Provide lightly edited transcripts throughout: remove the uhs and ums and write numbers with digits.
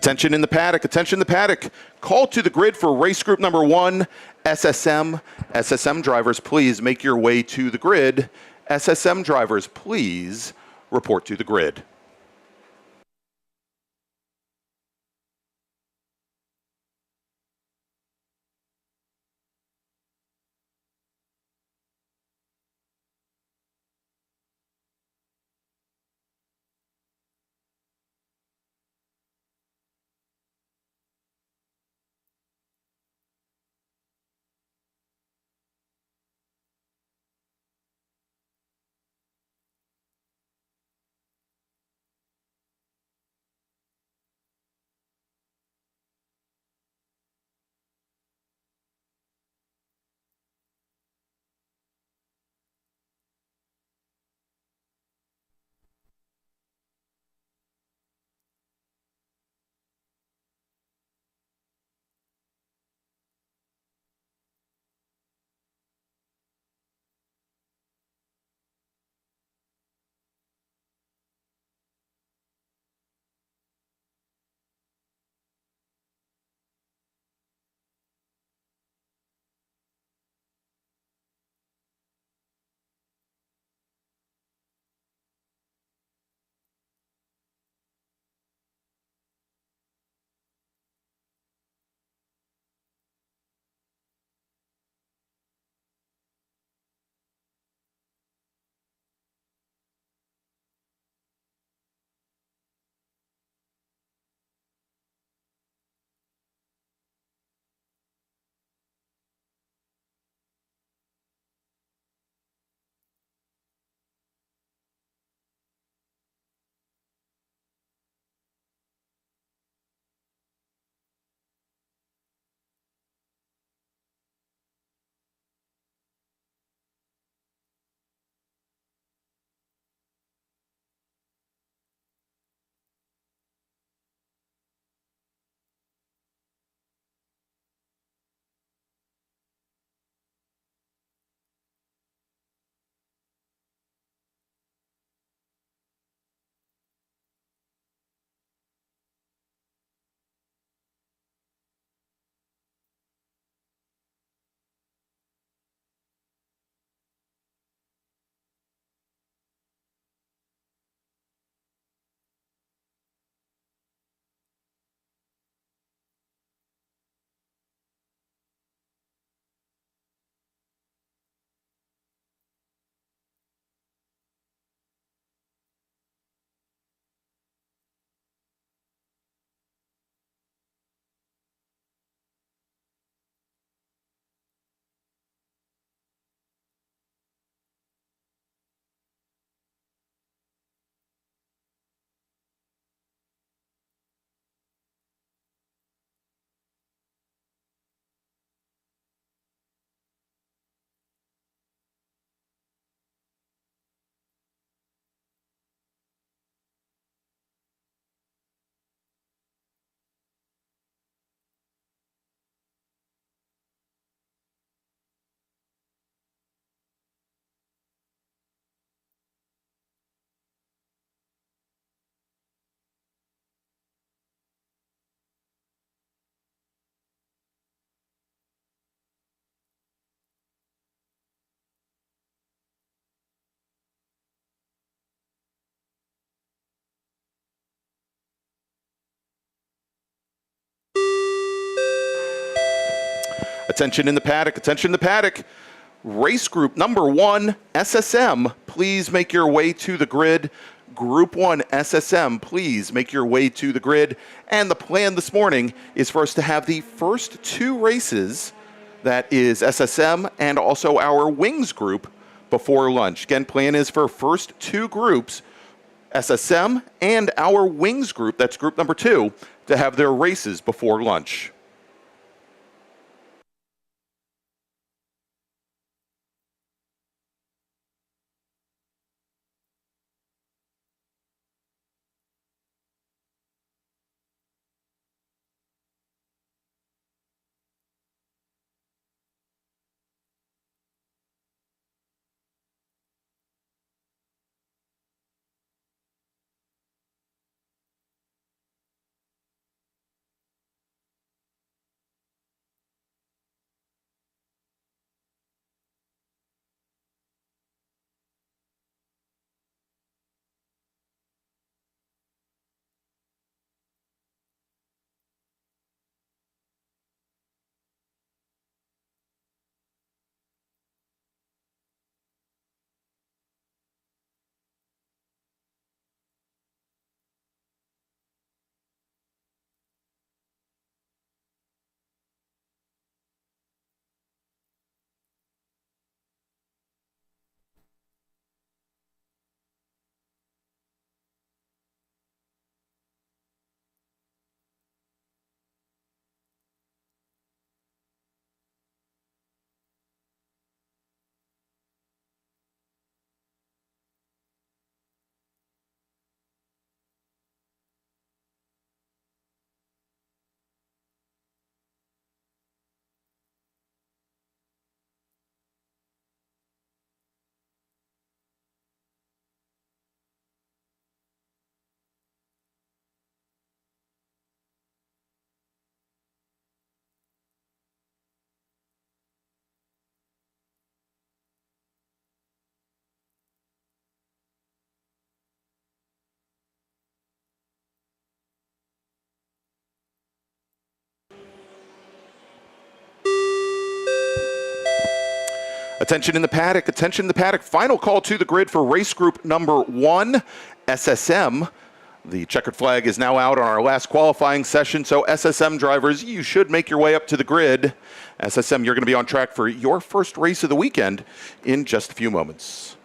Attention in the paddock, attention in the paddock. Call to the grid for race group number 1, SSM. SSM drivers, please make your way to the grid. SSM drivers, please report to the grid. Attention in the paddock, attention in the paddock. Race group number 1, SSM, please make your way to the grid. Group 1, SSM, please make your way to the grid. And the plan this morning is for us to have the first 2 races, that is SSM and also our Wings group, before lunch. Again, plan is for first 2 groups, SSM and our Wings group, that's group number 2, to have their races before lunch. Attention in the paddock, attention in the paddock. Final call to the grid for race group number 1, SSM. The checkered flag is now out on our last qualifying session, so SSM drivers, you should make your way up to the grid. SSM, you're going to be on track for your first race of the weekend in just a few moments.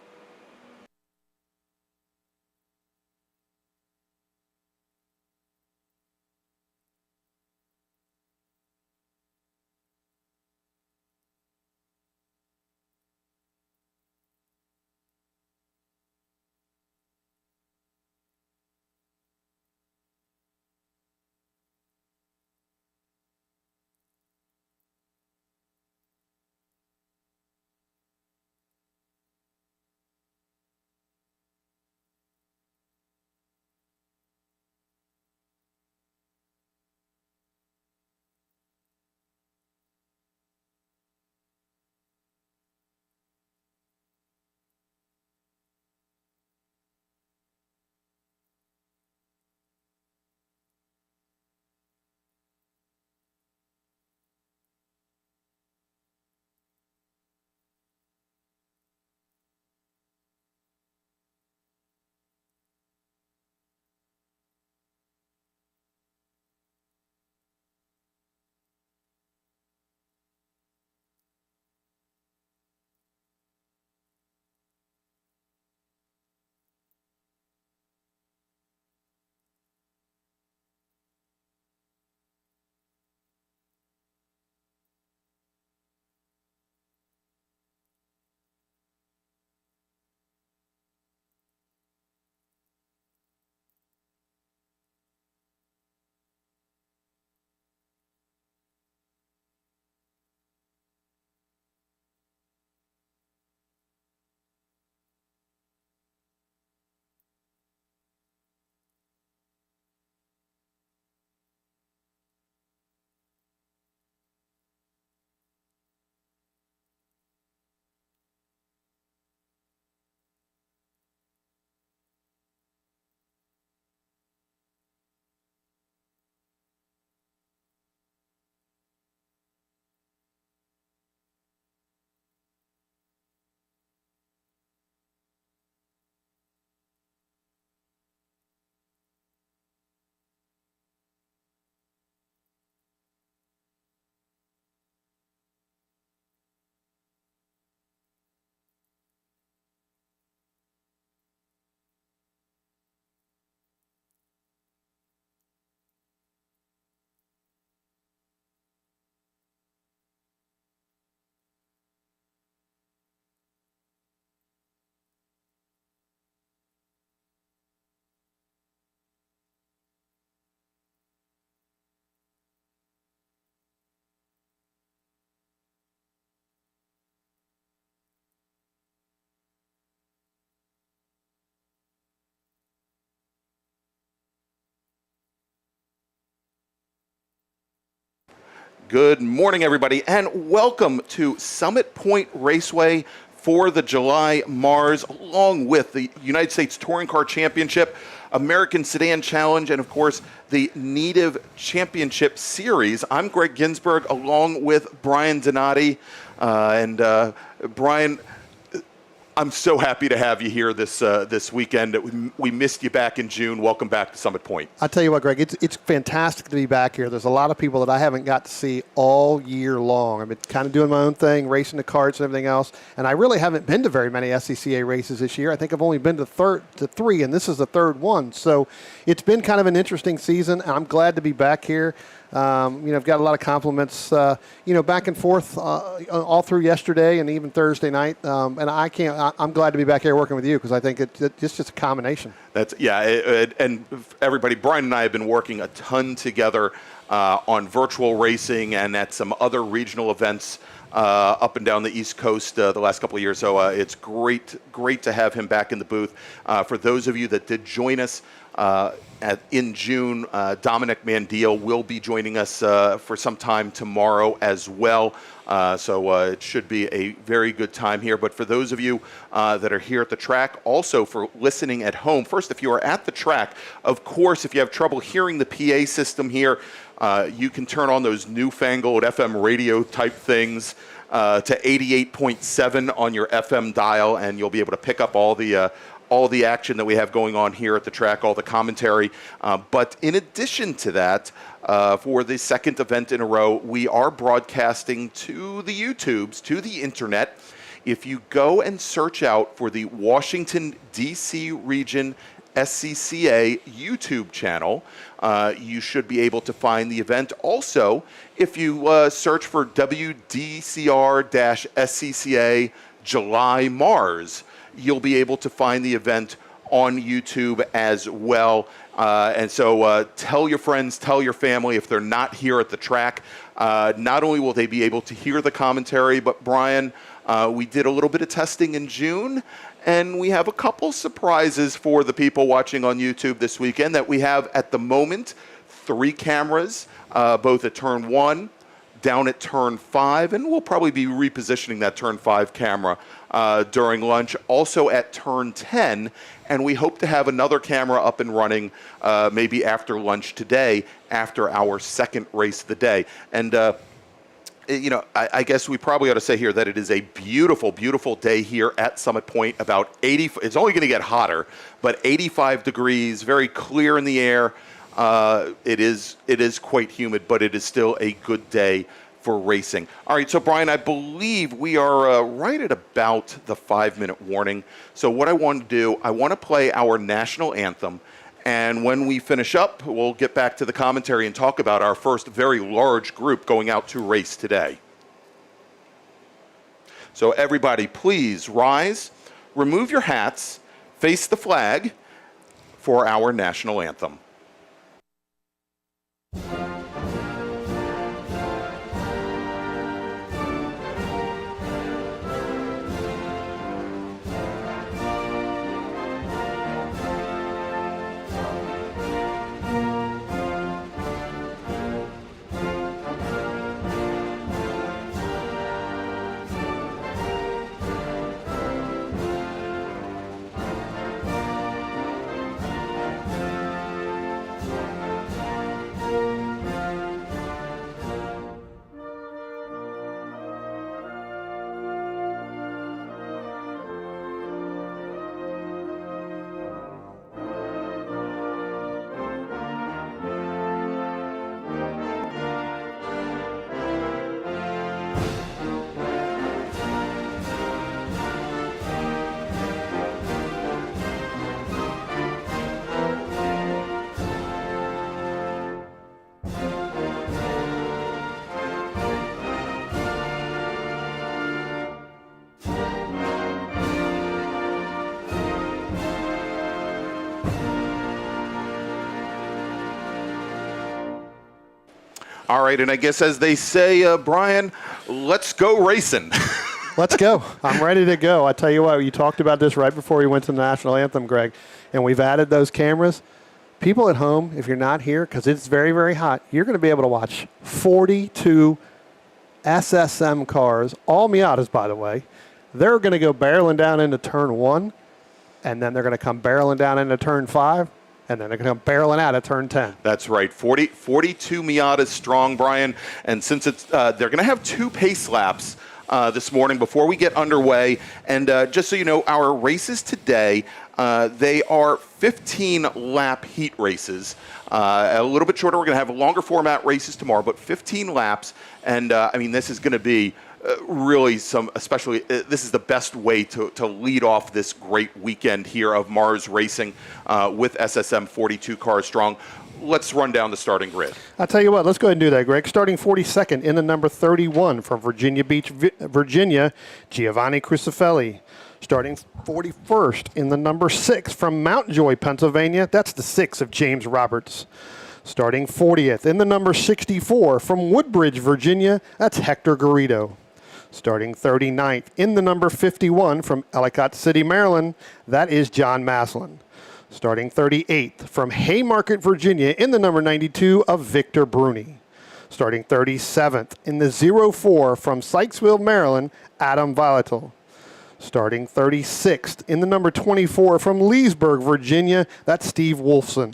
Good morning, everybody, and welcome to Summit Point Raceway for the July MARRS, along with the United States Touring Car Championship, American Sedan Challenge, and of course, the NEDiv Championship Series. I'm Greg Ginsberg, along with Brian Donati. Brian, I'm so happy to have you here this weekend. We missed you back in June. Welcome back to Summit Point. I'll tell you what, Greg, it's fantastic to be back here. There's a lot of people that I haven't got to see all year long. I've been kind of doing my own thing, racing the karts and everything else, and I really haven't been to very many SCCA races this year. I think I've only been to three, and this is the third one. So it's been kind of an interesting season, and I'm glad to be back here. I've got a lot of compliments, back and forth all through yesterday and even Thursday night. And I'm glad to be back here working with you because I think it's just a combination. And everybody, Brian and I have been working a ton together on virtual racing and at some other regional events up and down the East Coast the last couple of years. So it's great to have him back in the booth. For those of you that did join us in June, Dominic Mandiel will be joining us for some time tomorrow as well. So it should be a very good time here. But for those of you that are here at the track, also for listening at home, first, if you are at the track, of course, if you have trouble hearing the PA system here, you can turn on those newfangled FM radio type things. to 88.7 on your FM dial, and you'll be able to pick up all the action that we have going on here at the track, all the commentary. But in addition to that, for the second event in a row, we are broadcasting to the YouTubes, to the internet. If you go and search out for the Washington, D.C. region SCCA YouTube channel, you should be able to find the event. Also, if you search for WDCR-SCCA July MARRS, you'll be able to find the event on YouTube as well. And so tell your friends, tell your family if they're not here at the track. Not only will they be able to hear the commentary, but Brian, we did a little bit of testing in June, and we have a couple surprises for the people watching on YouTube this weekend that we have at the moment 3 cameras, both at turn 1, down at turn 5, and we'll probably be repositioning that turn 5 camera during lunch, also at turn 10, and we hope to have another camera up and running maybe after lunch today, after our second race of the day. And I guess we probably ought to say here that it is a beautiful, beautiful day here at Summit Point. About 80, it's only going to get hotter, but 85 degrees, very clear in the air. It is quite humid, but it is still a good day for racing. All right, so Brian, I believe we are right at about the 5-minute warning. So what I want to do, I want to play our national anthem. And when we finish up, we'll get back to the commentary and talk about our first very large group going out to race today. So everybody, please rise, remove your hats, face the flag for our national anthem. All right, and I guess as they say, Brian, let's go racing. Let's go. I'm ready to go. I tell you what, you talked about this right before we went to the national anthem, Greg, and we've added those cameras. People at home, if you're not here, because it's very, very hot, you're going to be able to watch 42 SSM cars, all Miatas, by the way. They're going to go barreling down into turn 1, and then they're going to come barreling down into turn 5, and then they're going to come barreling out at turn 10. That's right. 42 Miatas strong, Brian. And since it's they're going to have 2 pace laps this morning before we get underway. And just so you know, our races today, they are 15-lap heat races. A little bit shorter. We're going to have longer format races tomorrow, but 15 laps. And, I mean, this is going to be really especially this is the best way to lead off this great weekend here of MARRS racing with SSM 42 cars strong. Let's run down the starting grid. I'll tell you what, let's go ahead and do that, Greg. Starting 42nd in the number 31 from Virginia Beach, Virginia, Giovanni Crucifelli. Starting 41st in the number 6 from Mountjoy, Pennsylvania. That's the 6 of James Roberts. Starting 40th in the number 64 from Woodbridge, Virginia. That's Hector Garrido. Starting 39th in the number 51 from Ellicott City, Maryland. That is John Maslin. Starting 38th from Haymarket, Virginia in the number 92 of Victor Bruni. Starting 37th in the 04 from Sykesville, Maryland, Adam Volatil. Starting 36th in the number 24 from Leesburg, Virginia, that's Steve Wolfson.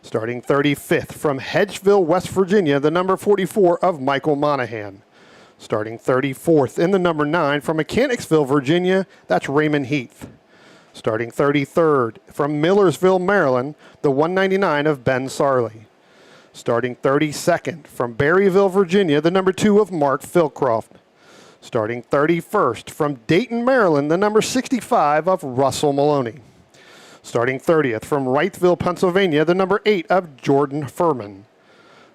Starting 35th from Hedgeville, West Virginia, the number 44 of Michael Monahan. Starting 34th in the number 9 from Mechanicsville, Virginia, that's Raymond Heath. Starting 33rd from Millersville, Maryland, the 199 of Ben Sarley. Starting 32nd from Berryville, Virginia, the number 2 of Mark Philcroft. Starting 31st from Dayton, Maryland, the number 65 of Russell Maloney. Starting 30th from Wrightsville, Pennsylvania, the number 8 of Jordan Furman.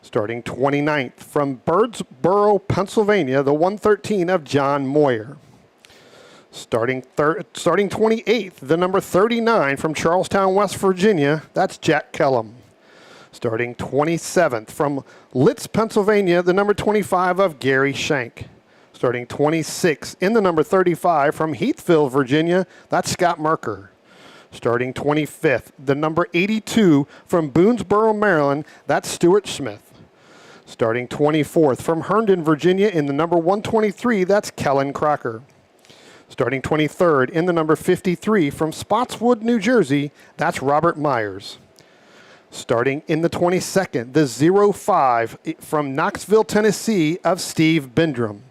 Starting 29th from Birdsboro, Pennsylvania, the 113 of John Moyer. Starting 28th, the number 39 from Charlestown, West Virginia, that's Jack Kellum. Starting 27th from Litz, Pennsylvania, the number 25 of Gary Shank. Starting 26th in the number 35 from Heathville, Virginia, that's Scott Merker. Starting 25th, the number 82 from Boonesboro, Maryland, that's Stuart Smith. Starting 24th from Herndon, Virginia, in the number 123, that's Kellen Crocker. Starting 23rd in the number 53 from Spotswood, New Jersey, that's Robert Myers. Starting in the 22nd, the 05 from Knoxville, Tennessee, of Steve Bindrum.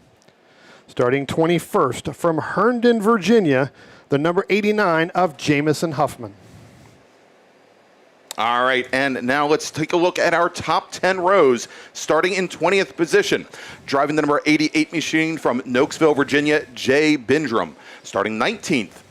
Starting 21st from Herndon, Virginia, the number 89 of Jamison Huffman. All right, and now let's take a look at our top 10 rows, starting in 20th position. Driving the number 88 machine from Nokesville, Virginia, Jay Bindrum. Starting 19th,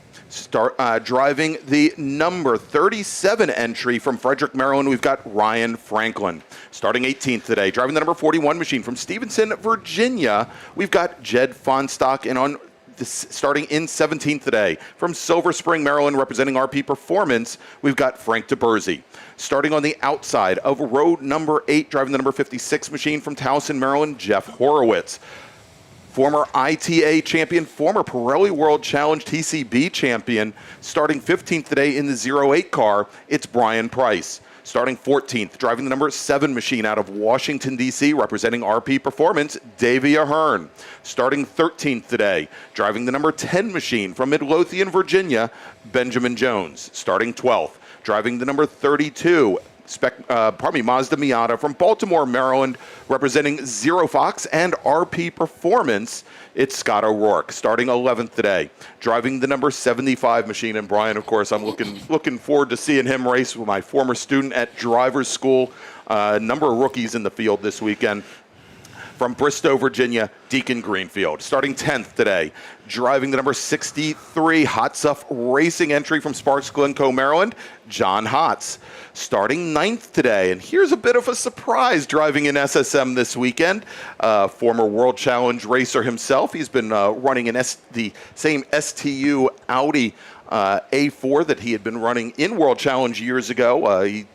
driving the number 37 entry from Frederick, Maryland, we've got Ryan Franklin. Starting 18th today, driving the number 41 machine from Stevenson, Virginia, we've got Jed Fonstock. And starting in 17th today, from Silver Spring, Maryland, representing RP Performance, we've got Frank DeBerzy. Starting on the outside of row number 8, driving the number 56 machine from Towson, Maryland, Jeff Horowitz. Former ITA champion, former Pirelli World Challenge TCB champion, starting 15th today in the 08 car, it's Brian Price. Starting 14th, driving the number 7 machine out of Washington, D.C., representing RP Performance, Davey Ahern. Starting 13th today, driving the number 10 machine from Midlothian, Virginia, Benjamin Jones. Starting 12th, driving the number 32, Mazda Miata from Baltimore, Maryland, representing Zero Fox and RP Performance, it's Scott O'Rourke. Starting 11th today, driving the number 75 machine. And Brian, of course, I'm looking forward to seeing him race with my former student at driver's school. A number of rookies in the field this weekend. From Bristow, Virginia, Deacon Greenfield. Starting 10th today, driving the number 63 Hot Stuff Racing entry from Sparks Glencoe, Maryland, John Hotz. Starting 9th today, and here's a bit of a surprise driving in SSM this weekend. Former World Challenge racer himself. He's been running in the same STU Audi A4 that he had been running in World Challenge years ago. He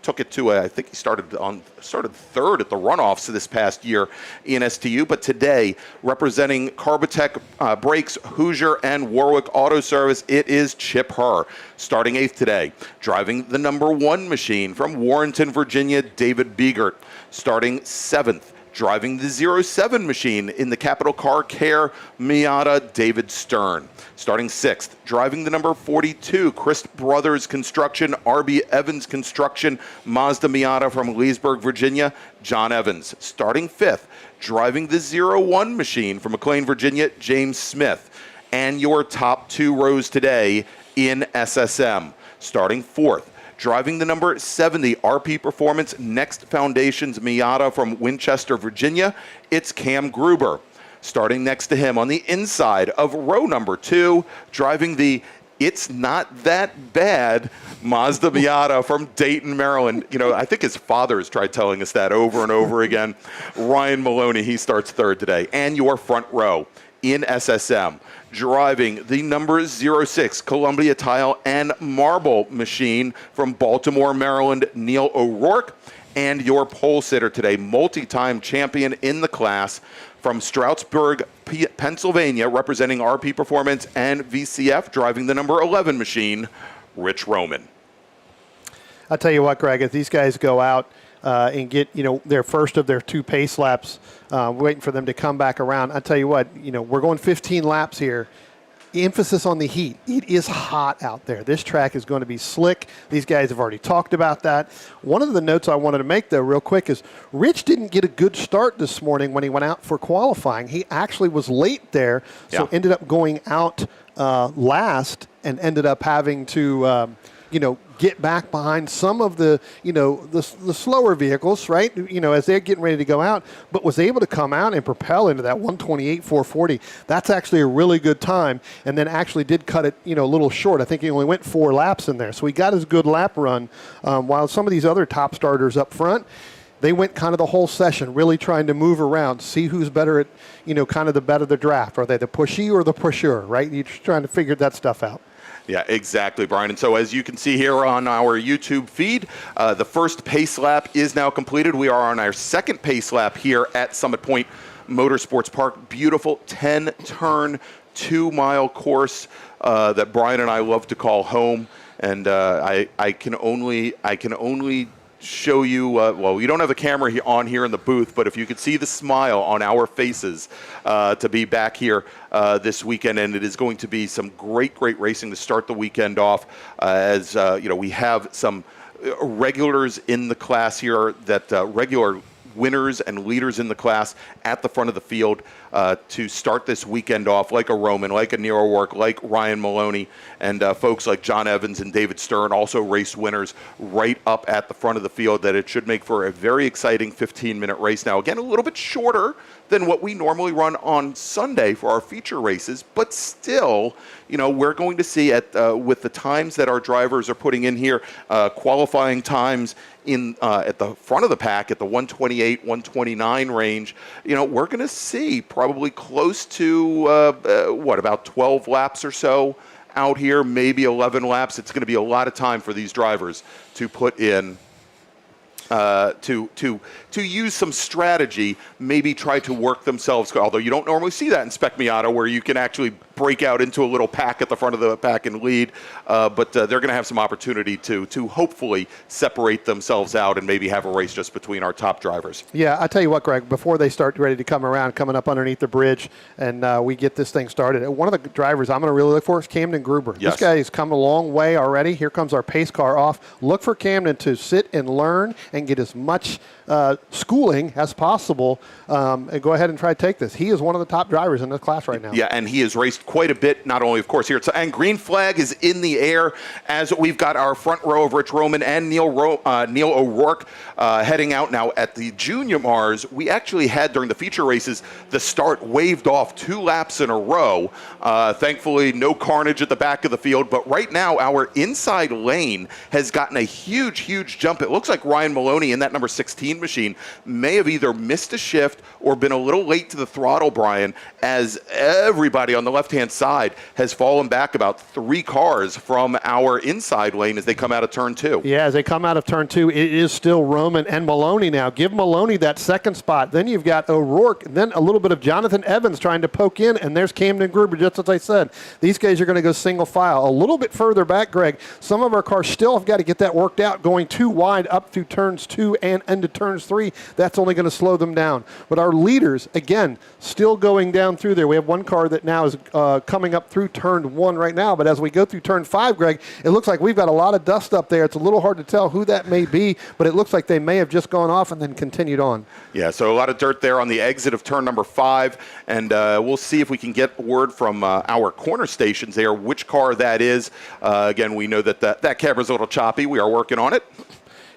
took it to, I think he started third at the runoffs this past year in STU, but today, representing Carbotech Brakes, Hoosier, and Warwick Auto Service, it is Chip Herr. Starting 8th today, driving the number 1 machine from Warrenton, Virginia, David Biegert. Starting 7th, driving the 07 machine in the Capital Car Care Miata, David Stern. Starting 6th, driving the number 42, Chris Brothers Construction, RB Evans Construction, Mazda Miata from Leesburg, Virginia, John Evans. Starting 5th, driving the 01 machine from McLean, Virginia, James Smith. And your top 2 rows today in SSM. Starting 4th, driving the number 70 RP Performance Next Foundations Miata from Winchester, Virginia, it's Cam Gruber. Starting next to him on the inside of row number 2, driving the It's Not That Bad Mazda Miata from Dayton, Maryland. You know, I think his father has tried telling us that over and over again. Ryan Maloney, he starts 3rd today. And your front row in SSM, driving the number 06 Columbia Tile and Marble machine from Baltimore, Maryland, Neil O'Rourke. And your pole sitter today, multi-time champion in the class from Stroudsburg, Pennsylvania, representing RP Performance and VCF, driving the number 11 machine, Rich Roman. I'll tell you what, Greg, if these guys go out and get, their first of their 2 pace laps, waiting for them to come back around, I'll tell you what, we're going 15 laps here. emphasis on the heat. It is hot out there. This track is going to be slick. These guys have already talked about that. One of the notes I wanted to make, though, real quick is Rich didn't get a good start this morning when he went out for qualifying. He actually was late there, so ended up going out last and ended up having to, get back behind some of the, the slower vehicles, right? As they're getting ready to go out, but was able to come out and propel into that 128.440. That's actually a really good time, and then actually did cut it, a little short. I think he only went 4 laps in there, so he got his good lap run. While some of these other top starters up front, they went kind of the whole session, really trying to move around, see who's better at, kind of the bet of the draft. Are they the pushy or the pusher, right? You're just trying to figure that stuff out. Yeah, exactly, Brian. And so as you can see here on our YouTube feed, the first pace lap is now completed. We are on our second pace lap here at Summit Point Motorsports Park. Beautiful 10-turn, 2-mile course that Brian and I love to call home. And I can only show you, well, we don't have a camera on here in the booth, but if you could see the smile on our faces to be back here this weekend, and it is going to be some great racing to start the weekend off, as we have some regulars in the class here, that regular winners and leaders in the class at the front of the field to start this weekend off, like a Roman, like a Neil O'Rourke, like Ryan Maloney, and folks like John Evans and David Stern, also race winners right up at the front of the field, that it should make for a very exciting 15-minute race. Now, again, a little bit shorter than what we normally run on Sunday for our feature races, but still, we're going to see with the times that our drivers are putting in here, qualifying times at the front of the pack at the 128, 129 range, we're going to see probably close to, about 12 laps or so out here, maybe 11 laps. It's going to be a lot of time for these drivers to put in, to use some strategy, maybe try to work themselves, although you don't normally see that in Spec Miata, where you can actually break out into a little pack at the front of the pack and lead, but they're going to have some opportunity to hopefully separate themselves out and maybe have a race just between our top drivers. Yeah, I tell you what, Greg, before they start ready to come around, coming up underneath the bridge, and we get this thing started, one of the drivers I'm going to really look for is Camden Gruber. Yes. This guy has come a long way already. Here comes our pace car off. Look for Camden to sit and learn and get as much schooling as possible, and go ahead and try to take this. He is one of the top drivers in this class right now. Yeah, and he has raced quite a bit, not only, of course, here. And green flag is in the air as we've got our front row of Rich Roman and Neil O'Rourke heading out now at the Junior MARRS. We actually had, during the feature races, the start waved off 2 laps in a row. Thankfully, no carnage at the back of the field. But right now, our inside lane has gotten a huge jump. It looks like Ryan Maloney in that number 16 machine may have either missed a shift or been a little late to the throttle, Brian, as everybody on the left-hand side has fallen back about 3 cars from our inside lane as they come out of turn 2. Yeah, as they come out of turn 2, it is still Roman and Maloney now. Give Maloney that second spot. Then you've got O'Rourke, then a little bit of Jonathan Evans trying to poke in, and there's Camden Gruber, just as I said. These guys are going to go single file. A little bit further back, Greg, some of our cars still have got to get that worked out, going too wide up through turns 2 and into turns 3. That's only going to slow them down. But our leaders, again, still going down through there. We have one car that now is coming up through turn 1 right now, but as we go through turn 5, Greg, it looks like we've got a lot of dust up there. It's a little hard to tell who that may be, but it looks like they may have just gone off and then continued on. Yeah, so a lot of dirt there on the exit of turn number 5, and we'll see if we can get word from our corner stations there which car that is. Again, we know that camera's a little choppy. We are working on it.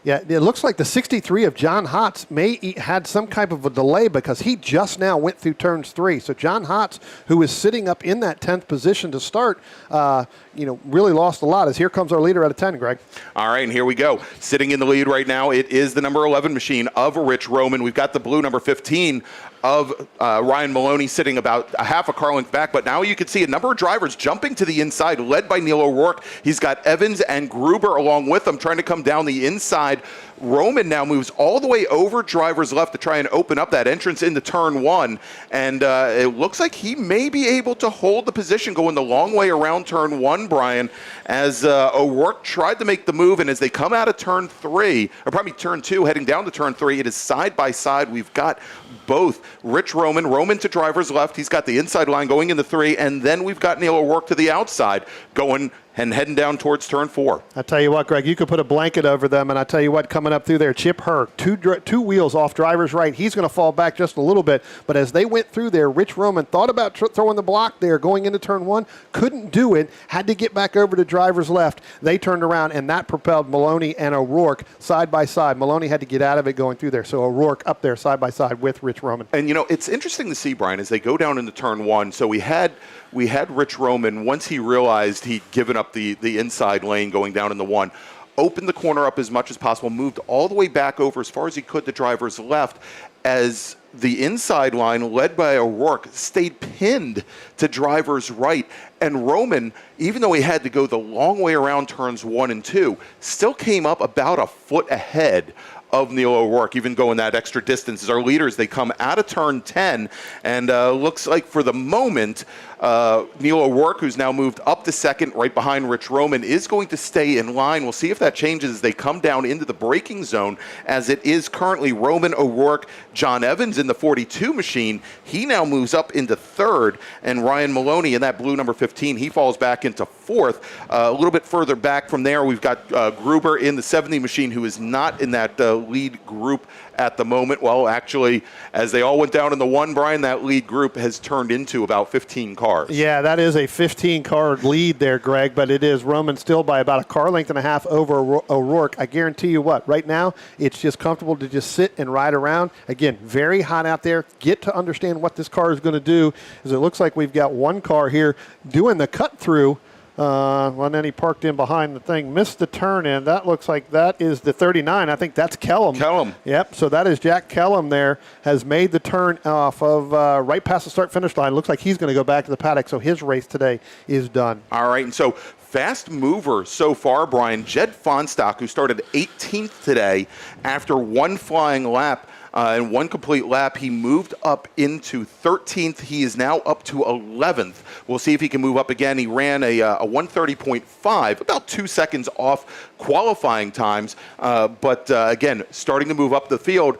Yeah, it looks like the 63 of John Hotz had some type of a delay because he just now went through turns 3. So John Hotz, who is sitting up in that 10th position to start, really lost a lot. As here comes our leader out of 10, Greg. All right, and here we go. Sitting in the lead right now, it is the number 11 machine of Rich Roman. We've got the blue number 15 of Ryan Maloney sitting about a half a car length back, but now you can see a number of drivers jumping to the inside, led by Neil O'Rourke. He's got Evans and Gruber along with him, trying to come down the inside side. Roman now moves all the way over driver's left to try and open up that entrance into turn 1. And it looks like he may be able to hold the position going the long way around turn 1, Brian, as O'Rourke tried to make the move. And as they come out of turn 3, or probably turn 2, heading down to turn 3, it is side by side. We've got both Rich Roman to driver's left. He's got the inside line going into 3. And then we've got Neil O'Rourke to the outside going and heading down towards turn 4. I tell you what, Greg, you could put a blanket over them, and I tell you what, coming up through there, Chip Herc, two wheels off driver's right. He's going to fall back just a little bit, but as they went through there, Rich Roman thought about throwing the block there, going into turn 1, couldn't do it, had to get back over to driver's left. They turned around, and that propelled Maloney and O'Rourke side by side. Maloney had to get out of it going through there, so O'Rourke up there side by side with Rich Roman. And, you know, it's interesting to see, Brian, as they go down into turn 1. So we had Rich Roman, once he realized he'd given up the inside lane going down in the 1, opened the corner up as much as possible, moved all the way back over as far as he could to driver's left, as the inside line, led by O'Rourke, stayed pinned to driver's right. And Roman, even though he had to go the long way around turns 1 and 2, still came up about a foot ahead of Neil O'Rourke, even going that extra distance. As our leaders, they come out of turn 10, and looks like for the moment, Neil O'Rourke, who's now moved up to second right behind Rich Roman, is going to stay in line. We'll see if that changes as they come down into the braking zone, as it is currently Roman, O'Rourke, John Evans in the 42 machine. He now moves up into third, and Ryan Maloney in that blue number 15, he falls back into fourth. A little bit further back from there, we've got Gruber in the 70 machine, who is not in that lead group at the moment. Well, actually, as they all went down in the 1, Brian, that lead group has turned into about 15 cars. Yeah, that is a 15-car lead there, Greg, but it is Roman still by about a car length and a half over O'Rourke. I guarantee you what, right now, it's just comfortable to just sit and ride around. Again, very hot out there. Get to understand what this car is going to do, as it looks like we've got one car here doing the cut-through. Well, then he parked in behind the thing, missed the turn in. That looks like that is the 39. I think that's Kellum. Kellum. Yep, so that is Jack Kellum there, has made the turn off of right past the start-finish line. Looks like he's going to go back to the paddock, so his race today is done. All right, and so fast mover so far, Brian, Jed Fonstock, who started 18th today after one flying lap. In one complete lap, he moved up into 13th. He is now up to 11th. We'll see if he can move up again. He ran a 1:30.5, about 2 seconds off qualifying times. But again, starting to move up the field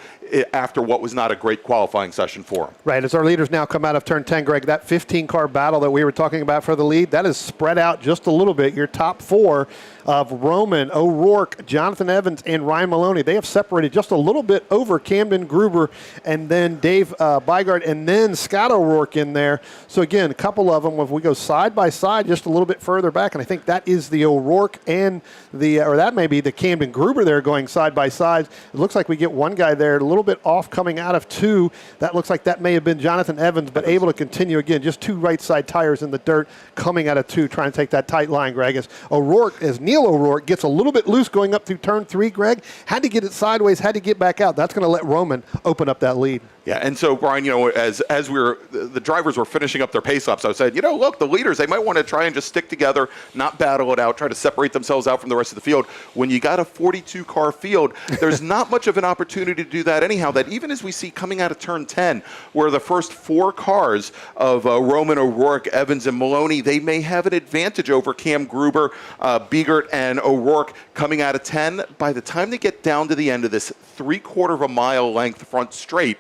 after what was not a great qualifying session for him. Right, as our leaders now come out of turn 10, Greg, that 15-car battle that we were talking about for the lead, that is spread out just a little bit. Your top 4 of Roman, O'Rourke, Jonathan Evans, and Ryan Maloney, they have separated just a little bit over Camden Gruber and then Dave Bygard and then Scott O'Rourke in there. So again, a couple of them, if we go side by side just a little bit further back, and I think that is the O'Rourke and the, or that may be the Camden Gruber there going side by side. It looks like we get one guy there a little bit off coming out of 2. That looks like that may have been Jonathan Evans, but able to continue again, just 2 right side tires in the dirt coming out of 2, trying to take that tight line, Greg. As Neil O'Rourke gets a little bit loose going up through turn 3, Greg, had to get it sideways, had to get back out. That's going to let Roman open up that lead. Yeah, and so, Brian, you know, as the drivers were finishing up their pace ups, I said, you know, look, the leaders, they might want to try and just stick together, not battle it out, try to separate themselves out from the rest of the field. When you got a 42-car field, there's not much of an opportunity to do that anyhow. That even as we see coming out of turn 10, where the first 4 cars of Roman, O'Rourke, Evans, and Maloney, they may have an advantage over Cam Gruber, Biegert, and O'Rourke coming out of 10. By the time they get down to the end of this 3/4 of a mile length front straight,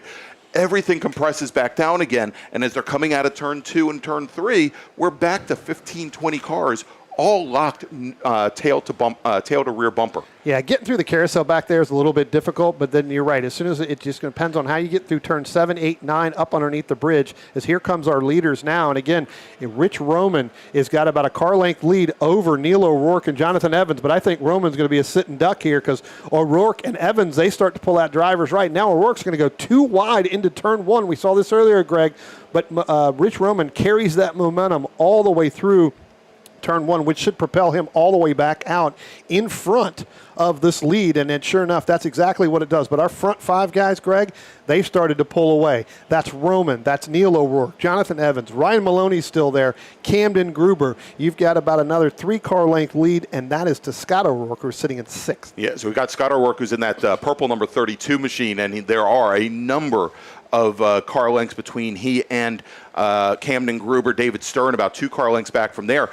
everything compresses back down again. And as they're coming out of turn 2 and turn 3, we're back to 15, 20 cars, all locked tail to rear bumper. Yeah, getting through the carousel back there is a little bit difficult, but then you're right. As soon as it just depends on how you get through turn 7, 8, 9, up underneath the bridge, as here comes our leaders now. And again, Rich Roman has got about a car length lead over Neil O'Rourke and Jonathan Evans, but I think Roman's going to be a sitting duck here because O'Rourke and Evans, they start to pull out drivers right. Now O'Rourke's going to go too wide into turn 1. We saw this earlier, Greg, but Rich Roman carries that momentum all the way through turn one, which should propel him all the way back out in front of this lead. And then sure enough, that's exactly what it does. But our front five guys, Greg, they started to pull away. That's Roman. That's Neil O'Rourke, Jonathan Evans, Ryan Maloney's still there, Camden Gruber. You've got about another 3-car length lead, and that is to Scott O'Rourke, who's sitting in 6th. Yeah, so we've got Scott O'Rourke, who's in that purple number 32 machine, and there are a number of car lengths between he and Camden Gruber, David Stern, about 2 car lengths back from there.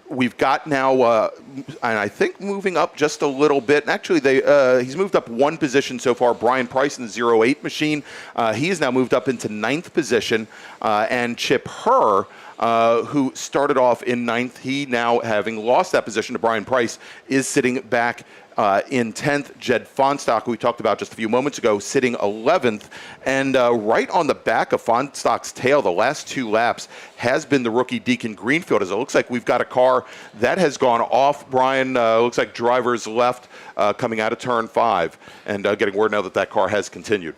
We've got now, and I think moving up just a little bit. And actually, he's moved up 1 position so far. Brian Price in the 08 machine. He has now moved up into 9th position. And Chip Herr, who started off in 9th, he now, having lost that position to Brian Price, is sitting back in 10th. Jed Fonstock, who we talked about just a few moments ago, sitting 11th. And right on the back of Fonstock's tail, the last 2 laps, has been the rookie Deacon Greenfield. As it looks like we've got a car that has gone off, Brian. Looks like drivers left coming out of turn 5, and getting word now that that car has continued.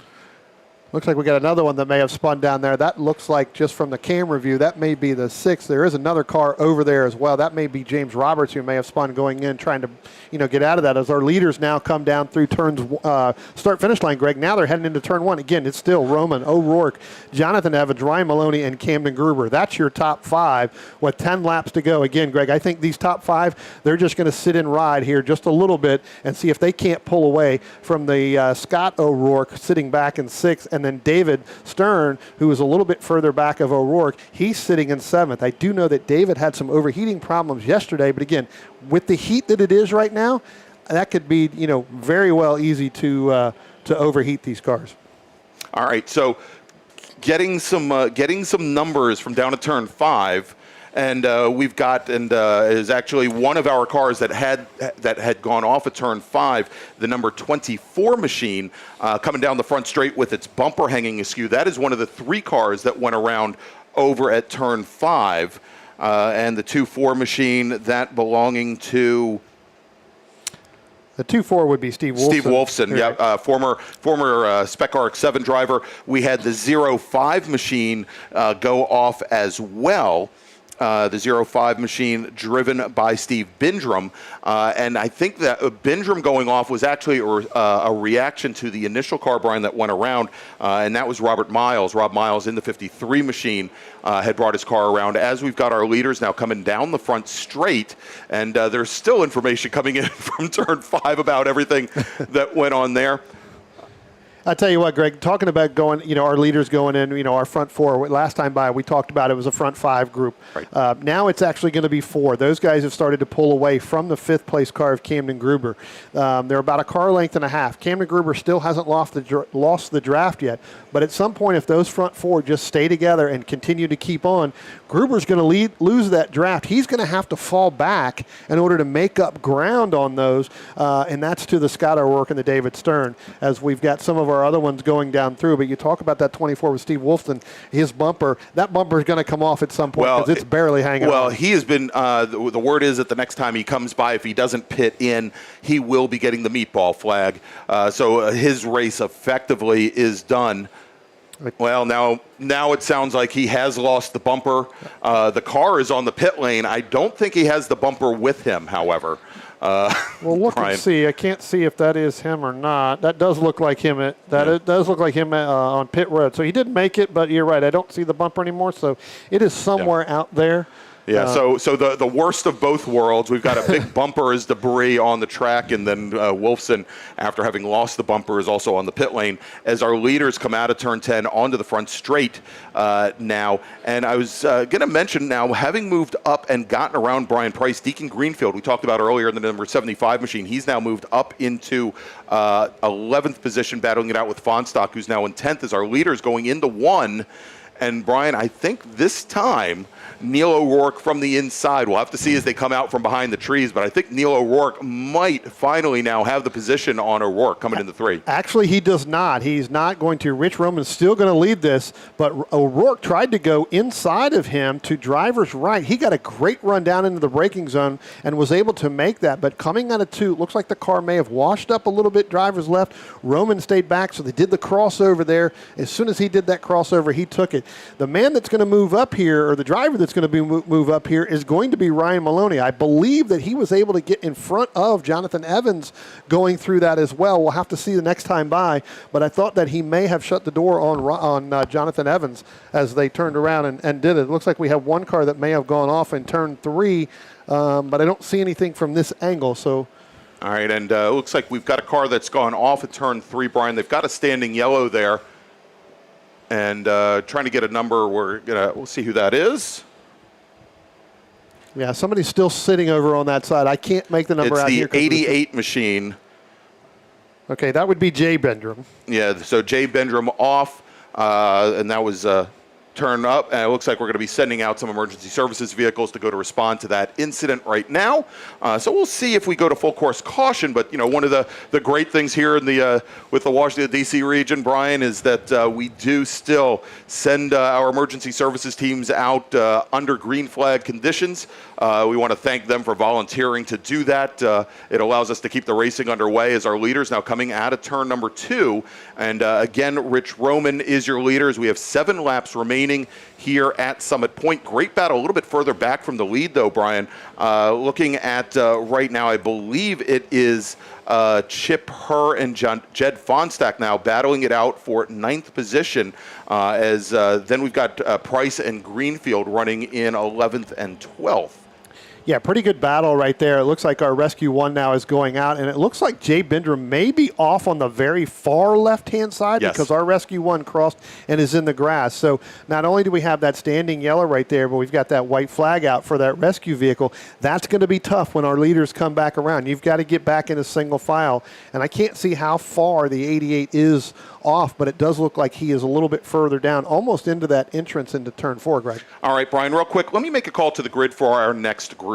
Looks like we got another one that may have spun down there. That looks like, just from the camera view, that may be the 6th. There is another car over there as well. That may be James Roberts, who may have spun going in, trying to, get out of that. As our leaders now come down through turns, start-finish line, Greg. Now they're heading into turn 1. Again, it's still Roman, O'Rourke, Jonathan Evans, Ryan Maloney, and Camden Gruber. That's your top 5 with 10 laps to go. Again, Greg, I think these top 5, they're just going to sit and ride here just a little bit and see if they can't pull away from the Scott O'Rourke sitting back in 6th, and then David Stern, who is a little bit further back of O'Rourke, he's sitting in 7th. I do know that David had some overheating problems yesterday, but again, with the heat that it is right now, that could be, very well easy to overheat these cars. All right, so getting some numbers from down at turn 5. And we've got, is actually one of our cars that had gone off at turn 5, the number 24 machine, coming down the front straight with its bumper hanging askew. That is one of the 3 cars that went around over at turn 5. And the 2-4 machine, that belonging to... The 2-4 would be Steve Wolfson. Steve Wolfson, yeah, former Spec Arc 7 driver. We had the 05 machine go off as well. The 05 machine driven by Steve Bindrum. And I think that Bindrum going off was actually a reaction to the initial car, Brian, that went around, and that was Robert Miles. Rob Miles in the 53 machine had brought his car around. As we've got our leaders now coming down the front straight, and there's still information coming in from turn 5 about everything that went on there. I tell you what, Greg, talking about going, our leaders going in, our front 4. Last time by, we talked about it was a front 5 group. Right. Now it's actually going to be 4. Those guys have started to pull away from the 5th place car of Camden Gruber. They're about a car length and a half. Camden Gruber still hasn't lost the draft yet, but at some point, if those front 4 just stay together and continue to keep on, Gruber's going to lose that draft. He's going to have to fall back in order to make up ground on those, and that's to the Scott O'Rourke and the David Stern, as we've got some of our other ones going down through. But you talk about that 24 with Steve Wolfson, his bumper, that bumper is going to come off at some point because it's barely hanging on. Well, he has been, the word is that the next time he comes by, if he doesn't pit in, he will be getting the meatball flag. So his race effectively is done. Well, now it sounds like he has lost the bumper. The car is on the pit lane. I don't think he has the bumper with him, however. Well, look and see. I can't see if that is him or not. That does look like him. It does look like him on pit road. So he didn't make it, but you're right. I don't see the bumper anymore. So it is somewhere out there. Yeah, so the worst of both worlds. We've got a big bumper as debris on the track, and then Wolfson, after having lost the bumper, is also on the pit lane as our leaders come out of turn 10 onto the front straight now. And I was going to mention now, having moved up and gotten around Brian Price, Deacon Greenfield, we talked about earlier in the number 75 machine, he's now moved up into 11th position, battling it out with Fonstock, who's now in 10th as our leaders going into 1. And Brian, I think this time Neil O'Rourke from the inside. We'll have to see as they come out from behind the trees, but I think Neil O'Rourke might finally now have the position on O'Rourke coming into 3. Actually, he does not. He's not going to. Rich Roman's still going to lead this, but O'Rourke tried to go inside of him to driver's right. He got a great run down into the braking zone and was able to make that, but coming out of 2, looks like the car may have washed up a little bit, driver's left. Roman stayed back, so they did the crossover there. As soon as he did that crossover, he took it. The man that's going to move up here, or the driver that's going to move up here, is going to be Ryan Maloney. I believe that he was able to get in front of Jonathan Evans going through that as well. We'll have to see the next time by, but I thought that he may have shut the door on Jonathan Evans as they turned around and did it. It looks like we have one car that may have gone off in turn 3, but I don't see anything from this angle. So. All right, and it looks like we've got a car that's gone off at turn 3, Brian. They've got a standing yellow there, and trying to get a number. We'll see who that is. Yeah, somebody's still sitting over on that side. I can't make the number out here. It's the 88 machine. Okay, that would be Jay Bendrum. Yeah, so Jay Bendrum off, and that was turn up, and it looks like we're going to be sending out some emergency services vehicles to go to respond to that incident right now. So we'll see if we go to full course caution. But one of the great things here in the with the Washington D.C. region, Brian, is that we do still send our emergency services teams out under green flag conditions. We want to thank them for volunteering to do that. It allows us to keep the racing underway as our leaders now coming out of turn number 2. And again, Rich Roman is your leader as we have 7 laps remaining here at Summit Point. Great battle, a little bit further back from the lead, though, Brian. Looking at right now, I believe it is Chip Herr and Jed Fonstack now battling it out for 9th position. As then we've got Price and Greenfield running in 11th and 12th. Yeah, pretty good battle right there. It looks like our Rescue 1 now is going out, and it looks like Jay Bendrum may be off on the very far left-hand side because our Rescue 1 crossed and is in the grass. So not only do we have that standing yellow right there, but we've got that white flag out for that rescue vehicle. That's going to be tough when our leaders come back around. You've got to get back in a single file, and I can't see how far the 88 is off, but it does look like he is a little bit further down, almost into that entrance into turn 4, Greg. All right, Brian, real quick, let me make a call to the grid for our next group.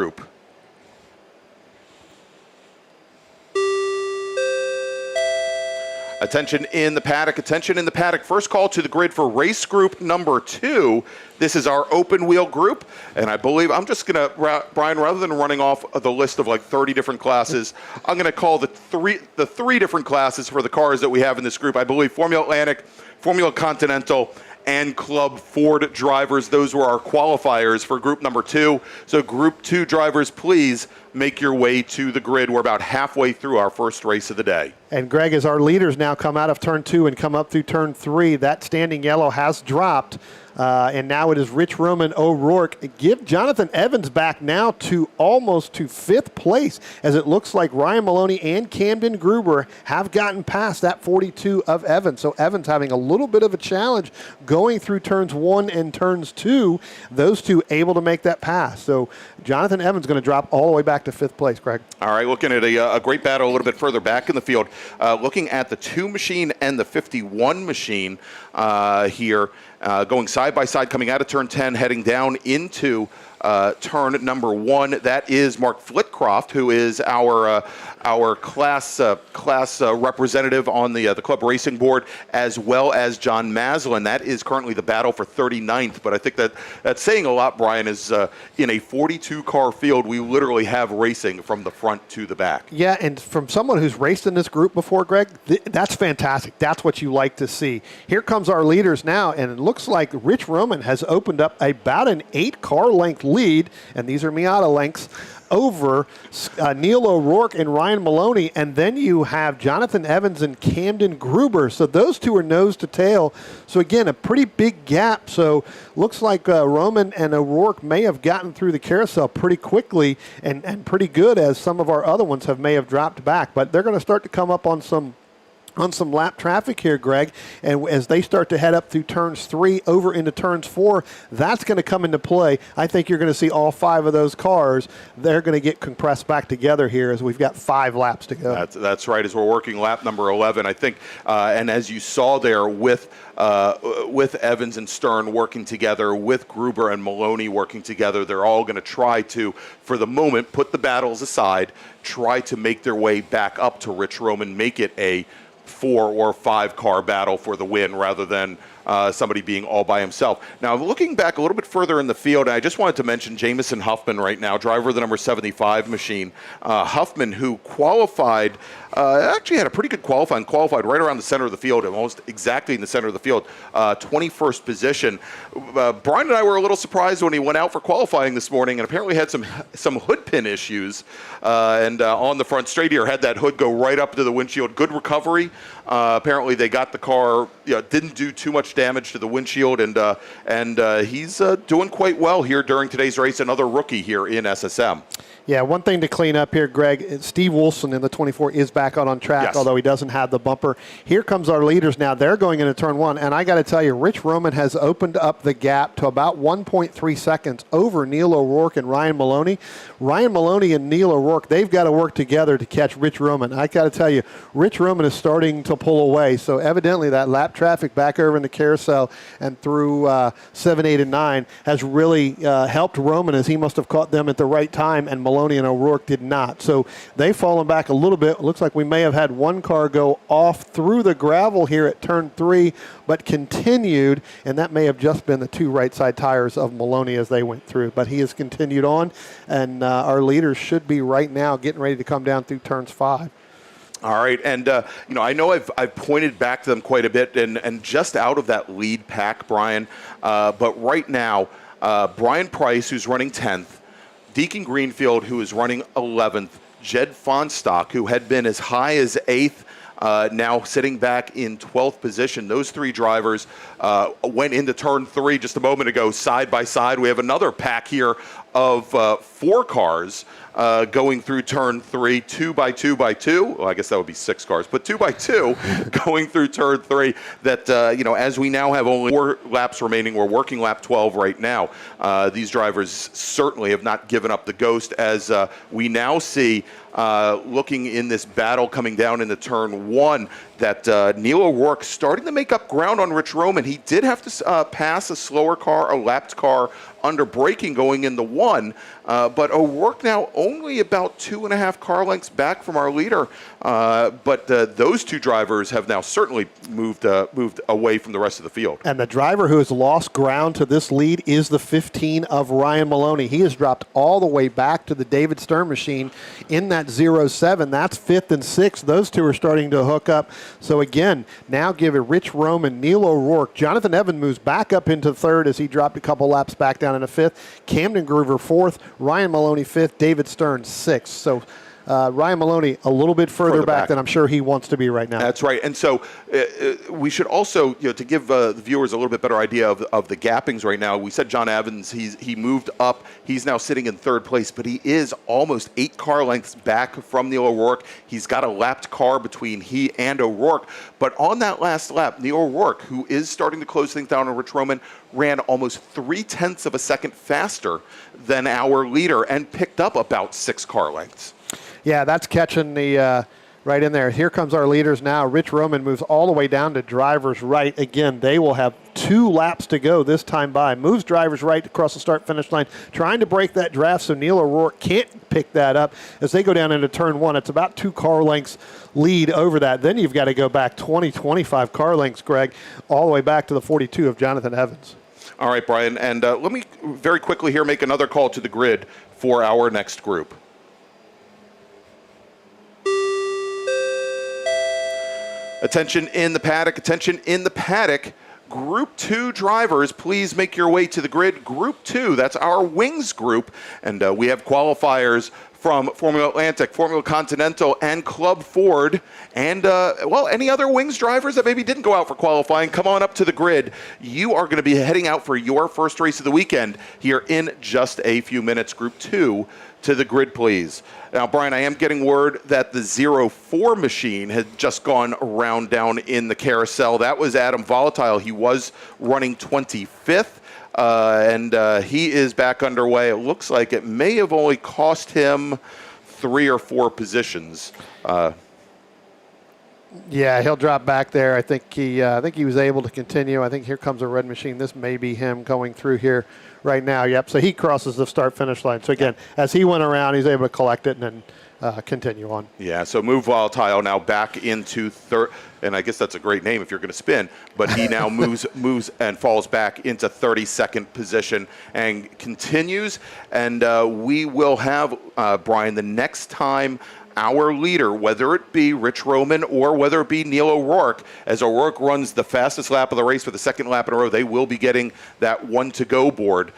Attention in the paddock, attention in the paddock. First call to the grid for race group number 2. This is our open wheel group, and I believe I'm just going to, Brian, rather than running off the list of like 30 different classes, I'm going to call the three different classes for the cars that we have in this group. I believe Formula Atlantic, Formula Continental, and Club Ford drivers. Those were our qualifiers for group number 2. So group 2 drivers, please make your way to the grid. We're about halfway through our first race of the day. And Greg, as our leaders now come out of turn 2 and come up through turn 3, that standing yellow has dropped. And now it is Rich Roman O'Rourke. Give Jonathan Evans back now to almost to 5th place, as it looks like Ryan Maloney and Camden Gruber have gotten past that 42 of Evans. So Evans having a little bit of a challenge going through turns 1 and turns 2. Those two able to make that pass. So Jonathan Evans going to drop all the way back to 5th place, Greg. All right, looking at a great battle a little bit further back in the field. Looking at the 2 machine and the 51 machine here. Going side by side, coming out of turn 10, heading down into turn number 1. That is Mark Flitcroft, who is our class representative on the club racing board, as well as John Maslin. That is currently the battle for 39th. But I think that's saying a lot, Brian, is in a 42-car field, we literally have racing from the front to the back. Yeah, and from someone who's raced in this group before, Greg, that's fantastic. That's what you like to see. Here comes our leaders now, and it looks like Rich Roman has opened up about an 8-car length lead, and these are Miata lengths, over Neil O'Rourke and Ryan Maloney, and then you have Jonathan Evans and Camden Gruber. So those two are nose to tail. So again, a pretty big gap. So looks like Roman and O'Rourke may have gotten through the carousel pretty quickly and pretty good, as some of our other ones may have dropped back. But they're going to start to come up on some lap traffic here, Greg, and as they start to head up through turns 3 over into turns 4, that's going to come into play. I think you're going to see all 5 of those cars. They're going to get compressed back together here as we've got 5 laps to go. That's right, as we're working lap number 11, I think, and as you saw there with Evans and Stern working together, with Gruber and Maloney working together, they're all going to try to, for the moment, put the battles aside, try to make their way back up to Rich Roman, make it a 4 or 5 car battle for the win, rather than somebody being all by himself. Now, looking back a little bit further in the field, I just wanted to mention Jamison Huffman right now, driver of the number 75 machine. Huffman, who qualified, actually had a pretty good qualifying, qualified right around the center of the field, almost exactly in the center of the field, 21st position. Brian and I were a little surprised when he went out for qualifying this morning and apparently had some hood pin issues. And on the front straight here, had that hood go right up to the windshield. Good recovery. Apparently they got the car, didn't do too much damage to the windshield, and he's doing quite well here during today's race. Another rookie here in SSM. Yeah, one thing to clean up here, Greg, Steve Wilson in the 24 is back out on track, yes, although he doesn't have the bumper. Here comes our leaders now. They're going into turn one, and I got to tell you, Rich Roman has opened up the gap to about 1.3 seconds over Neil O'Rourke and Ryan Maloney. Ryan Maloney and Neil O'Rourke, they've got to work together to catch Rich Roman. I got to tell you, Rich Roman is starting to pull away, so evidently that lap traffic back over in the carousel and through 7, 8, and 9 has really helped Roman, as he must have caught them at the right time, and Maloney and O'Rourke did not. So they've fallen back a little bit. It looks like we may have had one car go off through the gravel here at turn 3, but continued, and that may have just been the 2 right side tires of Maloney as they went through. But he has continued on, and our leaders should be right now getting ready to come down through turns 5. All right, and I know I've pointed back to them quite a bit, and just out of that lead pack, Brian. But right now, Brian Price, who's running 10th, Deacon Greenfield, who is running 11th, Jed Fonstock, who had been as high as 8th, now sitting back in 12th position. Those 3 drivers went into turn 3 just a moment ago, side by side. We have another pack here of 4 cars going through turn 3, 2 by 2 by 2. Well, I guess that would be 6 cars, but 2 by 2 going through turn 3. That as we now have only 4 laps remaining, we're working lap 12 right now. These drivers certainly have not given up the ghost, as we now see, looking in this battle coming down into turn 1, that Neil O'Rourke starting to make up ground on Rich Roman. He did have to pass a slower car, a lapped car, under braking going into 1, but O'Rourke now only about 2.5 car lengths back from our leader. But those 2 drivers have now certainly moved away from the rest of the field. And the driver who has lost ground to this lead is the 15 of Ryan Maloney. He has dropped all the way back to the David Stern machine in that 07. That's 5th and 6th. Those 2 are starting to hook up. So again, now give it Rich Roman, Neil O'Rourke. Jonathan Evans moves back up into 3rd as he dropped a couple laps back down into 5th. Camden Groover 4th. Ryan Maloney 5th. David Stern 6th. So Ryan Maloney a little bit further back than I'm sure he wants to be right now. That's right. And so we should also, to give the viewers a little bit better idea of the gappings right now, we said John Evans, he moved up. He's now sitting in 3rd place, but he is almost 8 car lengths back from Neil O'Rourke. He's got a lapped car between he and O'Rourke. But on that last lap, Neil O'Rourke, who is starting to close things down on Rich Roman, ran almost 0.3 of a second faster than our leader and picked up about 6 car lengths. Yeah, that's catching the right in there. Here comes our leaders now. Rich Roman moves all the way down to driver's right. Again, they will have 2 laps to go this time by. Moves driver's right across the start-finish line, trying to break that draft so Neil O'Rourke can't pick that up. As they go down into turn 1, it's about 2 car lengths lead over that. Then you've got to go back 20, 25 car lengths, Greg, all the way back to the 42 of Jonathan Evans. All right, Brian, and let me very quickly here make another call to the grid for our next group. Attention in the paddock, attention in the paddock. Group 2 drivers, please make your way to the grid. Group 2, that's our wings group. And we have qualifiers from Formula Atlantic, Formula Continental, and Club Ford. And, any other wings drivers that maybe didn't go out for qualifying, come on up to the grid. You are going to be heading out for your first race of the weekend here in just a few minutes. Group 2, to the grid, please. Now, Brian, I am getting word that the 04 machine had just gone around down in the carousel. That was Adam Volatile. He was running 25th, and he is back underway. It looks like it may have only cost him 3 or 4 positions. Yeah, he'll drop back there. I think he was able to continue. I think here comes a red machine. This may be him going through here right now. Yep. So he crosses the start-finish line. So again, as he went around, he's able to collect it and then continue on. Yeah, so move Volatile now back into third, and I guess that's a great name if you're going to spin, but he now moves and falls back into 32nd position and continues, and we will have, Brian, the next time our leader, whether it be Rich Roman or whether it be Neil O'Rourke, as O'Rourke runs the fastest lap of the race for the second lap in a row, they will be getting that one to go board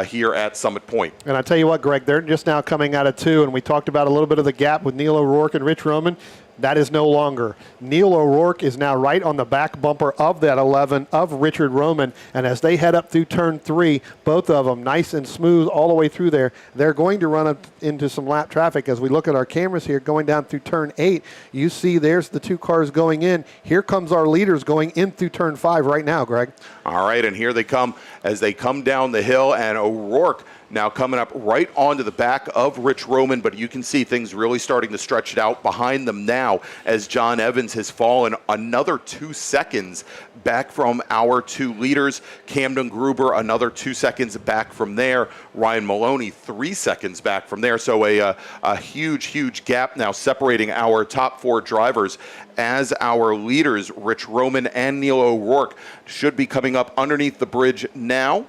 here at Summit Point. And I tell you what, Greg, they're just now coming out of 2, and we talked about a little bit of the gap with Neil O'Rourke and Rich Roman. That is no longer. Neil O'Rourke is now right on the back bumper of that 11 of Richard Roman, and as they head up through turn 3, both of them nice and smooth all the way through there, they're going to run up into some lap traffic. As we look at our cameras here going down through turn 8, you see there's the 2 cars going in. Here comes our leaders going in through turn 5 right now, Greg. All right, and here they come as they come down the hill, and O'Rourke now coming up right onto the back of Rich Roman, but you can see things really starting to stretch it out behind them now as John Evans has fallen another 2 seconds back from our 2 leaders. Camden Gruber another 2 seconds back from there. Ryan Maloney 3 seconds back from there. So a huge gap now separating our top 4 drivers as our leaders, Rich Roman and Neil O'Rourke, should be coming up underneath the bridge now.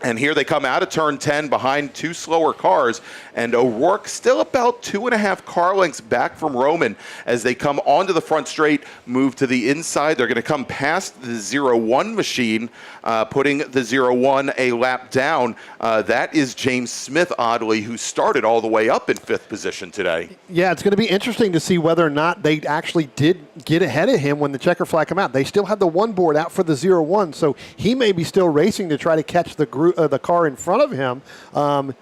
And here they come out of turn 10 behind 2 slower cars, and O'Rourke still about 2.5 car lengths back from Roman as they come onto the front straight, move to the inside. They're going to come past the 0-1 machine, putting the 0-1 a lap down. That is James Smith, oddly, who started all the way up in 5th position today. Yeah, it's going to be interesting to see whether or not they actually did get ahead of him when the checker flag came out. They still had the 1 board out for the 0-1, so he may be still racing to try to catch the car in front of him,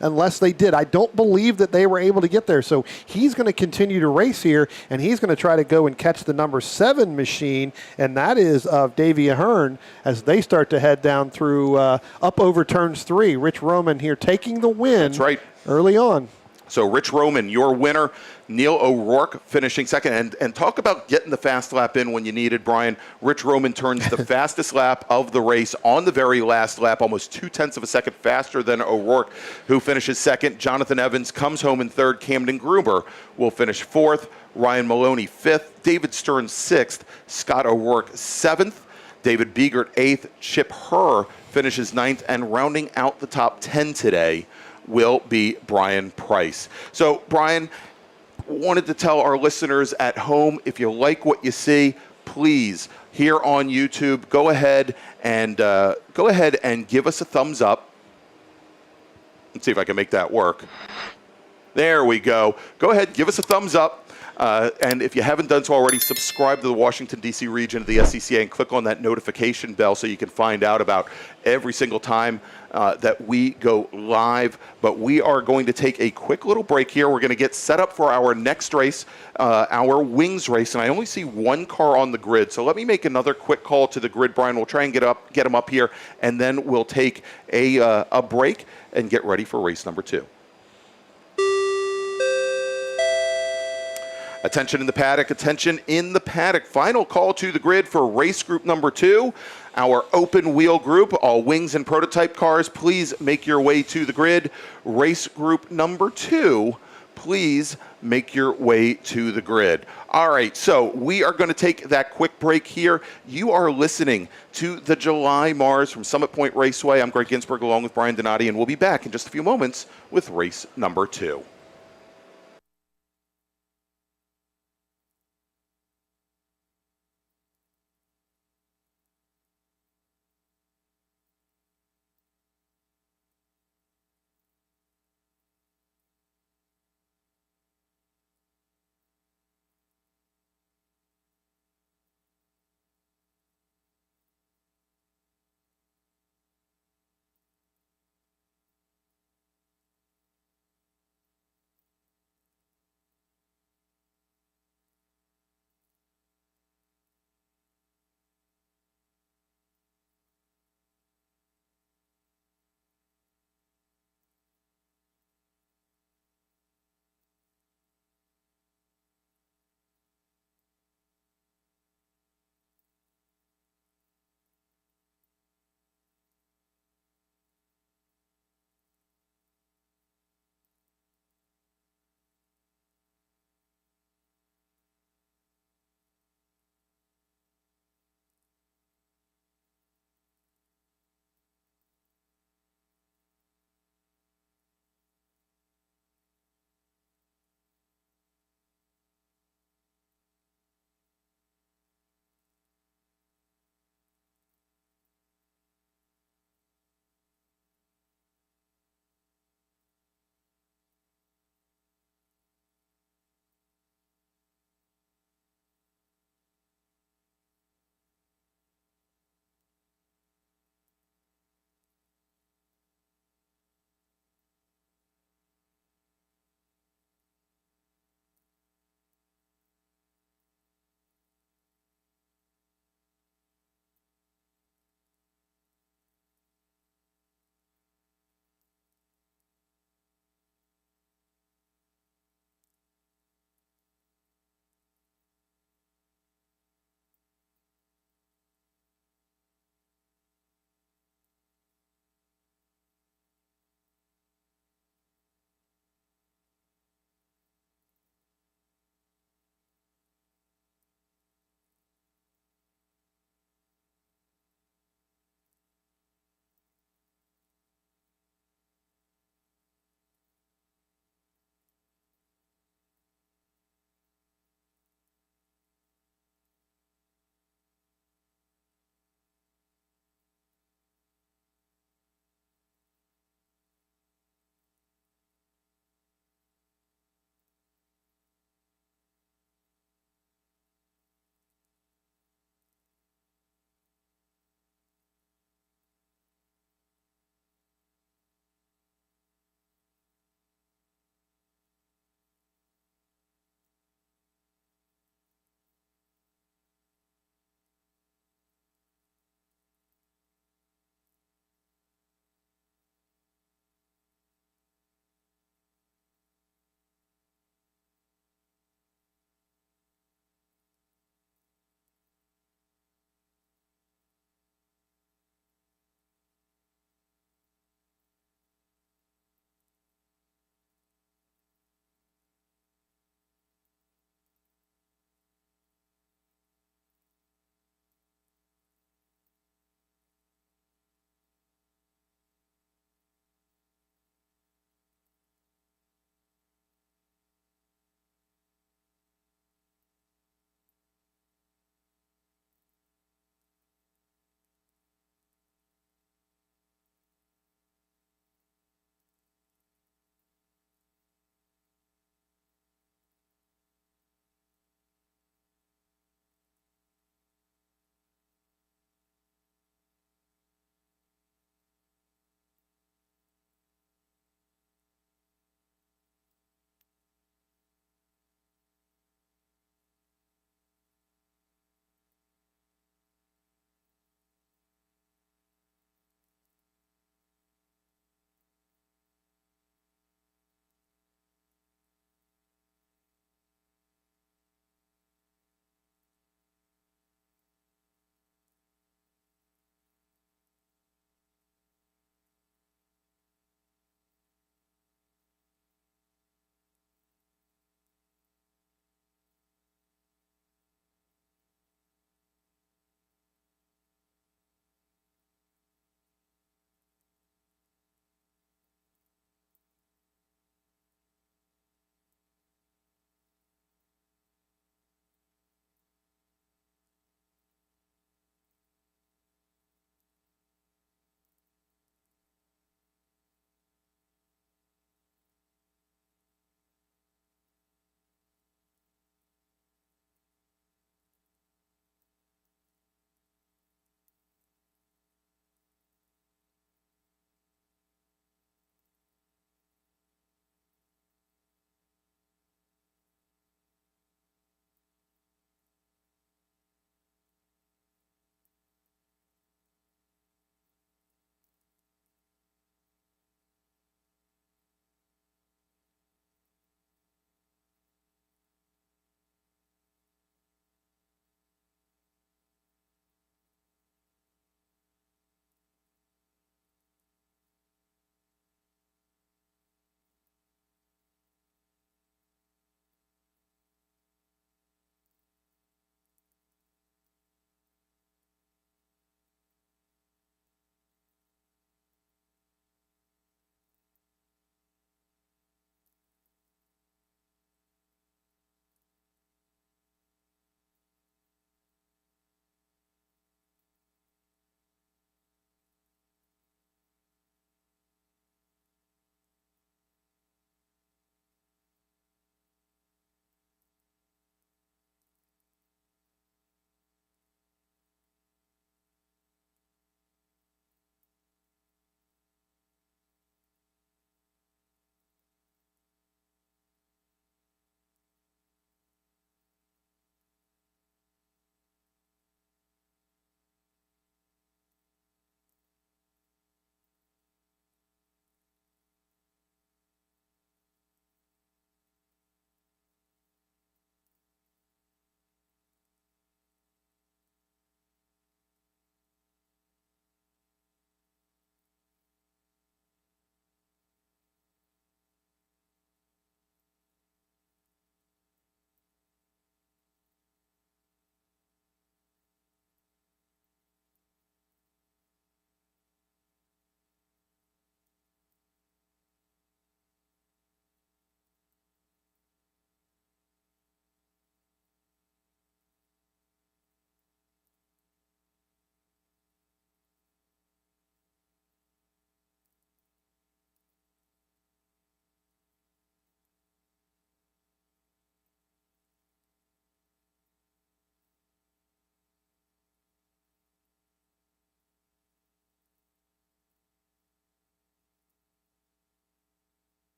unless they did. I don't believe that they were able to get there, so he's going to continue to race here, and he's going to try to go and catch the number 7 machine, and that is of Davey Ahern as they start to head down through up over turns 3. Rich Roman here taking the win. That's right. Early on. So Rich Roman, your winner. Neil O'Rourke finishing second. And talk about getting the fast lap in when you need it, Brian. Rich Roman turns the fastest lap of the race on the very last lap, almost 0.2 of a second faster than O'Rourke, who finishes second. Jonathan Evans comes home in third. Camden Gruber will finish 4th. Ryan Maloney 5th. David Stearns 6th. Scott O'Rourke 7th. David Biegert 8th. Chip Herr finishes 9th. And rounding out the top 10 today will be Brian Price. So, Brian, wanted to tell our listeners at home, if you like what you see, please, here on YouTube, go ahead and give us a thumbs up. Let's see if I can make that work. There we go. Go ahead, give us a thumbs up. And if you haven't done so already, subscribe to the Washington, D.C. region of the SCCA and click on that notification bell so you can find out about every single time that we go live. But we are going to take a quick little break here. We're going to get set up for our next race, our Wings race. And I only see 1 car on the grid. So let me make another quick call to the grid, Brian. We'll try and get him up here, and then we'll take a break and get ready for race number 2. Attention in the paddock, attention in the paddock. Final call to the grid for race group number 2, our open wheel group, all wings and prototype cars. Please make your way to the grid. Race group number 2, please make your way to the grid. All right, so we are going to take that quick break here. You are listening to the July MARRS from Summit Point Raceway. I'm Greg Ginsburg along with Brian Donati, and we'll be back in just a few moments with race number 2.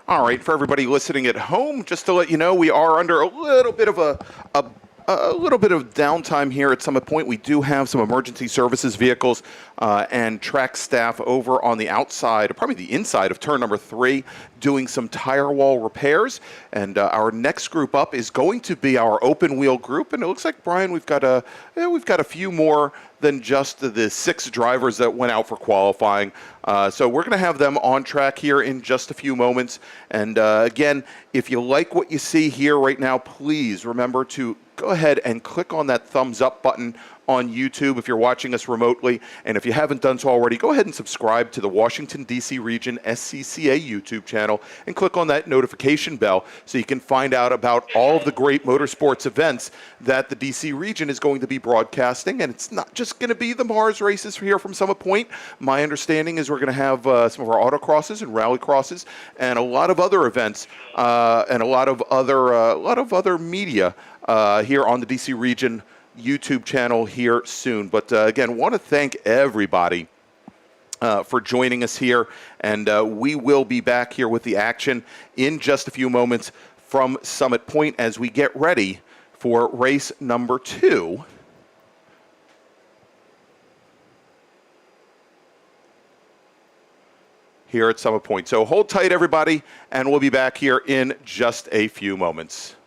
All right, for everybody listening at home, just to let you know, we are under a little bit of a little bit of downtime here at Summit Point. We do have some emergency services vehicles and track staff over on the outside, probably the inside of turn number 3, doing some tire wall repairs. And our next group up is going to be our open wheel group. And it looks like, Brian, we've got a few more than just the 6 drivers that went out for qualifying. So we're going to have them on track here in just a few moments. And again, if you like what you see here right now, please remember to go ahead and click on that thumbs up button on YouTube if you're watching us remotely. And if you haven't done so already, go ahead and subscribe to the Washington, D.C. Region SCCA YouTube channel and click on that notification bell so you can find out about all of the great motorsports events that the D.C. region is going to be broadcasting. And it's not just going to be the MARRS races here from Summit Point. My understanding is we're going to have some of our autocrosses and rally crosses and a lot of other events and a lot of other media here on the D.C. region YouTube channel here soon. But again, want to thank everybody for joining us here, and we will be back here with the action in just a few moments from Summit Point as we get ready for race number 2. Here at Summit Point. So hold tight, everybody, and we'll be back here in just a few moments.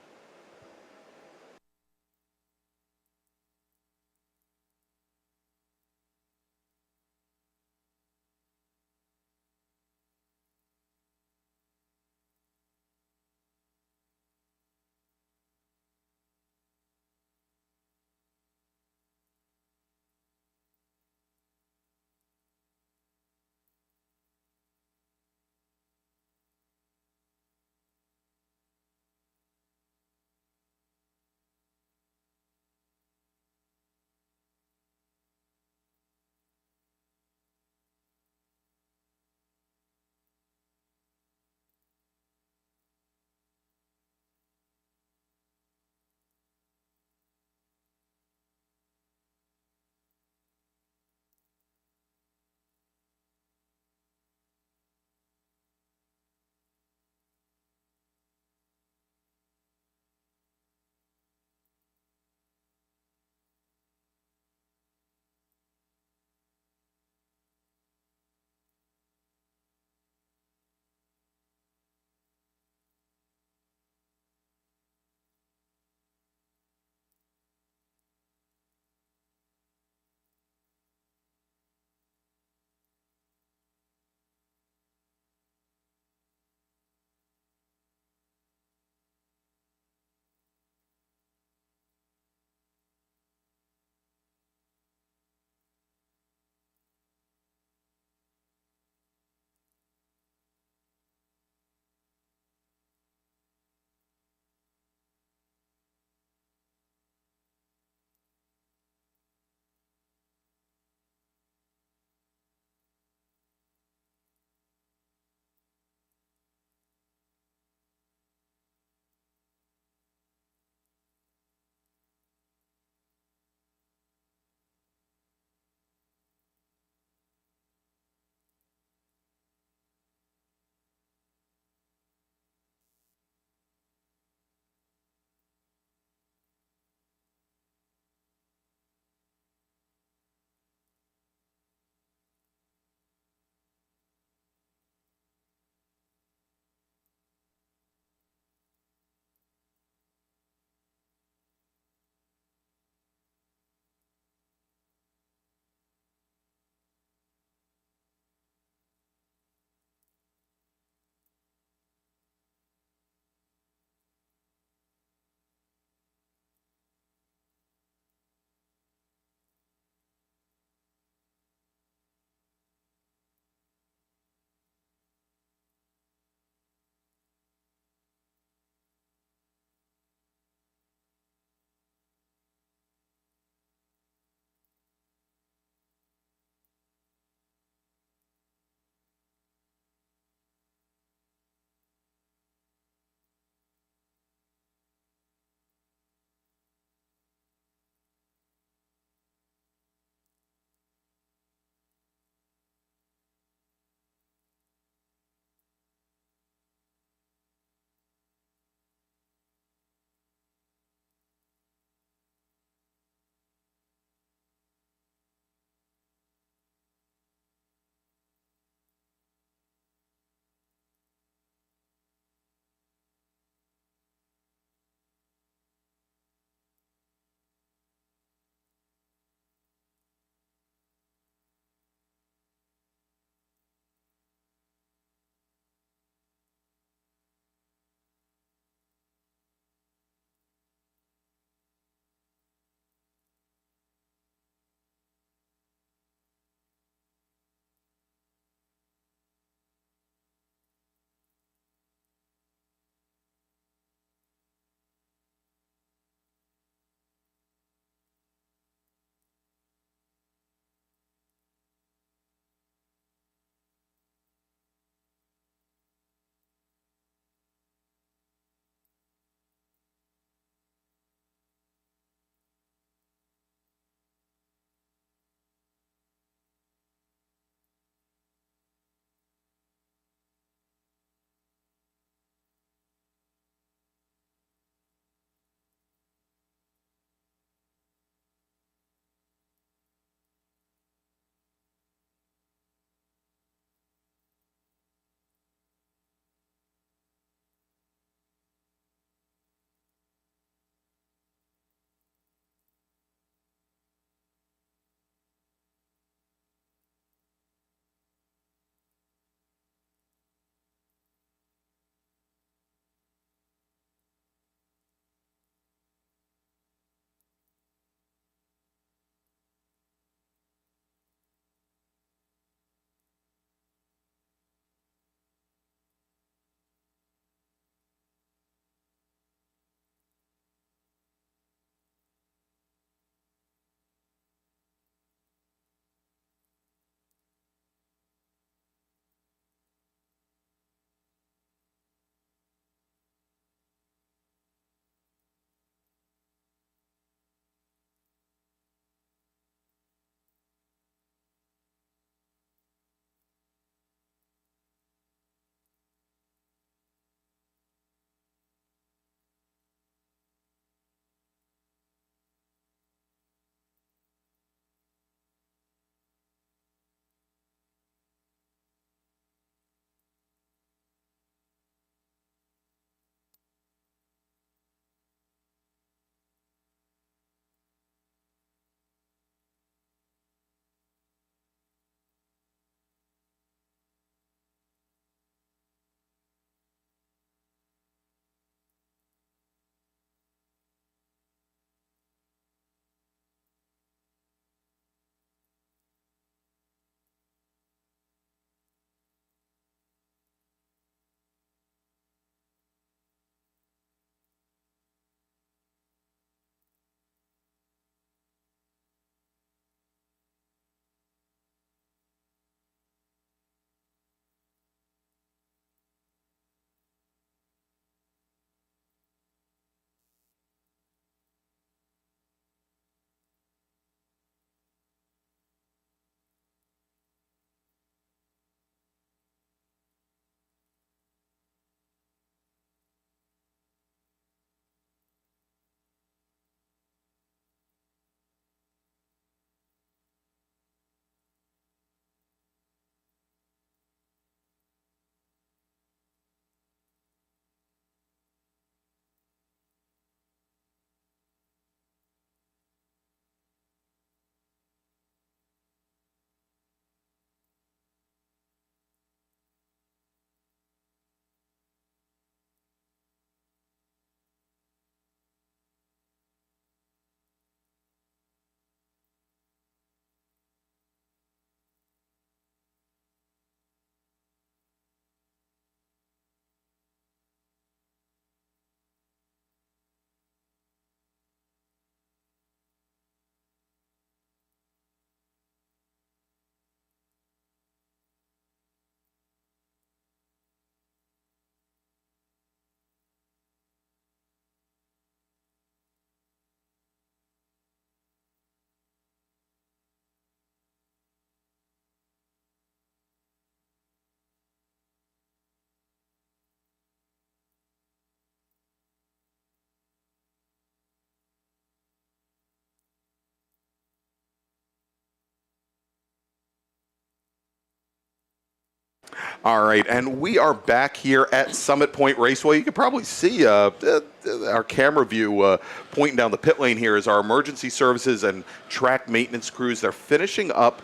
All right, and we are back here at Summit Point Raceway. You can probably see our camera view pointing down the pit lane here is our emergency services and track maintenance crews. They're finishing up.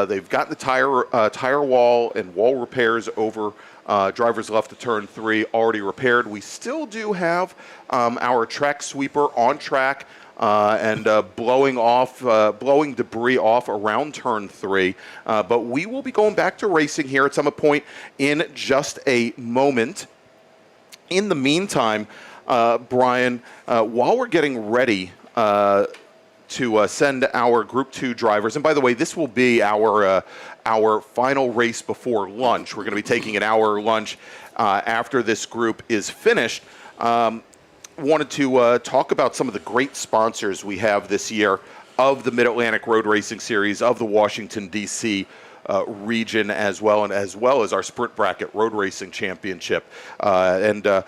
They've gotten the tire wall and wall repairs over drivers left to turn 3 already repaired. We still do have our track sweeper on track and blowing debris off around turn 3. But we will be going back to racing here at Summit Point in just a moment. In the meantime, Brian, while we're getting ready to send our Group 2 drivers, and by the way, this will be our final race before lunch. We're going to be taking an hour lunch after this group is finished. Wanted to talk about some of the great sponsors we have this year of the Mid-Atlantic Road Racing Series, of the Washington, D.C. Region as well, and as well as our Sprint Bracket Road Racing Championship. Let's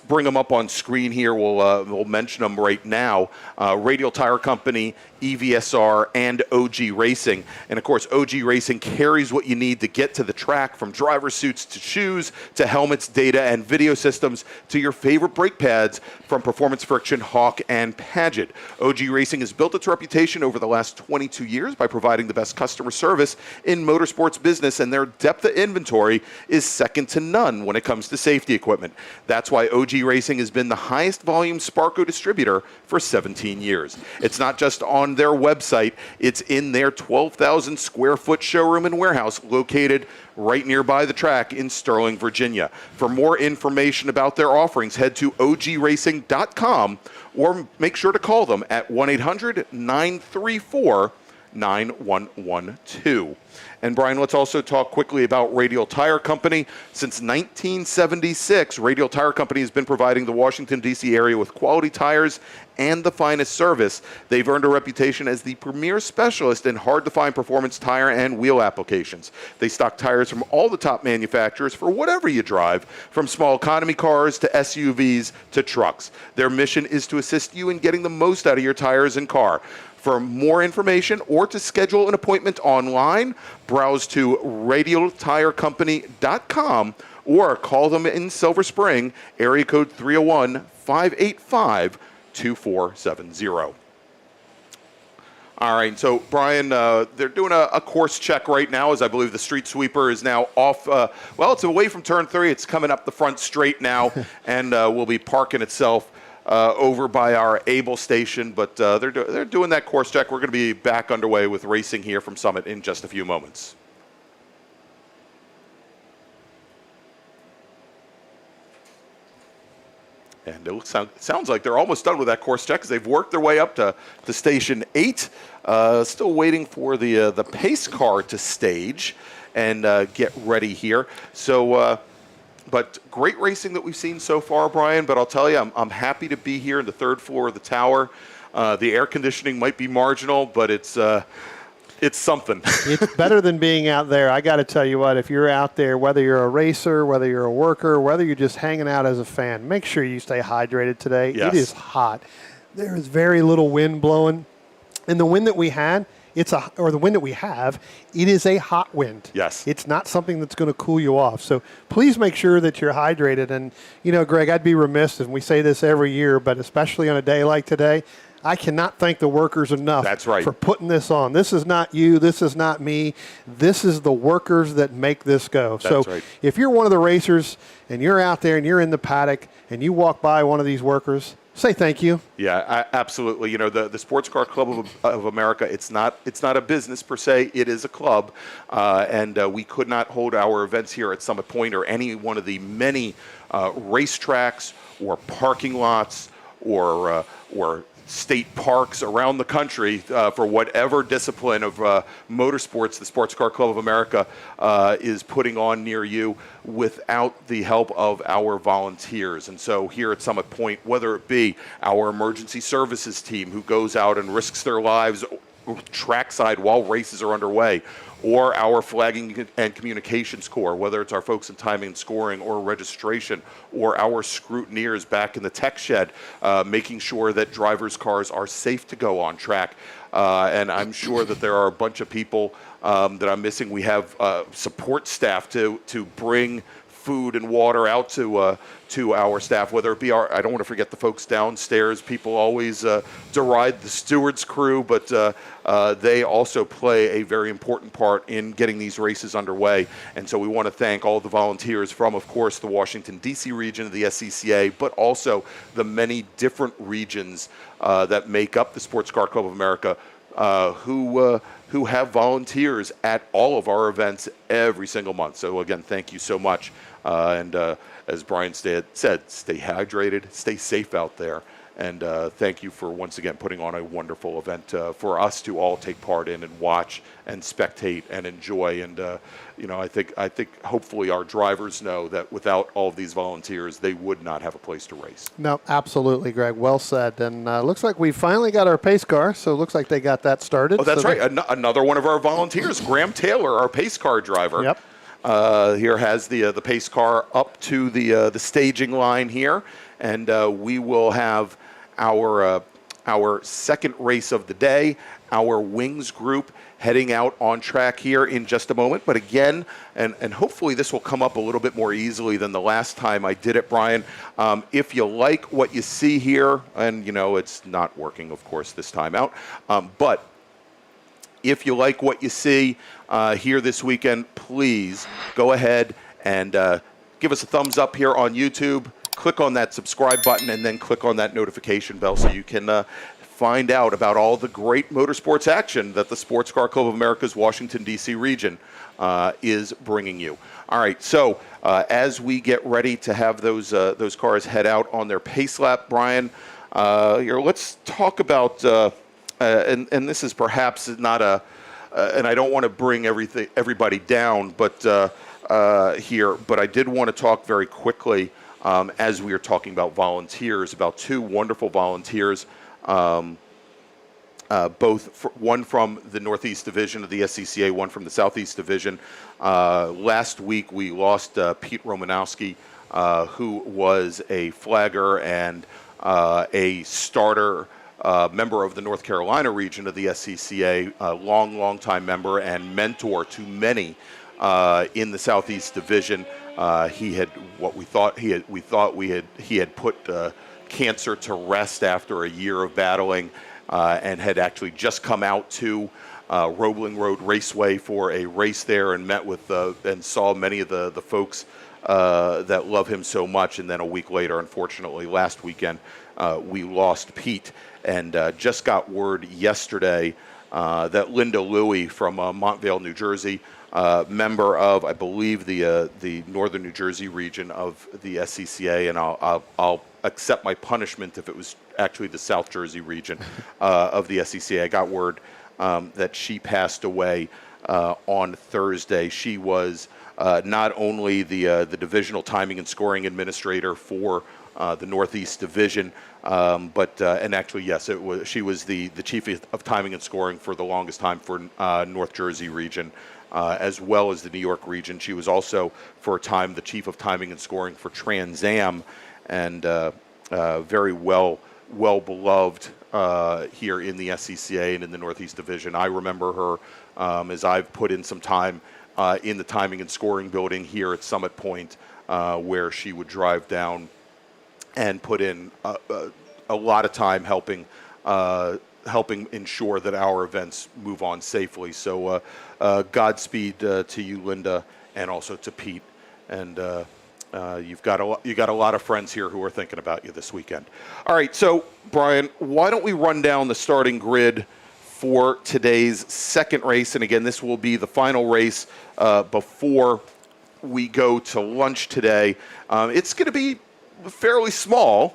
bring them up on screen here. We'll mention them right now. Radial Tire Company, EVSR, and OG Racing. And of course, OG Racing carries what you need to get to the track, from driver suits to shoes to helmets, data, and video systems to your favorite brake pads from Performance Friction, Hawk, and Paget. OG Racing has built its reputation over the last 22 years by providing the best customer service in motorsports business, and their depth of inventory is second to none when it comes to safety equipment. That's why OG Racing has been the highest volume Sparco distributor for 17 years. It's not just on their website, it's in their 12,000 square foot showroom and warehouse located right nearby the track in Sterling, Virginia. For more information about their offerings, head to ogracing.com or make sure to call them at 1-800-934-9112. And Brian, let's also talk quickly about Radial Tire Company. Since 1976, Radial Tire Company has been providing the Washington, D.C. area with quality tires and the finest service. They've earned a reputation as the premier specialist in hard-to-find performance tire and wheel applications. They stock tires from all the top manufacturers for whatever you drive, from small economy cars to SUVs to trucks. Their mission is to assist you in getting the most out of your tires and car. For more information or to schedule an appointment online, browse to radialtirecompany.com or call them in Silver Spring, area code 301-585-2470. All right, so Brian, they're doing a course check right now, as I believe the street sweeper is now off. It's away from turn 3. It's coming up the front straight now, and will be parking itself over by our Able station, but they're doing that course check. We're going to be back underway with racing here from Summit in just a few moments. And it sounds like they're almost done with that course check, because they've worked their way up to station 8. Still waiting for the pace car to stage and get ready here. So. But great racing that we've seen so far, Brian. But I'll tell you, I'm happy to be here in the 3rd floor of the tower. The air conditioning might be marginal, but it's something. It's better than being out there. I got to tell you what, if you're out there, whether you're a racer, whether you're a worker, whether you're just hanging out as a fan, make sure you stay hydrated today. Yes. It is hot. There is very little wind blowing. And the wind that we had, the wind that we have, it is a hot wind. Yes. It's not something that's going to cool you off. So please make sure that you're hydrated. And, Greg, I'd be remiss, and we say this every year, but especially on a day like today, I cannot thank the workers enough. That's right. For putting this on. This is not you. This is not me. This is the workers that make this go. That's right. If you're one of the racers and you're out there and you're in the paddock and you walk by one of these workers, say thank you. Yeah, absolutely. The Sports Car Club of America, it's not a business per se. It is a club. And we could not hold our events here at Summit Point or any one of the many racetracks or parking lots or state parks around the country for whatever discipline of motorsports the Sports Car Club of America is putting on near you without the help of our volunteers. And so here at Summit Point, whether it be our emergency services team who goes out and risks their lives trackside while races are underway, or our flagging and communications core, whether it's our folks in timing and scoring or registration, or our scrutineers back in the tech shed, making sure that drivers' cars are safe to go on track. And I'm sure that there are a bunch of people that I'm missing. We have support staff to bring food and water out to our staff, whether it be I don't want to forget the folks downstairs. People always deride the stewards crew, but they also play a very important part in getting these races underway. And so we want to thank all the volunteers from, of course, the Washington, D.C. region of the SCCA, but also the many different regions that make up the Sports Car Club of America, who have volunteers at all of our events every single month. So again, thank you so much. And as Brian said, stay hydrated, stay safe out there. And thank you for once again putting on a wonderful event for us to all take part in and watch and spectate and enjoy. And I think hopefully our drivers know that without all of these volunteers, they would not have a place to race. No, absolutely, Greg. Well said. And looks like we finally got our pace car. So it looks like they got that started. Oh, that's right. Another one of our volunteers, Graham Taylor, our pace car driver. Yep. Here has the pace car up to the staging line here, and we will have our second race of the day, our wings group heading out on track here in just a moment. But again, and hopefully this will come up a little bit more easily than the last time I did it, Brian. If you like what you see here, and it's not working, of course, this time out, but if you like what you see here this weekend, please go ahead and give us a thumbs up here on YouTube. Click on that subscribe button and then click on that notification bell so you can find out about all the great motorsports action that the Sports Car Club of America's Washington, D.C. region is bringing you. All right, so as we get ready to have those cars head out on their pace lap, Brian, let's talk about, and this is perhaps not and I don't want to bring everybody down, but here, but I did want to talk very quickly as we are talking about volunteers, about two wonderful volunteers, one from the Northeast Division of the SCCA, one from the Southeast Division. Last week we lost Pete Romanowski, who was a flagger and a starter member of the North Carolina region of the SCCA, a long time member and mentor to many in the Southeast Division. He had what we thought he had put cancer to rest after a year of battling, and had actually just come out to Roebling Road Raceway for a race there and met with and saw many of the folks that love him so much. And then a week later, unfortunately, last weekend, we lost Pete, and just got word yesterday that Linda Louie from Montvale, New Jersey, member of, I believe, the Northern New Jersey region of the SCCA, and I'll accept my punishment if it was actually the South Jersey region of the SCCA. I got word that she passed away on Thursday. She was not only the divisional timing and scoring administrator for the Northeast Division, but and actually, yes, she was the chief of timing and scoring for the longest time for North Jersey region, as well as the New York region. She was also, for a time, the chief of timing and scoring for Trans Am, and very well beloved here in the SCCA and in the Northeast Division. I remember her as I've put in some time in the timing and scoring building here at Summit Point, where she would drive down and put in a lot of time helping ensure that our events move on safely. So Godspeed to you, Linda, and also to Pete. And you've got a lot of friends here who are thinking about you this weekend. All right, so Brian, why don't we run down the starting grid for today's second race? And again, this will be the final race before we go to lunch today. It's going to be fairly small.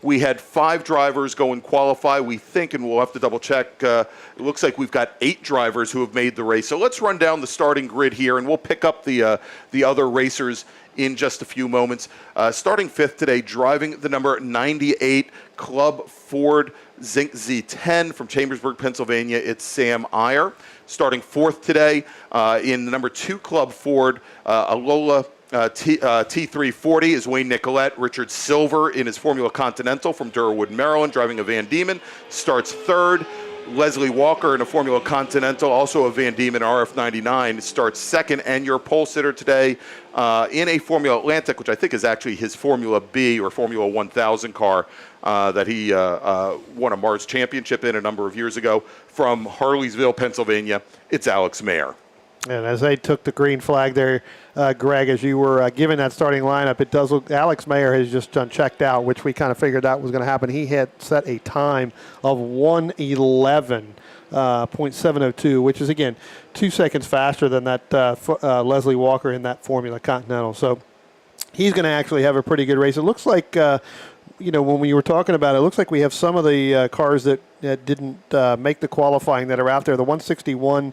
We had 5 drivers go and qualify. We think, and we'll have to double check, it looks like we've got 8 drivers who have made the race. So let's run down the starting grid here, and we'll pick up the other racers in just a few moments. Starting 5th today, driving the number 98 Club Ford Zinc Z10 from Chambersburg, Pennsylvania, it's Sam Iyer. starting fourth today in the number 2 Club Ford, Alola T340 is Wayne Nicolette. Richard Silver in his Formula Continental from Durwood, Maryland, driving a Van Diemen, starts third. Leslie Walker in a Formula Continental, also a Van Diemen RF99, starts second. And your pole sitter today in a Formula Atlantic, which I think is actually his Formula B or Formula 1000 car that he won a MARRS championship in a number of years ago, from Harleysville, Pennsylvania, it's Alex Mayer. And as they took the green flag there, Greg, as you were giving that starting lineup, it does look Alex Mayer has just done checked out, which we kind of figured out was going to happen. He had set a time of 1:11.702, which is, again, 2 seconds faster than that Leslie Walker in that Formula Continental. So he's going to actually have a pretty good race. It looks like, when we were talking about it, it looks like we have some of the cars that didn't make the qualifying that are out there. The 161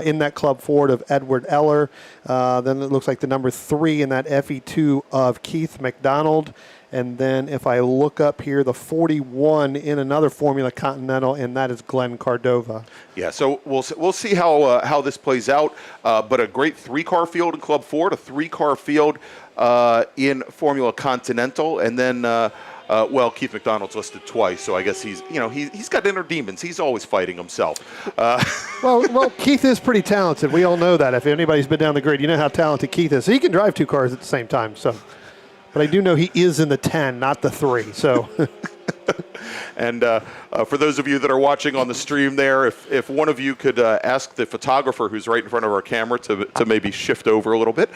in that Club Ford of Edward Eller. Then it looks like the number 3 in that FE2 of Keith McDonald. And then if I look up here, the 41 in another Formula Continental, and that is Glenn Cordova. Yeah, so we'll see how this plays out. But a great 3-car field in Club Ford, a 3-car field in Formula Continental, and then Keith McDonald's listed twice, so I guess he's got inner demons. He's always fighting himself. Well, Keith is pretty talented. We all know that. If anybody's been down the grid, you know how talented Keith is. He can drive 2 cars at the same time. So, but I do know he is in the 10, not the 3. So. And for those of you that are watching on the stream there, if one of you could ask the photographer who's right in front of our camera to maybe shift over a little bit.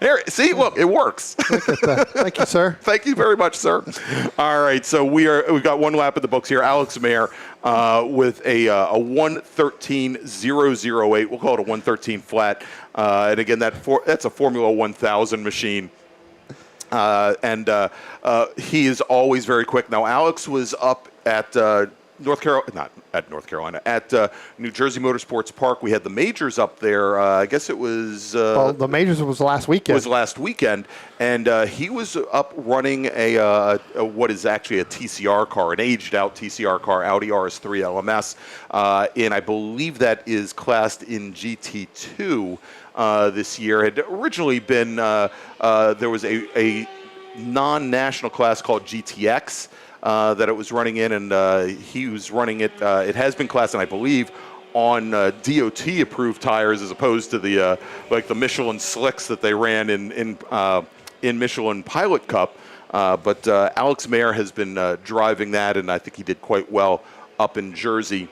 There, see, look, it works. Thank you, sir. Thank you very much, sir. All right, so we've got one lap in the books here. Alex Mayer with a 1:13.008. We'll call it a 1:13 flat. And again, that's a Formula 1000 machine. And he is always very quick. Now, Alex was up at New Jersey Motorsports Park. We had the majors up there. I guess it was. The majors was last weekend. And he was up running a what is actually a TCR car, an aged-out TCR car, Audi RS3 LMS, and I believe that is classed in GT2 this year. Had originally been there was a non-national class called GTX. That it was running in, and he was running it. It has been classed, and I believe, on DOT-approved tires as opposed to the the Michelin slicks that they ran in Michelin Pilot Cup. But Alex Mayer has been driving that, and I think he did quite well up in Jersey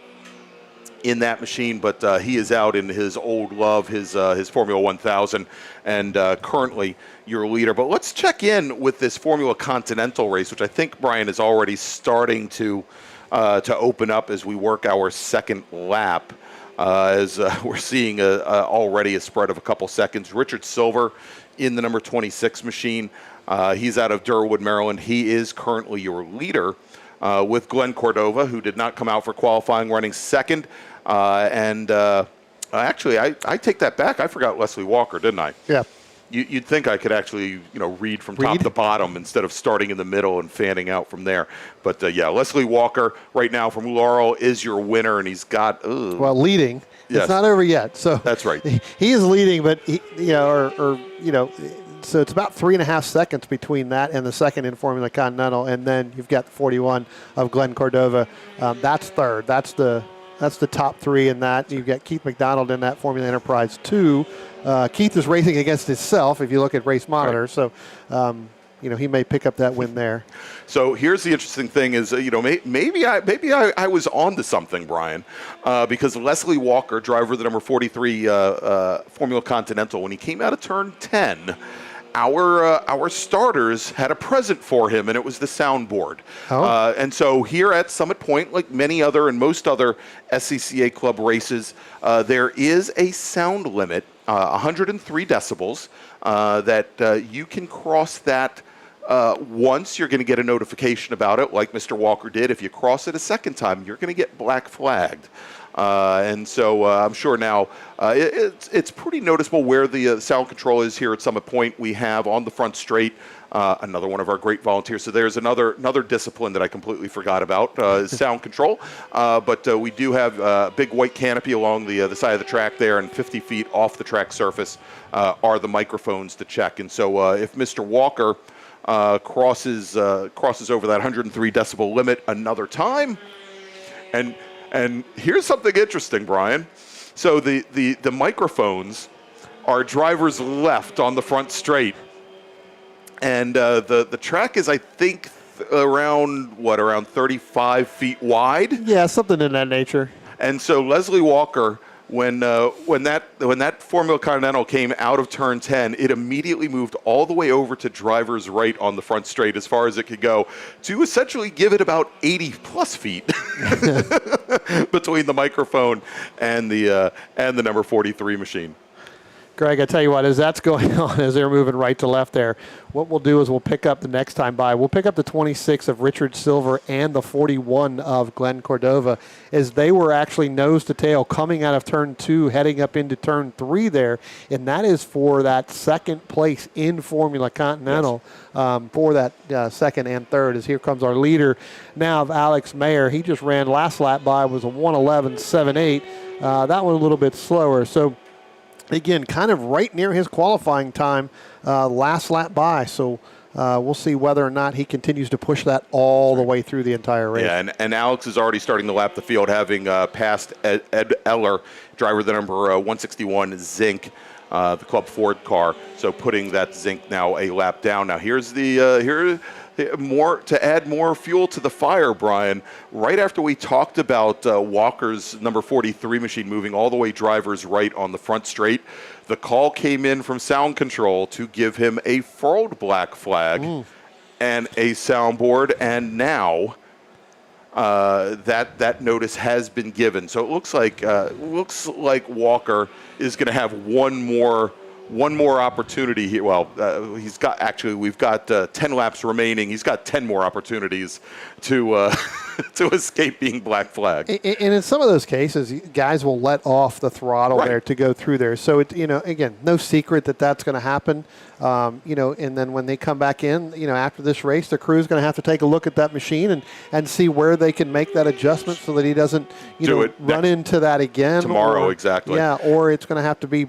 in that machine. But he is out in his old love, his Formula 1000, and currently your leader. But let's check in with this Formula Continental race, which I think, Brian, is already starting to open up as we work our second lap. As we're seeing already a spread of a couple seconds. Richard Silver in the number 26 machine. He's out of Durwood, Maryland. He is currently your leader with Glenn Cordova, who did not come out for qualifying, running second. Actually, I take that back. I forgot Leslie Walker, didn't I? Yeah. You'd think I could actually, read from top to bottom instead of starting in the middle and fanning out from there. But Leslie Walker right now from Laurel is your winner, and he's got leading. Yes. It's not over yet. So that's right. He is leading, but so it's about 3.5 seconds between that and the second in Formula Continental, and then you've got the 41 of Glenn Cordova. That's third. That's the top 3 in that. You've got Keith McDonald in that Formula Enterprise 2. Keith is racing against himself if you look at Race Monitor. Right. So, he may pick up that win there. So here's the interesting thing is, maybe I was on to something, Brian, because Leslie Walker, driver of the number 43 Formula Continental, when he came out of turn 10, our starters had a present for him, and it was the soundboard. Oh. And so here at Summit Point, like many other and most other SCCA club races, there is a sound limit, 103 decibels, that you can cross that once. You're going to get a notification about it, like Mr. Walker did. If you cross it a second time, you're going to get black flagged. And so I'm sure now it's pretty noticeable where the sound control is here at Summit Point. We have on the front straight another one of our great volunteers. So there's another discipline that I completely forgot about, is sound control. But we do have a big white canopy along the side of the track there, and 50 feet off the track surface are the microphones to check. And so if Mr. Walker crosses over that 103 decibel limit another time, and here's something interesting, Brian. So the microphones are driver's left on the front straight. And the track is, I think, around 35 feet wide. Yeah, something in that nature. And so Leslie Walker, when that Formula Continental came out of turn 10, it immediately moved all the way over to driver's right on the front straight as far as it could go, to essentially give it about 80 plus feet between the microphone and the number 43 machine. Greg, I tell you what, as that's going on, as they're moving right to left there, what we'll do is we'll pick up the next time by. We'll pick up the 26 of Richard Silver and the 41 of Glenn Cordova, as they were actually nose to tail coming out of turn 2, heading up into turn 3 there. And that is for that second place in Formula Continental. Yes. For that second and third, as here comes our leader now of Alex Mayer. He just ran last lap by, was a 1:11.78. That one a little bit slower. So, again, kind of right near his qualifying time last lap by. So we'll see whether or not he continues to push that all the way through the entire race. Yeah, and Alex is already starting to lap the field, having passed Ed Eller, driver the number 161 Zinc, the Club Ford car. So putting that Zinc now a lap down. Now here's more to add more fuel to the fire, Brian. Right after we talked about Walker's number 43 machine moving all the way driver's right on the front straight, the call came in from sound control to give him a furled black flag and a soundboard, and now that notice has been given. So it looks like Walker is going to have one more opportunity here. Well, we've got 10 laps remaining. He's got 10 more opportunities to to escape being black flagged. And in some of those cases, guys will let off the throttle there to go through there. So again, no secret that that's going to happen. And then when they come back in, after this race, the crew's going to have to take a look at that machine and see where they can make that adjustment so that he doesn't, run into that again tomorrow. Exactly. Yeah, or it's going to have to be,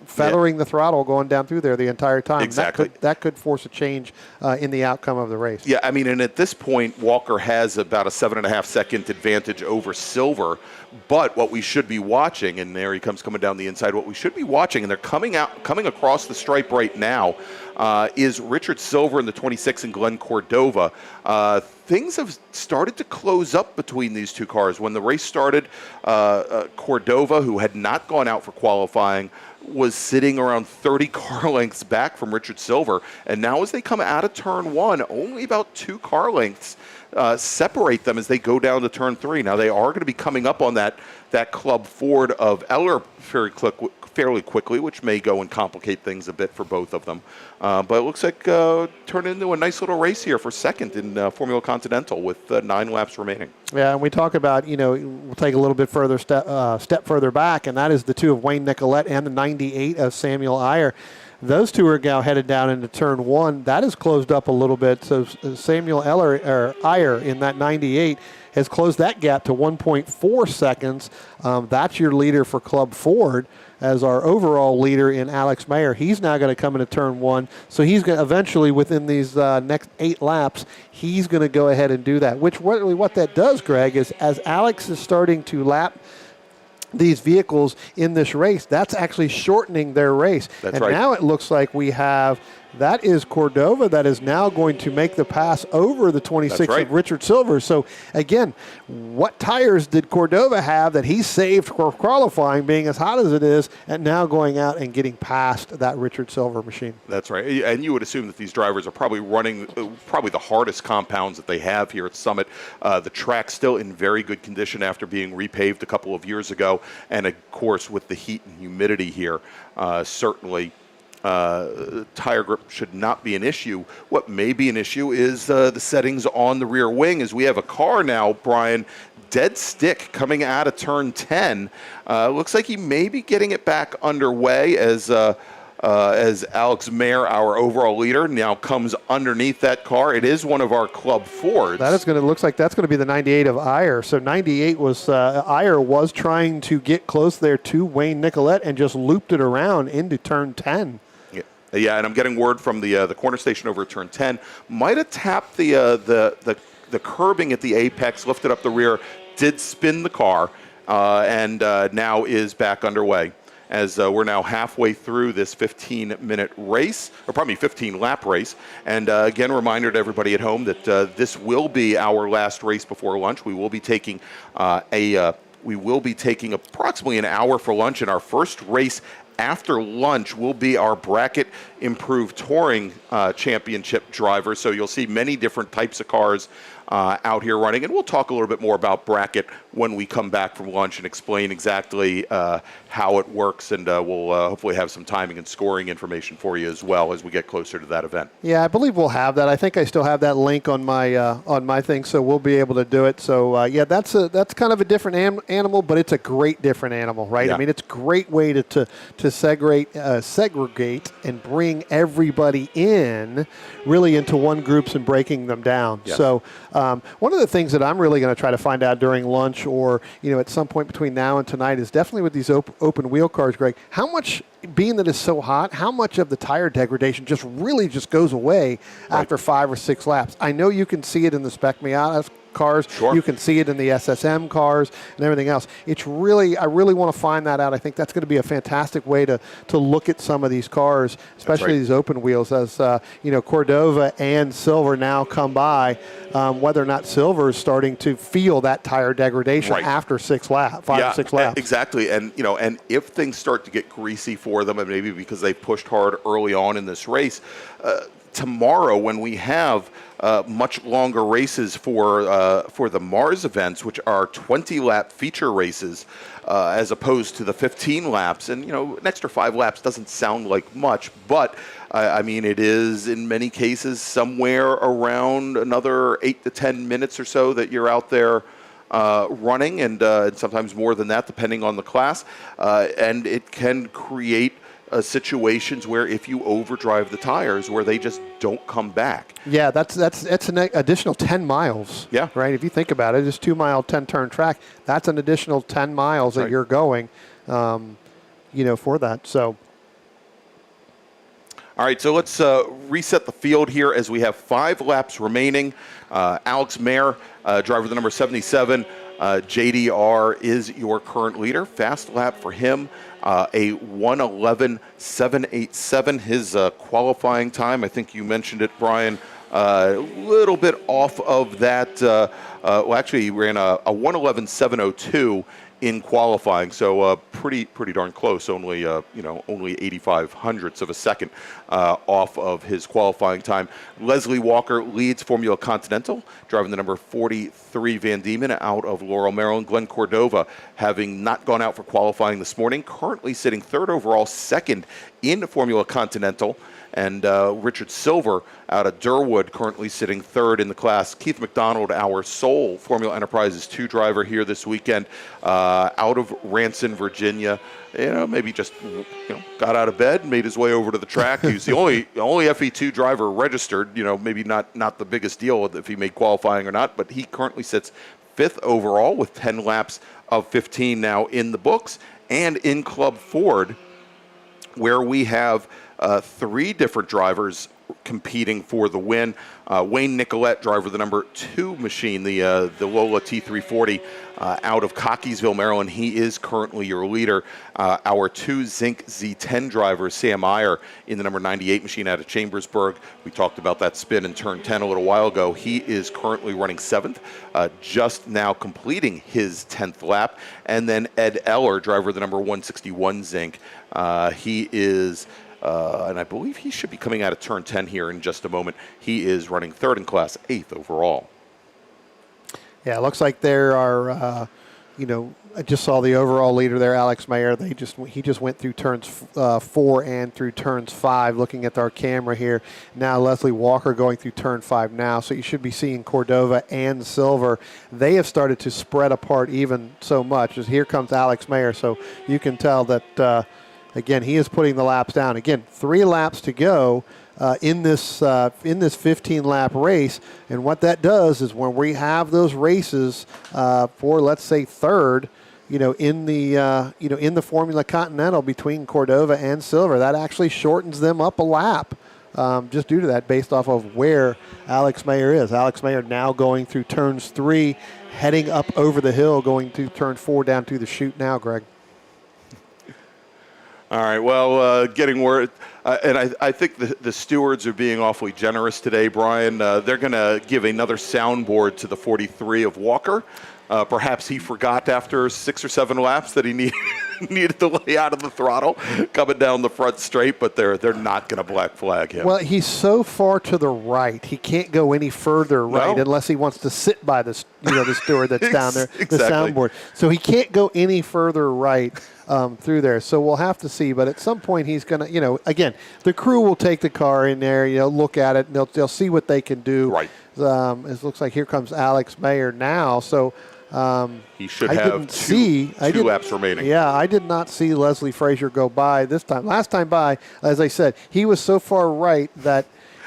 feathering the throttle going down through there the entire time. Exactly. That could force a change in the outcome of the race. Yeah, I mean, and at this point, Walker has about a 7.5 second advantage over Silver. But what we should be watching, and there he comes coming down the inside, what we should be watching, and they're coming across the stripe right now, is Richard Silver in the 26 and Glenn Cordova. Things have started to close up between these two cars. When the race started, Cordova, who had not gone out for qualifying, was sitting around 30 car lengths back from Richard Silver. And now as they come out of turn 1, only about 2 car lengths separate them as they go down to turn 3. Now they are going to be coming up on that Club Ford of Eller fairly quickly, which may go and complicate things a bit for both of them. But it looks like turned into a nice little race here for second in Formula Continental with 9 laps remaining. Yeah, and we talk about, we'll take a little bit further step further back, and that is the 2 of Wayne Nicolette and the 98 of Samuel Iyer. Those two are now headed down into turn 1. That has closed up a little bit. So Samuel Iyer in that 98 has closed that gap to 1.4 seconds. That's your leader for Club Ford as our overall leader in Alex Mayer. He's now going to come into turn 1. So he's going to eventually, within these next 8 laps, he's going to go ahead and do that. Which really what that does, Greg, is as Alex is starting to lap these vehicles in this race, that's actually shortening their race. That's right. Now it looks like we have, that is Cordova that is now going to make the pass over the 26 of Richard Silver. So again, what tires did Cordova have that he saved for qualifying, being as hot as it is, and now going out and getting past that Richard Silver machine? That's right. And you would assume that these drivers are probably running the hardest compounds that they have here at Summit. The track's still in very good condition after being repaved a couple of years ago. And of course, with the heat and humidity here, certainly tire grip should not be an issue. What may be an issue is the settings on the rear wing, as we have a car now, Brian, dead stick coming out of turn 10. Looks like he may be getting it back underway as Alex Mayer, our overall leader, now comes underneath that car. It is one of our Club Fords. That is going to looks like that's going to be the 98 of Iyer. So 98 was Iyer was trying to get close there to Wayne Nicolette and just looped it around into turn 10. Yeah, and I'm getting word from the corner station over at turn 10. Might have tapped the curbing at the apex, lifted up the rear, did spin the car, and now is back underway. As we're now halfway through this 15-minute race, or pardon me, 15-lap race. And again, reminder to everybody at home that this will be our last race before lunch. We will be taking approximately an hour for lunch, and our first race after lunch will be our Bracket Improved Touring Championship driver. So you'll see many different types of cars out here running, and we'll talk a little bit more about Bracket when we come back from lunch and explain exactly how it works, and we'll hopefully have some timing and scoring information for you as well as we get closer to that event. Yeah, I believe we'll have that. I think I still have that link on my thing, so we'll be able to do it. So yeah, that's kind of a different animal, but it's a great different animal, right? Yeah. I mean, it's a great way to segregate and bring everybody in really into one groups and breaking them down. Yes. So one of the things that I'm really going to try to find out during lunch or at some point between now and tonight is definitely with these open wheel cars, Greg, how much, being that it's so hot, how much of the tire degradation just really just goes away after 5 or 6 laps? I know you can see it in the Spec Miata cars. Sure. You can see it in the SSM cars and everything else. I really want to find that out. I think that's going to be a fantastic way to look at some of these cars, especially these open wheels, as Cordova and Silver now come by. Whether or not Silver is starting to feel that tire degradation after 5 or 6 laps. Exactly. And and if things start to get greasy for them, and maybe because they pushed hard early on in this race, tomorrow when we have much longer races for the MARRS events, which are 20-lap feature races, as opposed to the 15 laps. And, an extra 5 laps doesn't sound like much, but I mean, it is in many cases somewhere around another 8 to 10 minutes or so that you're out there running, and sometimes more than that, depending on the class. And it can create situations where if you overdrive the tires, where they just don't come back. Yeah, that's an additional 10 miles. Yeah. Right. If you think about it, it's 2-mile, 10-turn track. That's an additional 10 miles that you're going, for that. So. All right, so let's reset the field here as we have 5 laps remaining. Alex Mayer, driver the number 77. JDR is your current leader. Fast lap for him, a 1:11.787. His qualifying time, I think you mentioned it, Brian, a little bit off of that. Actually, he ran a 1:11.702 in qualifying, so pretty darn close. Only 85 hundredths of a second off of his qualifying time. Leslie Walker leads Formula Continental, driving the number 43 Van Diemen out of Laurel, Maryland. Glenn Cordova, having not gone out for qualifying this morning, currently sitting 3rd overall, 2nd in Formula Continental. And Richard Silver out of Durwood, currently sitting 3rd in the class. Keith McDonald, our sole Formula Enterprises 2 driver here this weekend, out of Ranson, Virginia. Maybe just got out of bed and made his way over to the track. He's the only FE2 driver registered. Maybe not the biggest deal if he made qualifying or not, but he currently sits 5th overall with 10 laps of 15 now in the books. And in Club Ford, where we have 3 different drivers competing for the win. Wayne Nicolette, driver of the number 2 machine, the Lola T340 out of Cockeysville, Maryland. He is currently your leader. Our 2 Zinc Z10 driver, Sam Iyer, in the number 98 machine out of Chambersburg. We talked about that spin in turn 10 a little while ago. He is currently running 7th, just now completing his 10th lap. And then Ed Eller, driver of the number 161 Zinc. He is... and I believe he should be coming out of turn 10 here in just a moment. He is running 3rd in class, 8th overall. Yeah, it looks like there are, I just saw the overall leader there, Alex Mayer. He just went through turns 4 and through turns 5. Looking at our camera here now, Leslie Walker going through turn 5 now. So you should be seeing Cordova and Silver. They have started to spread apart even so much. As here comes Alex Mayer. So you can tell that again he is putting the laps down. Again, 3 laps to go. In this 15-lap race, and what that does is when we have those races for, let's say, third, in the Formula Continental between Cordova and Silver, that actually shortens them up a lap, just due to that, based off of where Alex Mayer is. Alex Mayer now going through turns 3, heading up over the hill, going through turn 4 down to the chute now, Greg. All right, well, getting word, and I think the stewards are being awfully generous today, Brian. They're going to give another soundboard to the 43 of Walker. Perhaps he forgot after 6 or 7 laps that he needed to lay out of the throttle coming down the front straight, but they're not going to black flag him. Well, he's so far to the right, he can't go any further right unless he wants to sit by the steward that's down there, exactly. The soundboard. So he can't go any further right through there. So we'll have to see. But at some point he's going to, again, the crew will take the car in there, look at it, and they'll see what they can do. Right. It looks like here comes Alex Mayer now. So he should have two laps remaining. Yeah, I did not see Leslie Frazier go by this time. Last time by, as I said, he was so far right that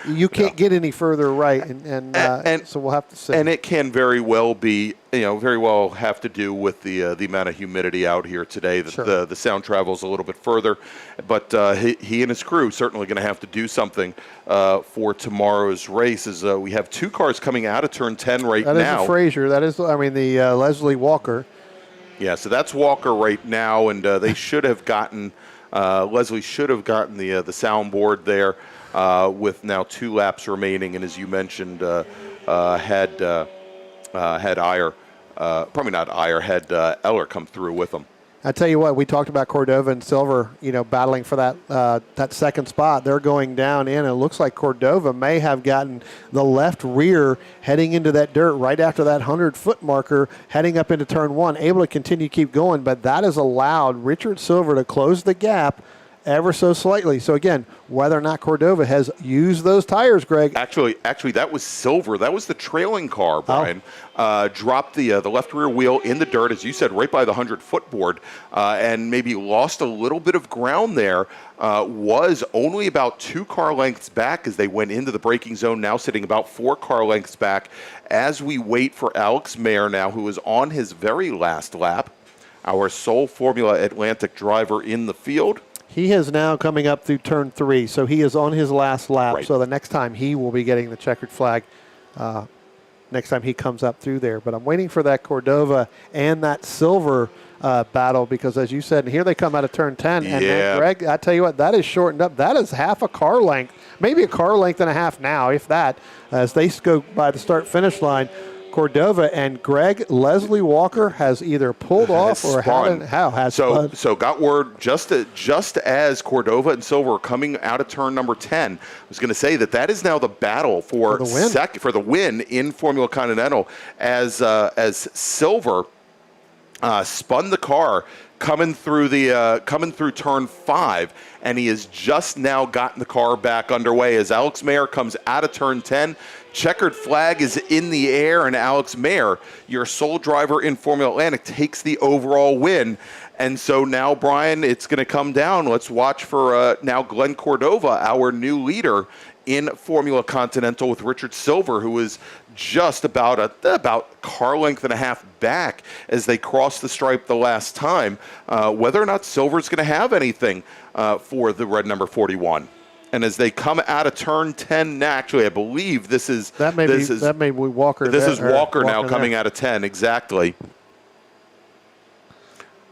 you can't get any further right, and so we'll have to see. And it can very well be, very well have to do with the amount of humidity out here today. That the sound travels a little bit further, but he and his crew certainly going to have to do something for tomorrow's race. As we have 2 cars coming out of turn 10 now. That is the Frazier. That is, the Leslie Walker. Yeah, so that's Walker right now, and they should have gotten Leslie should have gotten the soundboard there. With now 2 laps remaining, and as you mentioned, had Eller come through with them. I tell you what, we talked about Cordova and Silver, battling for that second spot. They're going down in. It looks like Cordova may have gotten the left rear heading into that dirt right after that 100-foot marker, heading up into turn 1, able to continue to keep going, but that has allowed Richard Silver to close the gap ever so slightly. So again, whether or not Cordova has used those tires, Greg. Actually, that was Silver. That was the trailing car, Brian. Dropped the left rear wheel in the dirt, as you said, right by the 100-foot board, and maybe lost a little bit of ground there. Was only about 2 car lengths back as they went into the braking zone, now sitting about 4 car lengths back as we wait for Alex Mayer now, who is on his very last lap, our sole Formula Atlantic driver in the field. He is now coming up through turn 3, so he is on his last lap. Right. So the next time he will be getting the checkered flag next time he comes up through there. But I'm waiting for that Cordova and that Silver battle because, as you said, and here they come out of turn 10. And then, Greg, I tell you what, that is shortened up. That is half a car length, maybe a car length and a half now, if that, as they go by the start-finish line. Cordova and Greg, Leslie Walker has either pulled off or has spun. So got word just as Cordova and Silver are coming out of turn number 10. I was going to say that is now the battle for the win in Formula Continental as Silver spun the car coming through turn 5, and he has just now gotten the car back underway as Alex Mayer comes out of turn 10. Checkered flag is in the air, and Alex Mayer, your sole driver in Formula Atlantic, takes the overall win. And so now, Brian, it's going to come down. Let's watch for now Glenn Cordova, our new leader in Formula Continental, with Richard Silver, who is just about car length and a half back as they crossed the stripe the last time. Whether or not Silver's going to have anything for the red number 41. And as they come out of turn 10, actually, I believe this is Walker. This is Walker now coming out of 10, exactly.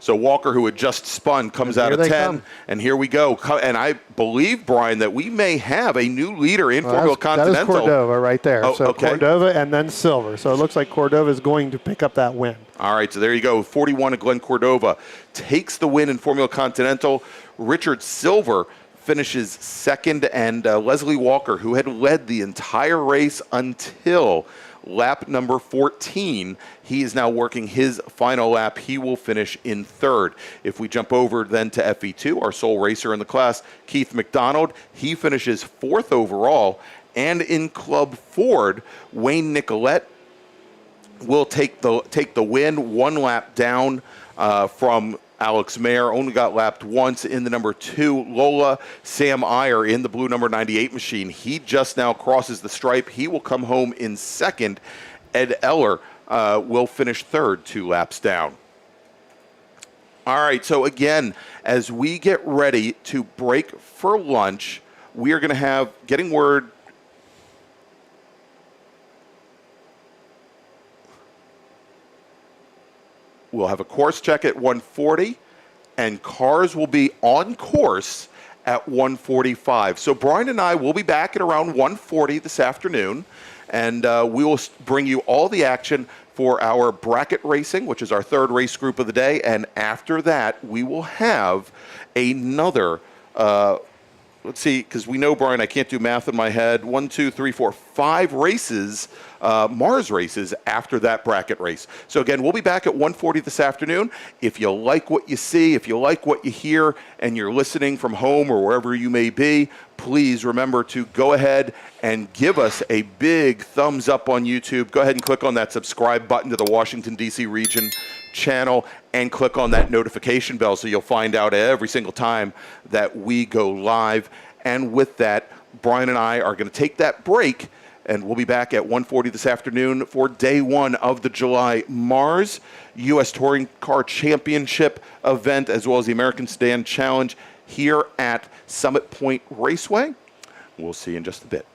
So Walker, who had just spun, comes out of 10, and here we go. And I believe, Brian, that we may have a new leader in Formula Continental. That is Cordova right there. Oh, so okay. Cordova and then Silver. So it looks like Cordova is going to pick up that win. All right, so there you go. 41 of Glenn Cordova takes the win in Formula Continental. Richard Silver finishes second, and Leslie Walker, who had led the entire race until lap number 14, he is now working his final lap. He will finish in third. If we jump over then to FE2, our sole racer in the class, Keith McDonald, he finishes fourth overall. And in Club Ford, Wayne Nicolette will take the win, one lap down from Alex Mayer. Only got lapped once in the number 2. Lola Sam Iyer in the blue number 98 machine. He just now crosses the stripe. He will come home in second. Ed Eller will finish third, 2 laps down. All right, so again, as we get ready to break for lunch, we are going to have, getting word, we'll have a course check at 1:40, and cars will be on course at 1:45. So Brian and I will be back at around 1:40 this afternoon, and we will bring you all the action for our bracket racing, which is our third race group of the day. And after that, we will have another, let's see, because we know, Brian, I can't do math in my head, 1, 2, 3, 4, 5 races, MARRS races after that bracket race. So again, we'll be back at 1:40 this afternoon. If you like what you see, if you like what you hear, and you're listening from home or wherever you may be, please remember to go ahead and give us a big thumbs up on YouTube. Go ahead and click on that subscribe button to the Washington, D.C. region channel and click on that notification bell so you'll find out every single time that we go live. And with that, Brian and I are going to take that break, and we'll be back at 1:40 this afternoon for day 1 of the July MARRS U.S. Touring Car Championship event, as well as the American Stand Challenge here at Summit Point Raceway. We'll see you in just a bit.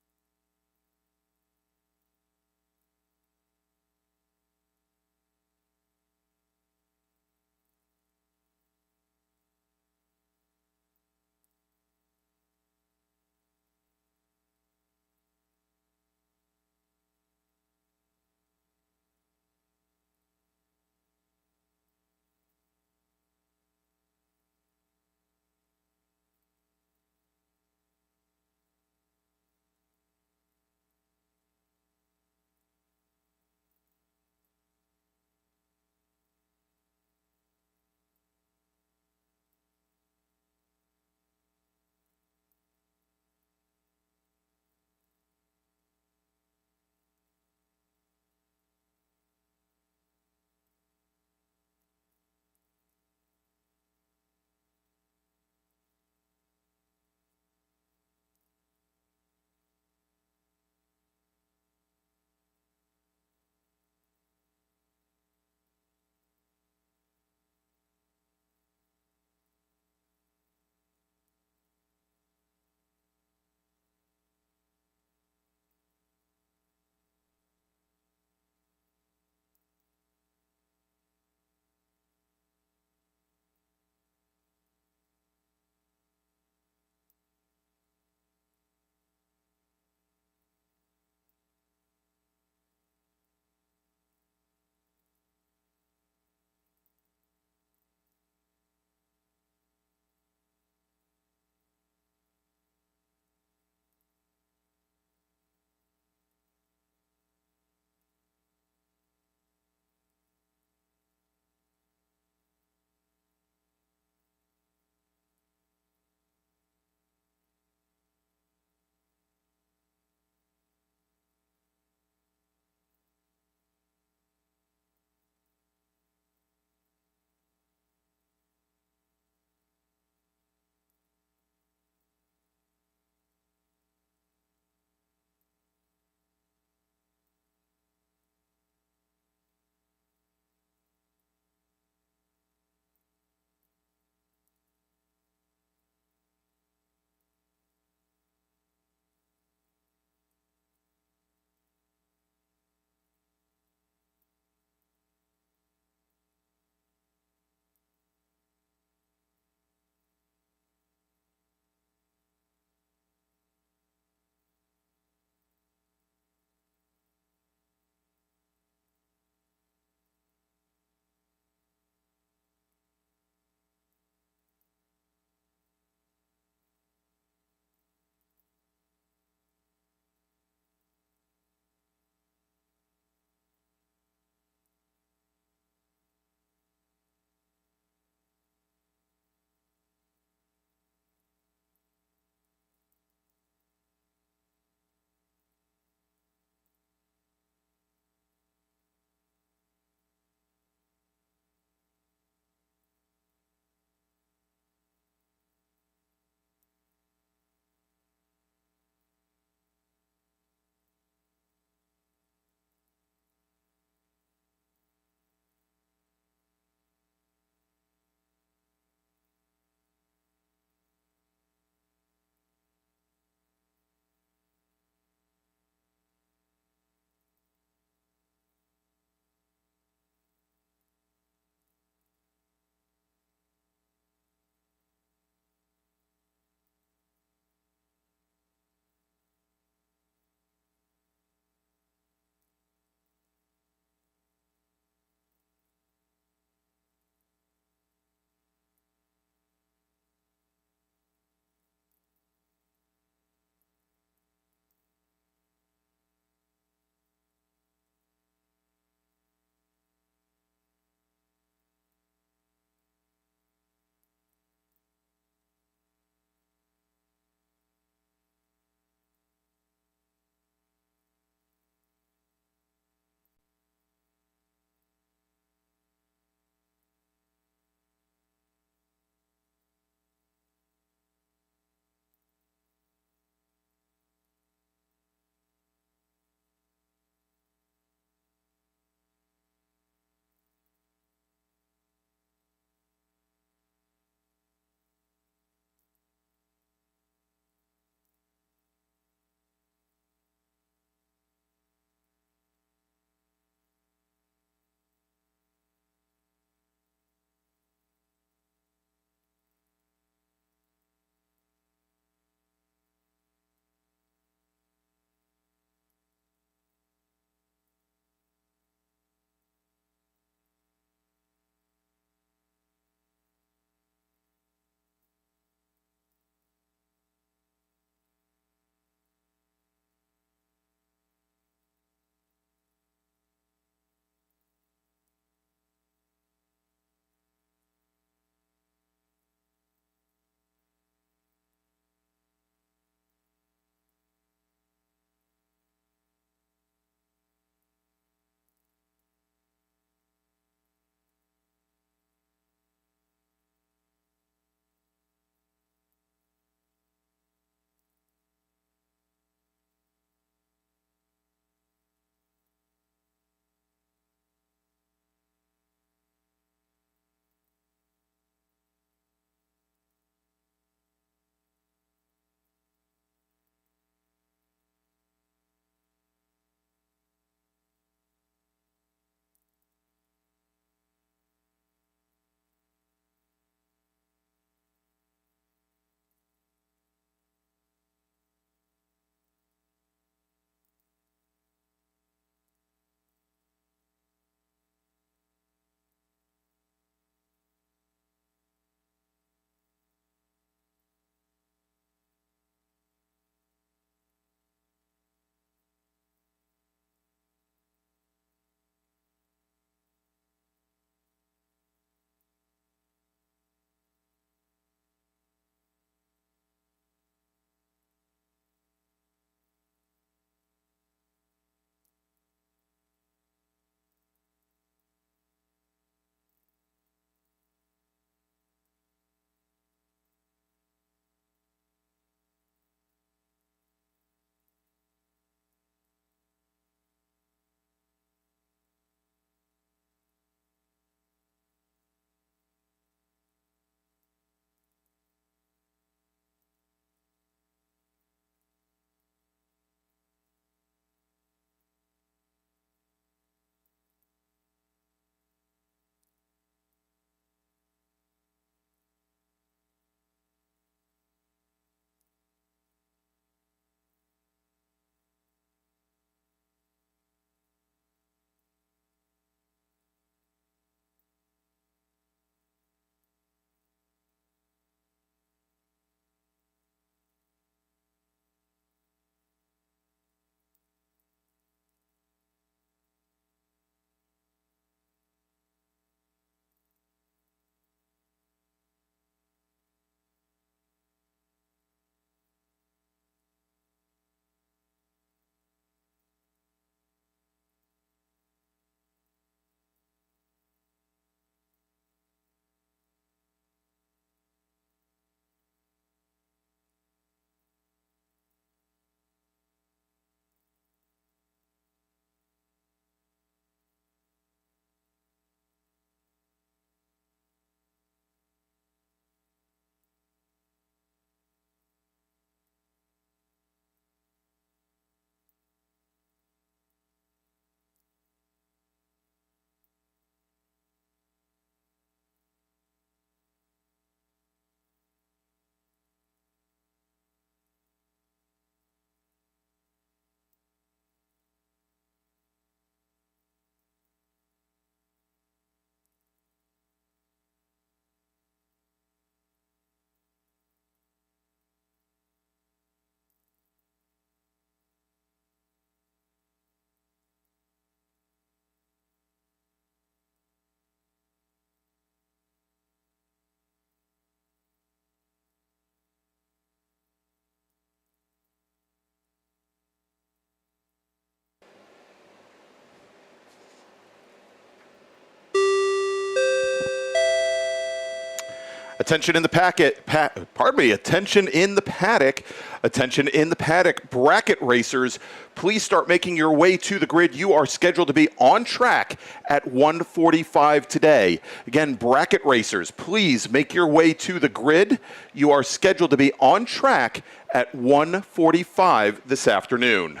Attention in the attention in the paddock. Attention in the paddock. Bracket racers, please start making your way to the grid. You are scheduled to be on track at 1:45 today. Again, bracket racers, please make your way to the grid. You are scheduled to be on track at 1:45 this afternoon.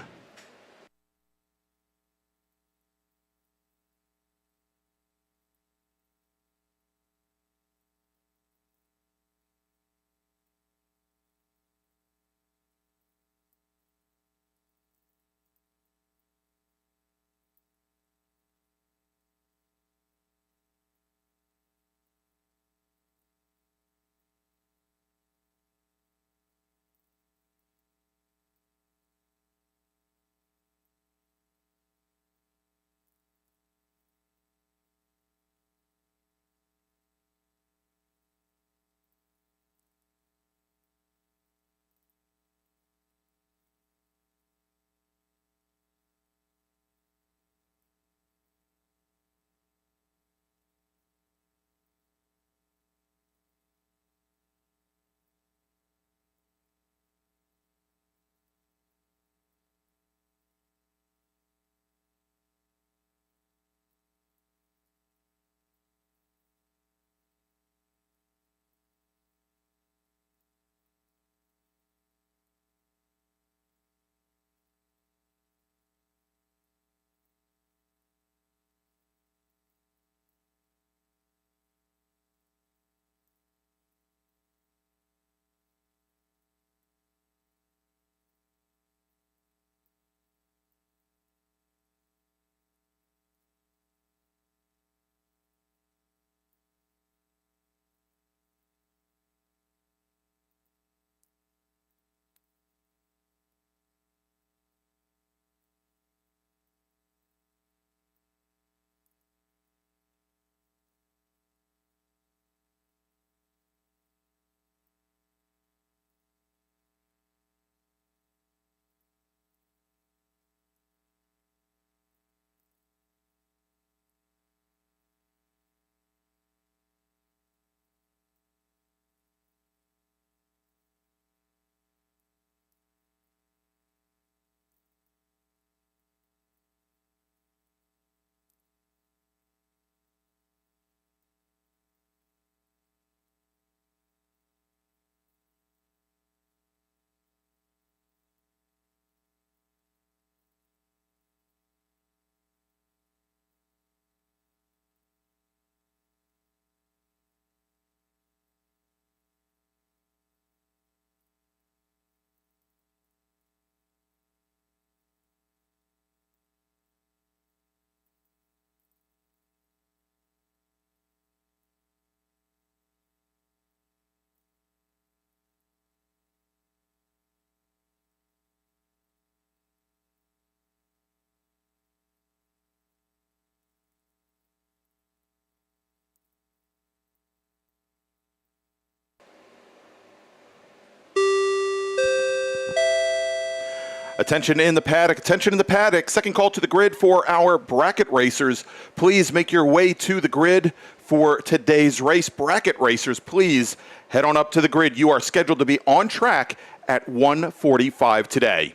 Attention in the paddock, attention in the paddock. Second call to the grid for our bracket racers. Please make your way to the grid for today's race. Bracket racers, please head on up to the grid. You are scheduled to be on track at 1:45 today.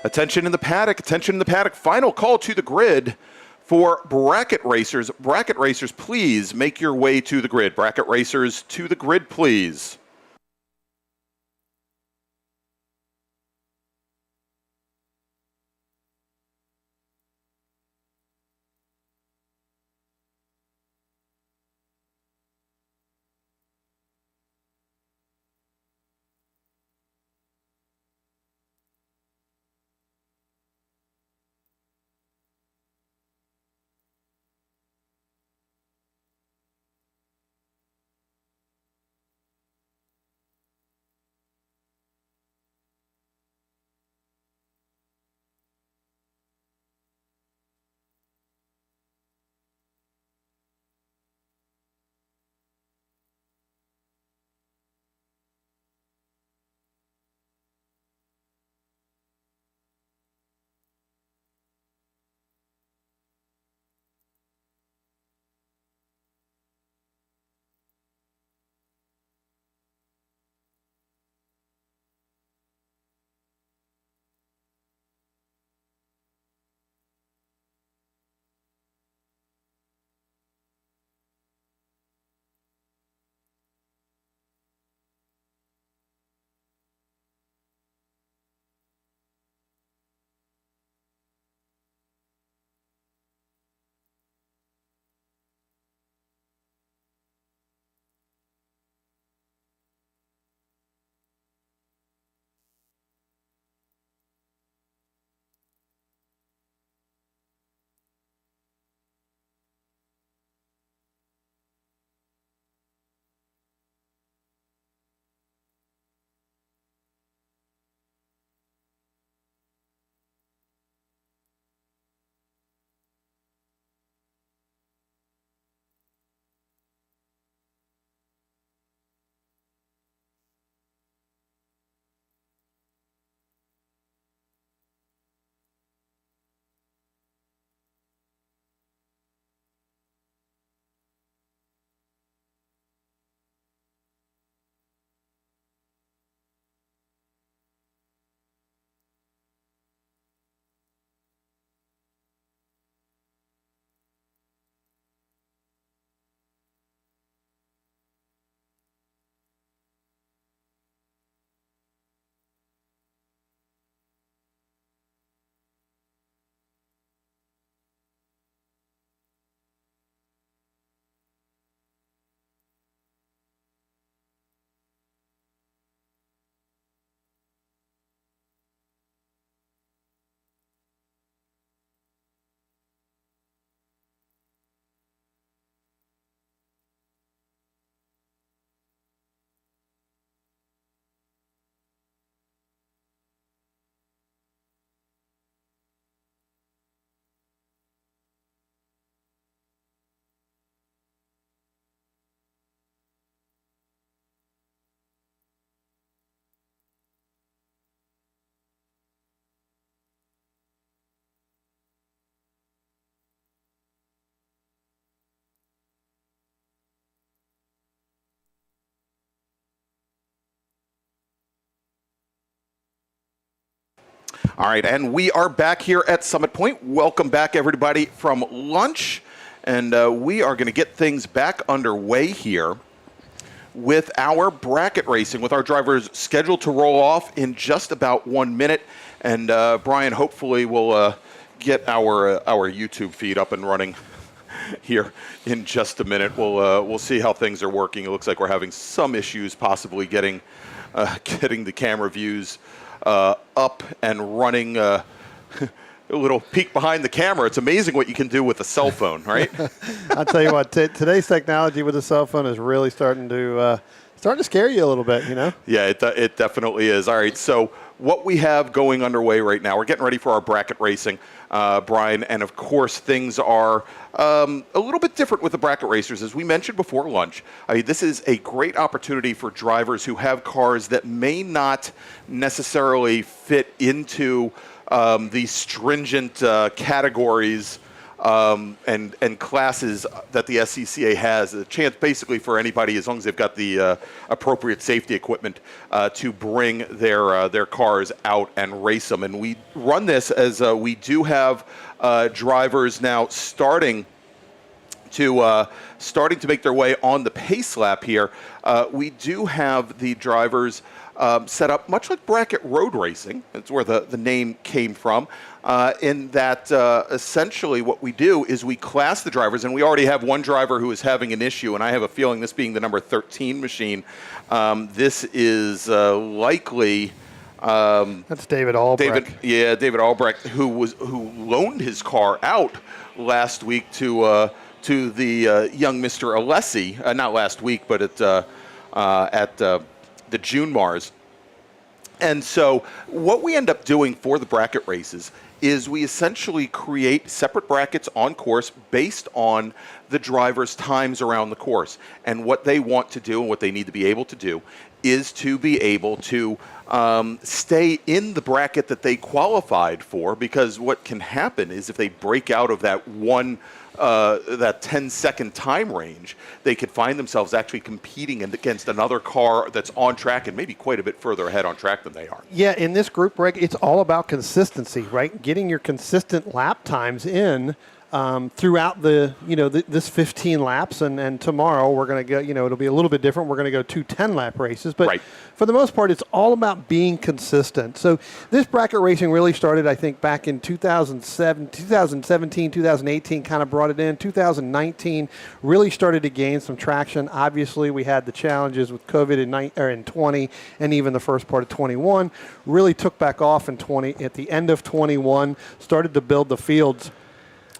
Attention in the paddock, attention in the paddock. Final call to the grid for bracket racers. Bracket racers, please make your way to the grid. Bracket racers to the grid, please. All right, and we are back here at Summit Point. Welcome back, everybody, from lunch. And we are going to get things back underway here with our bracket racing, with our drivers scheduled to roll off in just about 1 minute. And Brian, hopefully we'll get our YouTube feed up and running here in just a minute. We'll see how things are working. It looks like we're having some issues possibly getting the camera views up and running. A little peek behind the camera. It's amazing what you can do with a cell phone, right? I'll tell you what, today's technology with a cell phone is really starting to scare you a little bit, you know? Yeah, it definitely is. All right, so what we have going underway right now, we're getting ready for our bracket racing, Brian, and of course things are a little bit different with the bracket racers. As we mentioned before lunch, I mean, this is a great opportunity for drivers who have cars that may not necessarily fit into these stringent categories and classes that the SCCA has, a chance basically for anybody, as long as they've got the appropriate safety equipment, to bring their cars out and race them. And we run this as we do have drivers now starting to make their way on the pace lap here. We do have the drivers set up much like bracket road racing. That's where the name came from. In that essentially what we do is we class the drivers, and we already have one driver who is having an issue, and I have a feeling this being the number 13 machine, this is likely... That's David Albrecht. David Albrecht, who loaned his car out last week to the young Mr. Alessi, not last week, but at the June MARRS. And so what we end up doing for the bracket races is we essentially create separate brackets on course based on the driver's times around the course. And what they want to do and what they need to be able to do is to be able to stay in the bracket that they qualified for, because what can happen is if they break out of that that 10-second time range, they could find themselves actually competing against another car that's on track and maybe quite a bit further ahead on track than they are. Yeah, in this group, Greg, it's all about consistency, right? Getting your consistent lap times in throughout this 15 laps, and tomorrow we're going to go, it'll be a little bit different. We're going to go 2 10-lap races, but right. For the most part, it's all about being consistent. So this bracket racing really started, I think, back in 2017, 2018, kind of brought it in. 2019 really started to gain some traction. Obviously, we had the challenges with COVID in 20, and even the first part of 21. Really took back off in 20. At the end of 21, started to build the fields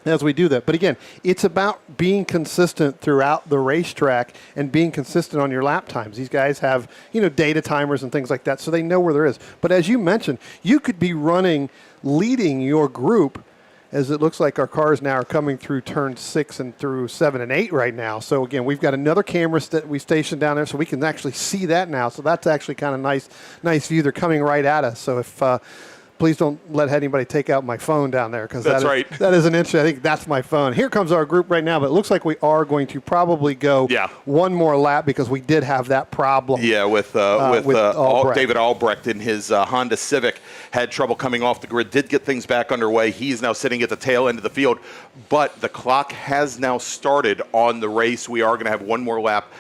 as we do that. But again, it's about being consistent throughout the racetrack and being consistent on your lap times. These guys have, data timers and things like that, so they know where there is. But as you mentioned, you could be leading your group, as it looks like our cars now are coming through turn 6 and through 7 and 8 right now. So again, we've got another camera that we stationed down there, so we can actually see that now. So that's actually kind of nice view. They're coming right at us. So if please don't let anybody take out my phone down there, because that is an interesting. I think that's my phone. Here comes our group right now, but it looks like we are going to probably go one more lap, because we did have that problem. Yeah, with Albrecht. David Albrecht in his Honda Civic had trouble coming off the grid, did get things back underway. He's now sitting at the tail end of the field, but the clock has now started on the race. We are going to have one more lap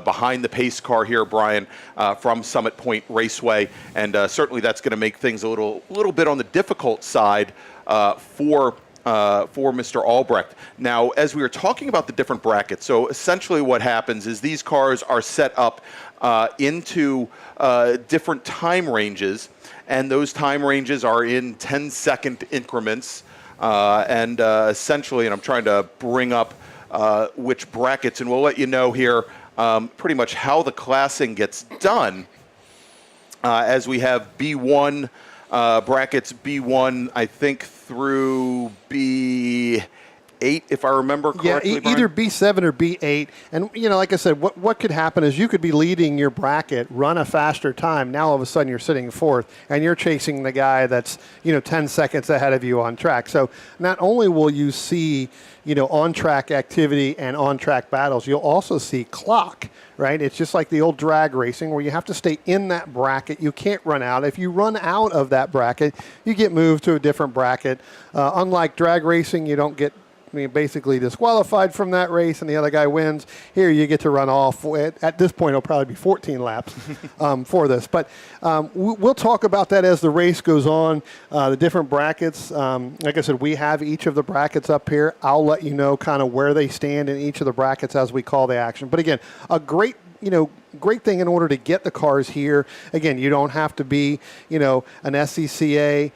behind the pace car here, Brian, from Summit Point Raceway, and certainly that's going to make things a little bit on the difficult side for Mr. Albrecht. Now, as we were talking about the different brackets, so essentially what happens is these cars are set up into different time ranges, and those time ranges are in 10-second increments, and essentially, and I'm trying to bring up which brackets, and we'll let you know here pretty much how the classing gets done, as we have B1 brackets, B1, I think, through B8, if I remember correctly. Yeah, either B7 or B8. And, like I said, what could happen is you could be leading your bracket, run a faster time. Now, all of a sudden, you're sitting fourth, and you're chasing the guy that's, 10 seconds ahead of you on track. So not only will you see, on-track activity and on-track battles, you'll also see clock, right? It's just like the old drag racing where you have to stay in that bracket. You can't run out. If you run out of that bracket, you get moved to a different bracket. Unlike drag racing, you don't get basically disqualified from that race and the other guy wins. Here you get to run off. At this point, it'll probably be 14 laps for this. But we'll talk about that as the race goes on, the different brackets. Like I said, we have each of the brackets up here. I'll let you know kind of where they stand in each of the brackets as we call the action. But again, a great thing in order to get the cars here. Again, you don't have to be, an SCCA,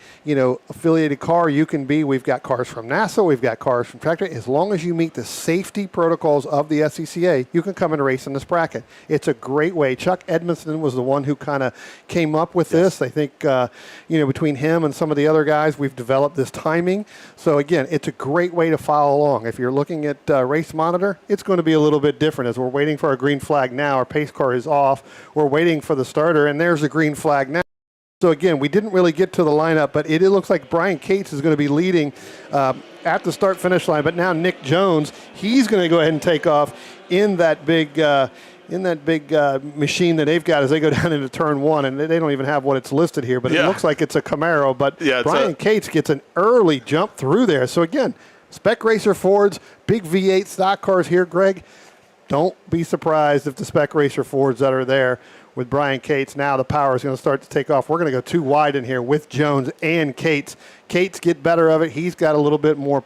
affiliated car. We've got cars from NASA, we've got cars from Tractor. As long as you meet the safety protocols of the SCCA, you can come and race in this bracket. It's a great way. Chuck Edmondson was the one who kind of came up with this. I think, between him and some of the other guys, we've developed this timing. So again, it's a great way to follow along. If you're looking at Race Monitor, it's going to be a little bit different as we're waiting for our green flag now. Our pace car is off. We're waiting for the starter, and there's the green flag now. So again, we didn't really get to the lineup, but it looks like Brian Cates is going to be leading at the start-finish line. But now Nick Jones, he's going to go ahead and take off in that big machine that they've got as they go down into turn one, and they don't even have what it's listed here, but it looks like it's a Camaro. But Brian Cates gets an early jump through there. So again, Spec Racer Fords, big V8 stock cars here, Greg. Don't be surprised if the Spec Racer Fords that are there with Brian Cates, now the power is going to start to take off. We're going to go too wide in here with Jones and Cates. Cates get better of it. He's got a little bit more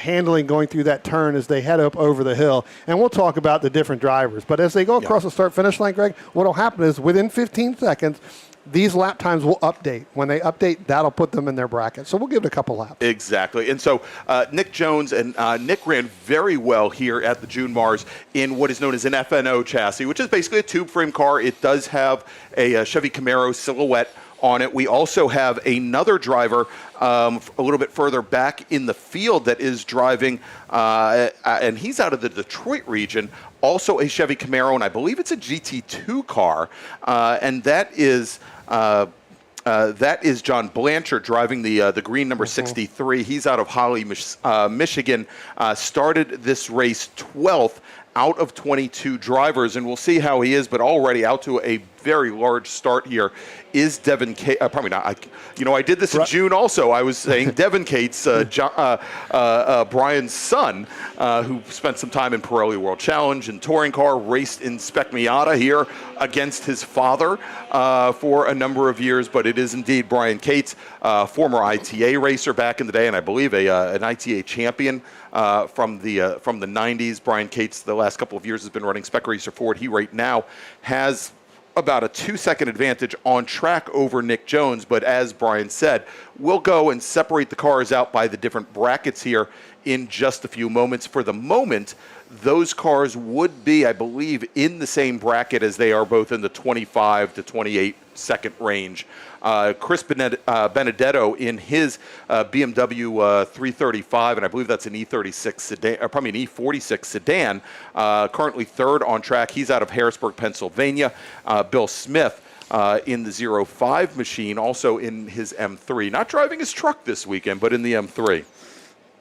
handling going through that turn as they head up over the hill. And we'll talk about the different drivers. But as they go across the start-finish line, Greg, what will happen is within 15 seconds, these lap times will update. When they update, that'll put them in their bracket. So we'll give it a couple laps. Exactly. And so Nick Jones and Nick ran very well here at the June MARRS in what is known as an FNO chassis, which is basically a tube frame car. It does have a Chevy Camaro silhouette on it. We also have another driver a little bit further back in the field that is driving, and he's out of the Detroit region, also a Chevy Camaro, and I believe it's a GT2 car, and that is John Blanchard driving the green number 63. He's out of Holly, Michigan. Started this race 12th out of 22 drivers, and we'll see how he is, but already out to a very large start here is Devin Cates. Probably not. I did this in June also. I was saying Devin Cates, Brian's son, who spent some time in Pirelli World Challenge and touring car, raced in Spec Miata here against his father for a number of years, but it is indeed Brian Cates, former ITA racer back in the day, and I believe an ITA champion from the 90s. Brian Cates, the last couple of years, has been running Spec Racer Ford. He right now has about a 2-second advantage on track over Nick Jones, but as Brian said, we'll go and separate the cars out by the different brackets here in just a few moments. For the moment, those cars would be, I believe, in the same bracket as they are both in the 25 to 28 second range. Chris Benedetto in his BMW 335, and I believe that's an E36 sedan, or probably an E46 sedan, currently third on track. He's out of Harrisburg, Pennsylvania. Bill Smith in the 05 machine, also in his M3. Not driving his truck this weekend, but in the M3.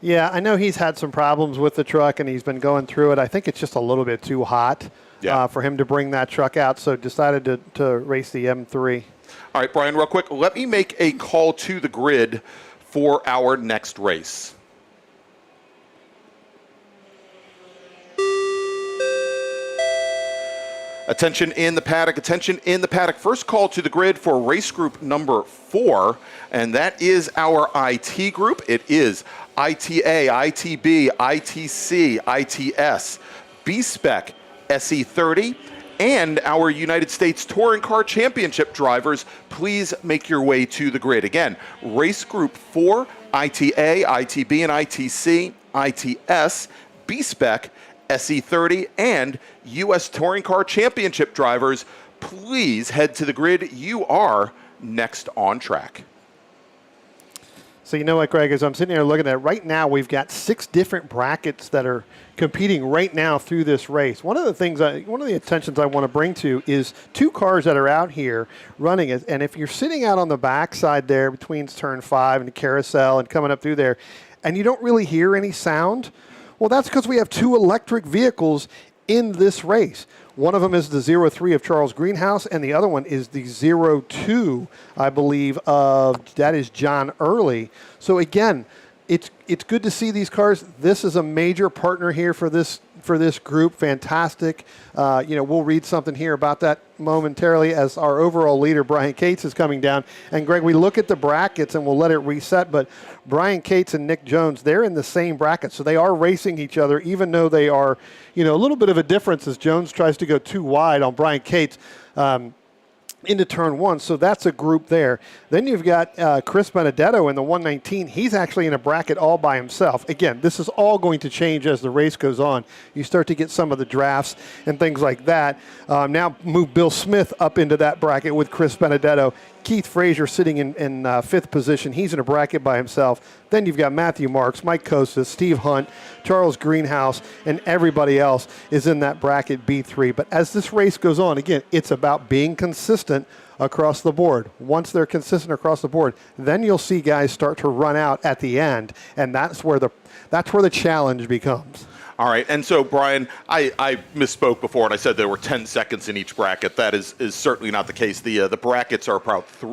Yeah, I know he's had some problems with the truck, and he's been going through it. I think it's just a little bit too hot for him to bring that truck out, so decided to race the M3. All right, Brian, real quick, let me make a call to the grid for our next race. Attention in the paddock, attention in the paddock. First call to the grid for race group number 4, and that is our IT group. It is ITA, ITB, ITC, ITS, B-Spec, SE30, and our United States Touring Car Championship drivers. Please make your way to the grid. Again, race group 4, ITA, ITB, and ITC, ITS, B-Spec, SE30, and U.S. Touring Car Championship drivers. Please head to the grid. You are next on track. So you know what, Greg, as I'm sitting here looking at it, right now we've got 6 different brackets that are competing right now through this race. One of the attentions I want to bring to is 2 cars that are out here running it. And if you're sitting out on the backside there between turn 5 and the carousel and coming up through there, and you don't really hear any sound, well, that's because we have 2 electric vehicles in this race. One of them is the 03 of Charles Greenhouse, and the other one is the 02, I believe, of that is John Early. So again, it's good to see these cars. This is a major partner here for this group. Fantastic. We'll read something here about that momentarily as our overall leader, Brian Cates, is coming down. And Greg, we look at the brackets and we'll let it reset, but Brian Cates and Nick Jones, they're in the same bracket. So they are racing each other, even though they are, a little bit of a difference as Jones tries to go too wide on Brian Cates into turn 1. So that's a group there. Then you've got Chris Benedetto in the 119. He's actually in a bracket all by himself. Again, this is all going to change as the race goes on. You start to get some of the drafts and things like that. Now move Bill Smith up into that bracket with Chris Benedetto. Keith Frazier sitting in 5th position. He's in a bracket by himself. Then you've got Matthew Marks, Mike Costas, Steve Hunt, Charles Greenhouse, and everybody else is in that bracket B3. But as this race goes on, again, it's about being consistent across the board. Once they're consistent across the board, then you'll see guys start to run out at the end, and that's where the challenge becomes. All right, and so, Brian, I misspoke before, and I said there were 10 seconds in each bracket. That is certainly not the case. The brackets are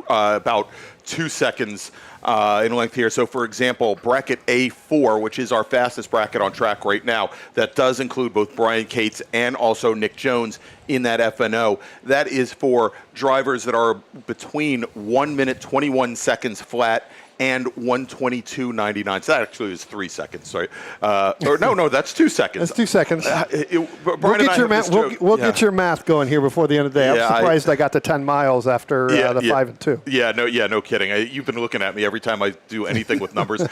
about 2 seconds in length here. So, for example, bracket A4, which is our fastest bracket on track right now, that does include both Brian Cates and also Nick Jones in that FNO. That is for drivers that are between 1 minute 21 seconds flat and 1:22.99. So that actually is 3 seconds. Sorry, or no, that's 2 seconds. That's 2 seconds. We'll get your math going here before the end of the day. I'm surprised I got to 10 miles after the 5 and 2. No kidding. You've been looking at me every time I do anything with numbers.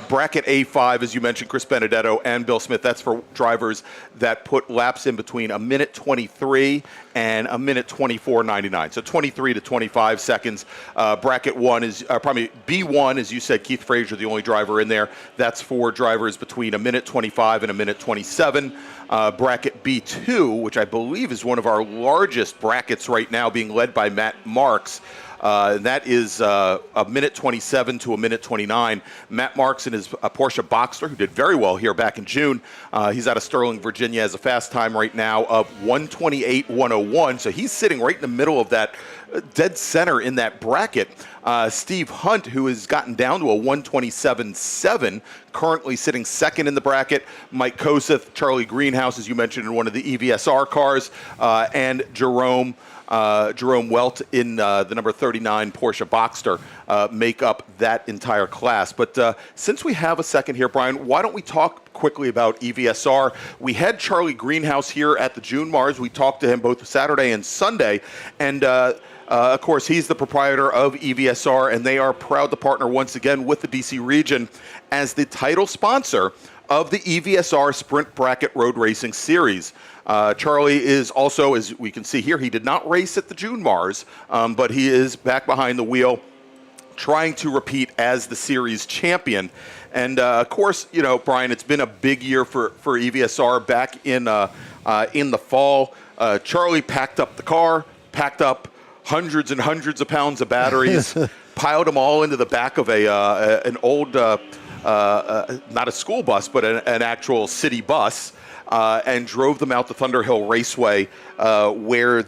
Bracket A5, as you mentioned, Chris Benedetto and Bill Smith. That's for drivers that put laps in between 1 minute 23 and 1 minute 24.99. So 23 to 25 seconds. Bracket 1 is probably B1. As you said, Keith Frazier, the only driver in there. That's for drivers between 1 minute 25 and 1 minute 27. Bracket B2, which I believe is one of our largest brackets right now, being led by Matt Marks. That is 1 minute 27 to 1 minute 29. Matt Marks in his Porsche Boxster, who did very well here back in June. He's out of Sterling, Virginia, has a fast time right now of 1:28.101. So he's sitting right in the middle of that, dead center in that bracket. Steve Hunt, who has gotten down to a 1:27.7, currently sitting second in the bracket. Mike Koseth, Charlie Greenhouse, as you mentioned, in one of the EVSR cars, and Jerome Welt in the number 39 Porsche Boxster make up that entire class. But since we have a second here, Brian, why don't we talk quickly about EVSR? We had Charlie Greenhouse here at the June MARRS. We talked to him both Saturday and Sunday, and of course, he's the proprietor of EVSR, and they are proud to partner once again with the DC region as the title sponsor of the EVSR Sprint Bracket Road Racing Series. Charlie is also, as we can see here, he did not race at the June MARRS, but he is back behind the wheel trying to repeat as the series champion. And of course, you know, Brian, it's been a big year for EVSR. Back in the fall, Charlie packed up the car, packed up hundreds and hundreds of pounds of batteries, piled them all into the back of an old, not a school bus, but an actual city bus, and drove them out the Thunderhill Raceway, where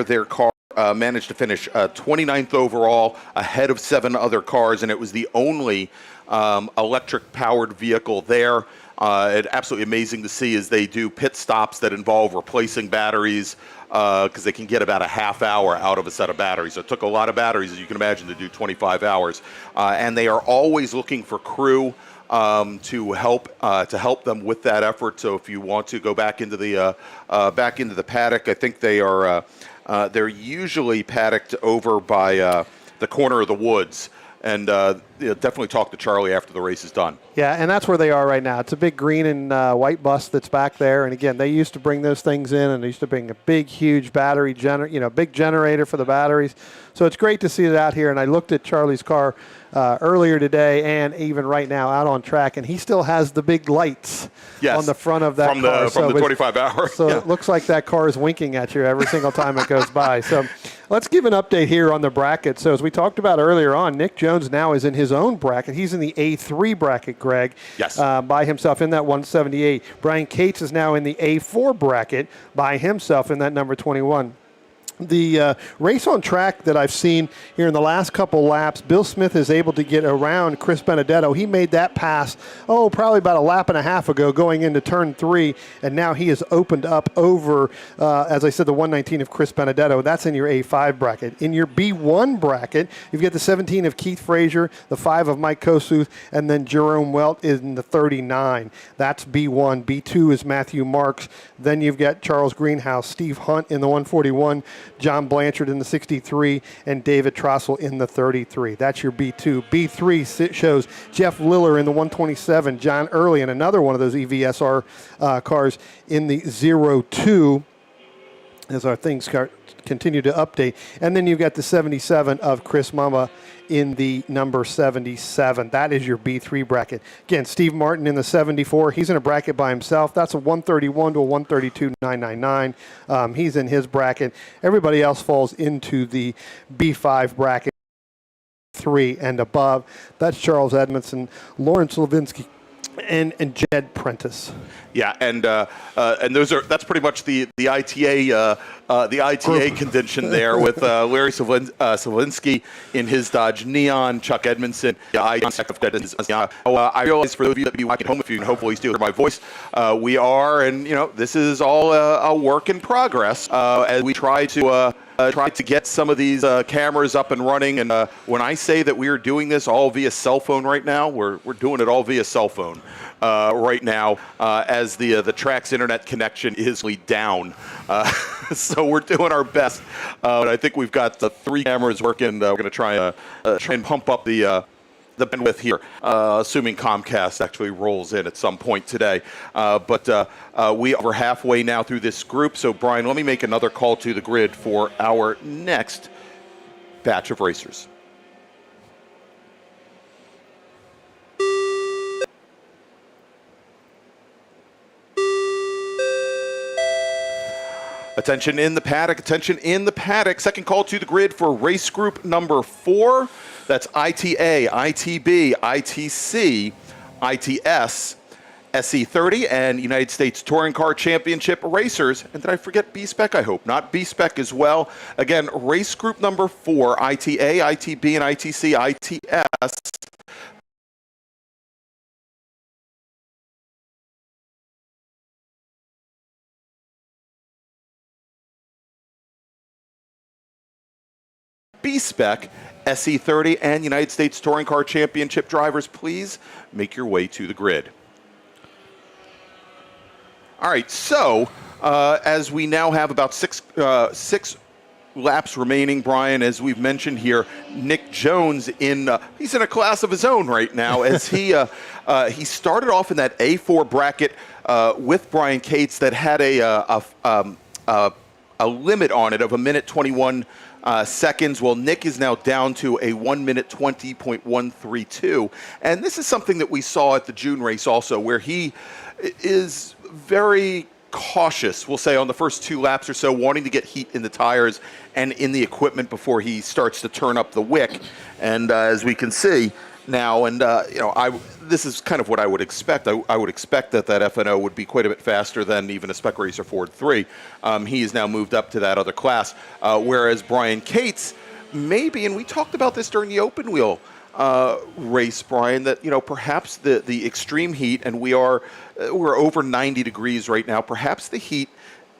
their car managed to finish 29th overall, ahead of 7 other cars, and it was the only electric-powered vehicle there. It's absolutely amazing to see as they do pit stops that involve replacing batteries, because they can get about a half hour out of a set of batteries. So it took a lot of batteries, as you can imagine, to do 25 hours. And they are always looking for crew to help them with that effort. So if you want to go back into the paddock, I think they're usually paddocked over by the corner of the woods. And definitely talk to Charlie after the race is done. Yeah, and that's where they are right now. It's a big green and white bus that's back there. And again, they used to bring those things in, and they used to bring a big, huge battery big generator for the batteries. So it's great to see it out here. And I looked at Charlie's car earlier today, and even right now out on track, and he still has the big lights on the front of that car. From the 25 hours. So it looks like that car is winking at you every single time it goes by. So let's give an update here on the bracket. So as we talked about earlier on, Nick Jones now is in his own bracket. He's in the A3 bracket, Greg, by himself in that 178. Brian Cates is now in the A4 bracket by himself in that number 21. The race on track that I've seen here in the last couple laps, Bill Smith is able to get around Chris Benedetto. He made that pass, probably about a lap and a half ago going into turn 3, and now he has opened up over, as I said, the 119 of Chris Benedetto. That's in your A5 bracket. In your B1 bracket, you've got the 17 of Keith Frazier, the 5 of Mike Kossuth, and then Jerome Welt is in the 39. That's B1. B2 is Matthew Marks. Then you've got Charles Greenhouse, Steve Hunt in the 141, John Blanchard in the 63, and David Trossel in the 33. That's your B2. B3 shows Jeff Liller in the 127, John Early in another one of those EVSR cars in the 02. As our things start continue to update. And then you've got the 77 of Chris Mama in the number 77. That is your B3 bracket. Again, Steve Martin in the 74. He's in a bracket by himself. That's a 131 to a 132,999. He's in his bracket. Everybody else falls into the B5 bracket, 3 and above. That's Charles Edmondson, Lawrence Levinsky, and Jed Prentice. Yeah, and that's pretty much the ITA contention there with Larry Savinsky in his Dodge Neon, Chuck Edmondson. I realize for those of you that be watching home, if you can hopefully still hear my voice, we are, and this is all a work in progress as we try to get some of these cameras up and running. And when I say that we are doing this all via cell phone right now, we're doing it all via cell phone right now as the track's internet connection is down. So we're doing our best. But I think we've got the 3 cameras working. We're going to try and pump up the bandwidth here, assuming Comcast actually rolls in at some point today. But we are halfway now through this group. So, Brian, let me make another call to the grid for our next batch of racers. Attention in the paddock, attention in the paddock. Second call to the grid for race group number 4. That's ITA, ITB, ITC, ITS, SE30, and United States Touring Car Championship racers. And did I forget B-Spec? I hope not. B-Spec as well. Again, race group number 4, ITA, ITB, and ITC, ITS. B-Spec, SE30, and United States Touring Car Championship drivers, please make your way to the grid. All right, so as we now have about six laps remaining, Brian, as we've mentioned here, Nick Jones he's in a class of his own right now as he started off in that A4 bracket with Brian Cates that had a limit on it of 1:21 seconds. Well, Nick is now down to a 1:20.132. And this is something that we saw at the June race also, where he is very cautious, we'll say, on the first 2 laps or so, wanting to get heat in the tires and in the equipment before he starts to turn up the wick. And as we can see now, and this is kind of what I would expect. I would expect that FNO would be quite a bit faster than even a Spec Racer Ford 3. He has now moved up to that other class, whereas Brian Cates maybe, and we talked about this during the open wheel race, Brian, that perhaps the extreme heat, and we're over 90 degrees right now. Perhaps the heat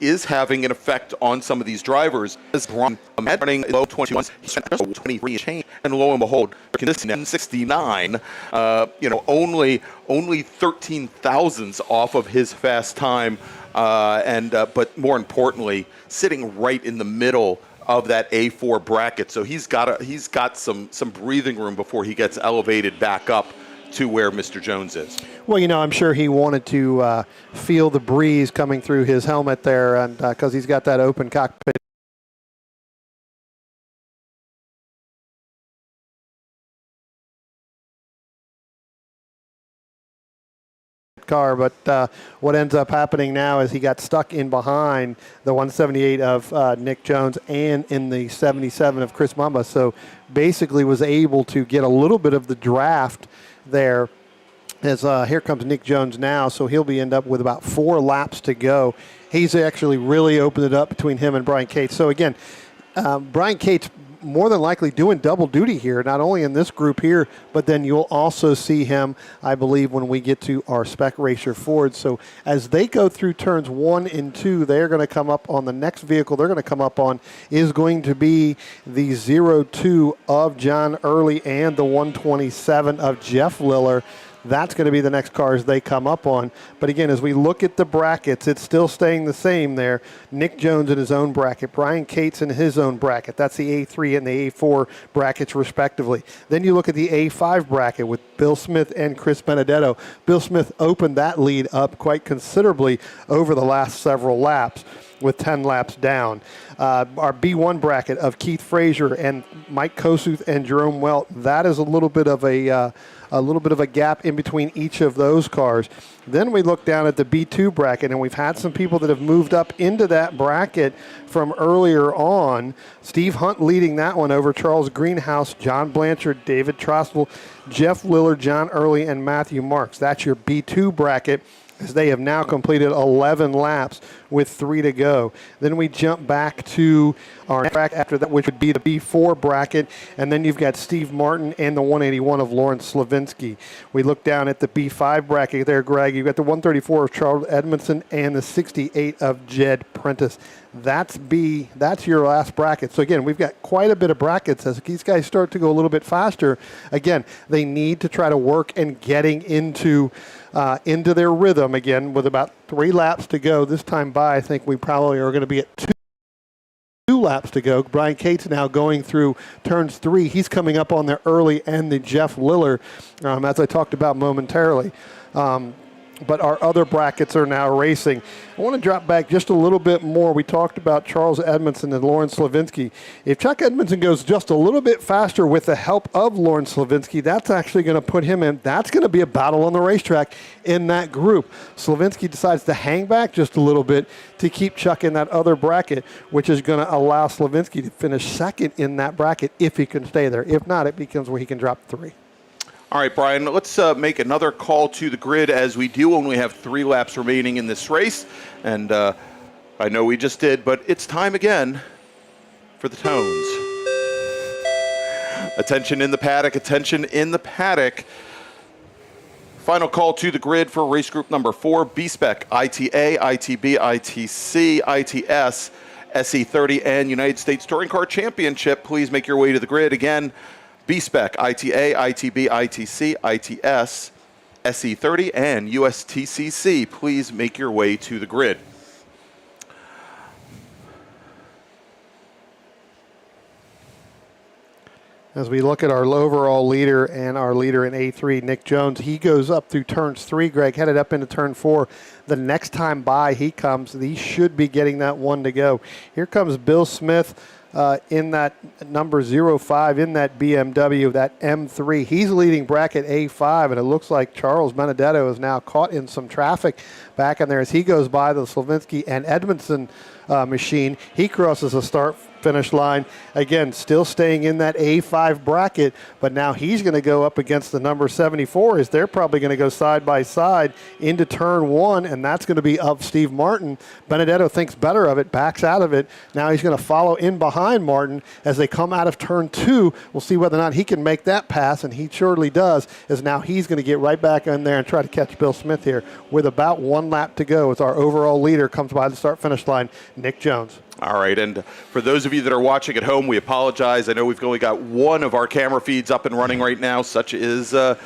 is having an effect on some of these drivers. As Brian running low 21, he's 23 change, and lo and behold, consistent 69. Only 13 thousandths off of his fast time, but more importantly, sitting right in the middle of that A4 bracket. So he's got some breathing room before he gets elevated back up to where Mr. Jones is. Well, I'm sure he wanted to feel the breeze coming through his helmet there, and because he's got that open cockpit car. But what ends up happening now is he got stuck in behind the 178 of Nick Jones and in the 77 of Chris Mamba. So basically was able to get a little bit of the draft there. As here comes Nick Jones now, so he'll end up with about 4 laps to go. He's actually really opened it up between him and Brian Cates. So again, Brian Cates more than likely doing double duty here, not only in this group here, but then you'll also see him, I believe, when we get to our Spec Racer Ford. So as they go through turns 1 and 2, they're going to come up on the next vehicle they're going to come up on is going to be the 02 of John Early and the 127 of Jeff Liller. That's going to be the next cars they come up on. But again, as we look at the brackets, it's still staying the same there. Nick Jones in his own bracket, Brian Cates in his own bracket. That's the A3 and the A4 brackets respectively. Then you look at the A5 bracket with Bill Smith and Chris Benedetto. Bill Smith opened that lead up quite considerably over the last several laps. with 10 laps down. Our B1 bracket of Keith Frazier and Mike Kosuth and Jerome Welt, that is a little bit of a gap in between each of those cars. Then we look down at the B2 bracket, and we've had some people that have moved up into that bracket from earlier on. Steve Hunt leading that one over Charles Greenhouse, John Blanchard, David Trostel, Jeff Lillard, John Early, and Matthew Marks. That's your B2 bracket, as they have now completed 11 laps with 3 to go. Then we jump back to our track after that, which would be the B4 bracket, and then you've got Steve Martin and the 181 of Lawrence Slavinsky. We look down at the B5 bracket there, Greg. You've got the 134 of Charles Edmondson and the 68 of Jed Prentice. That's your last bracket. So again, we've got quite a bit of brackets. As these guys start to go a little bit faster, again, they need to try to work and getting into their rhythm again. With about 3 laps to go this time by, I think we probably are going to be at 2 laps to go. Brian Cates now going through turns 3. He's coming up on the Early and the Jeff Liller, as I talked about momentarily. But our other brackets are now racing. I want to drop back just a little bit more. We talked about Charles Edmondson and Lawrence Slavinsky. If Chuck Edmondson goes just a little bit faster with the help of Lawrence Slavinsky, that's actually going to put him in. That's going to be a battle on the racetrack in that group. Slavinsky decides to hang back just a little bit to keep Chuck in that other bracket, which is going to allow Slavinsky to finish second in that bracket if he can stay there. If not, it becomes where he can drop 3. All right, Brian, let's make another call to the grid as we do when we have 3 laps remaining in this race. And I know we just did, but it's time again for the tones. Attention in the paddock, attention in the paddock. Final call to the grid for race group number 4, B-Spec, ITA, ITB, ITC, ITS, SE30, and United States Touring Car Championship. Please make your way to the grid again. B-Spec, ITA, ITB, ITC, ITS, SE30, and USTCC. Please make your way to the grid. As we look at our overall leader and our leader in A3, Nick Jones, he goes up through turns 3, Greg, headed up into turn 4. The next time by he comes, he should be getting that 1 to go. Here comes Bill Smith. In that number 05, in that BMW, that M3. He's leading bracket A5, and it looks like Charles Benedetto is now caught in some traffic back in there as he goes by the Slavinsky and Edmondson machine. He crosses the start-finish line. Again, still staying in that A5 bracket, but now he's going to go up against the number 74 as they're probably going to go side by side into turn 1, and that's going to be up Steve Martin. Benedetto thinks better of it, backs out of it. Now he's going to follow in behind Martin as they come out of turn 2. We'll see whether or not he can make that pass, and he surely does, as now he's going to get right back in there and try to catch Bill Smith here with about 1 lap to go as our overall leader comes by the start-finish line, Nick Jones. All right, and for those of you that are watching at home, we apologize. I know we've only got one of our camera feeds up and running right now. Such is the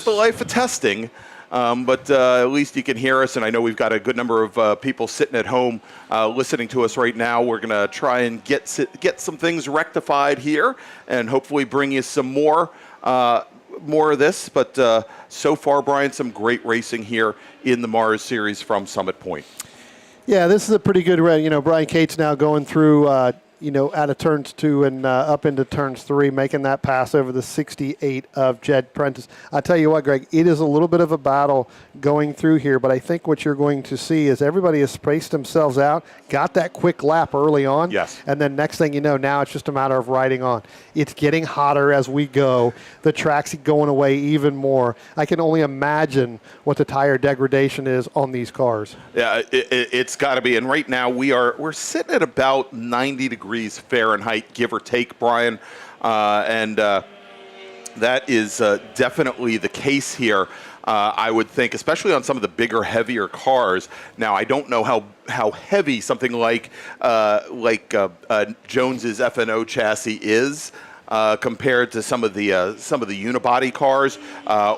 life of testing. But at least you can hear us, and I know we've got a good number of people sitting at home listening to us right now. We're going to try and get some things rectified here and hopefully bring you some more of this. But so far, Brian, some great racing here in the MARRS series from Summit Point. Yeah, this is a pretty good run. You know, Brian Cates now going through, out of turns 2 and up into turns 3, making that pass over the 68 of Jed Prentice. I tell you what, Greg, it is a little bit of a battle going through here, but I think what you're going to see is everybody has spaced themselves out, got that quick lap early on, yes, and then next thing you know, now it's just a matter of riding on. It's getting hotter as we go. The track's going away even more. I can only imagine what the tire degradation is on these cars. Yeah, it's got to be. And right now we're sitting at about 90 degrees Fahrenheit, give or take, Brian, and that is definitely the case here. I would think, especially on some of the bigger, heavier cars. Now, I don't know how heavy something like Jones's FNO chassis is compared to some of the unibody cars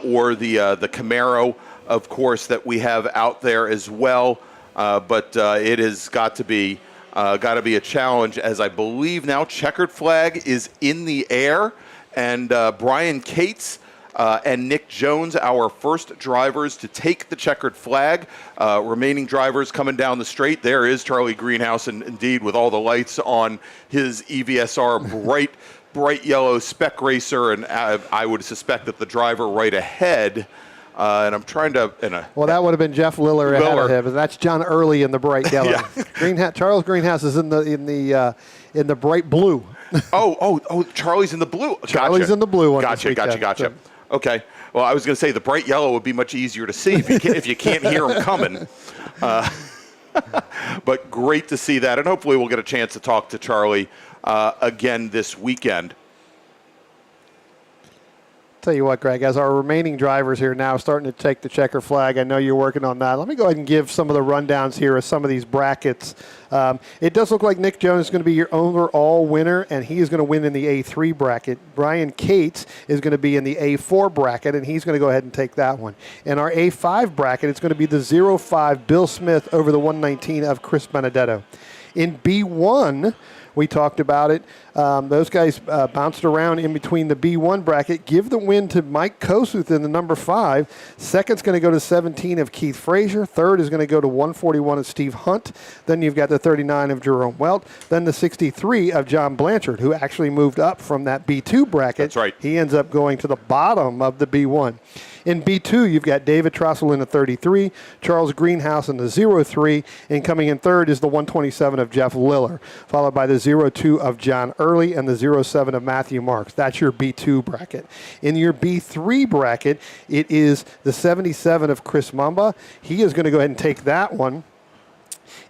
or the Camaro, of course, that we have out there as well. But it has got to be a challenge, as I believe now checkered flag is in the air, and Brian Cates and Nick Jones, our first drivers to take the checkered flag. Remaining drivers coming down the straight. There is Charlie Greenhouse, and indeed with all the lights on his EVSR bright yellow spec racer, and I would suspect that the driver right ahead. And I'm trying to. Well, that would have been Jeff Liller ahead of him. That's John Early in the bright yellow. Charles Greenhouse is in the bright blue. oh, Charlie's in the blue. Charlie's in the blue one. Gotcha. So. Okay. Well, I was going to say the bright yellow would be much easier to see if you can't hear him coming. But great to see that, and hopefully we'll get a chance to talk to Charlie again this weekend. Tell you what, Greg, as our remaining drivers here now starting to take the checker flag, I know you're working on that. Let me go ahead and give some of the rundowns here of some of these brackets. It does look like Nick Jones is going to be your overall winner, and he is going to win in the A3 bracket. Brian Cates is going to be in the A4 bracket, and he's going to go ahead and take that one. In our A5 bracket, it's going to be the 05 Bill Smith over the 119 of Chris Benedetto. In B1, we talked about it. Those guys bounced around in between the B1 bracket. Give the win to Mike Kosuth in the number 5. Second's going to go to 17 of Keith Frazier. Third is going to go to 141 of Steve Hunt. Then you've got the 39 of Jerome Welt. Then the 63 of John Blanchard, who actually moved up from that B2 bracket. That's right. He ends up going to the bottom of the B1. In B2, you've got David Trussell in the 33, Charles Greenhouse in the 03, and coming in third is the 127 of Jeff Liller, followed by the 02 of John Early and the 07 of Matthew Marks. That's your B2 bracket. In your B3 bracket, it is the 77 of Chris Mumba. He is going to go ahead and take that one.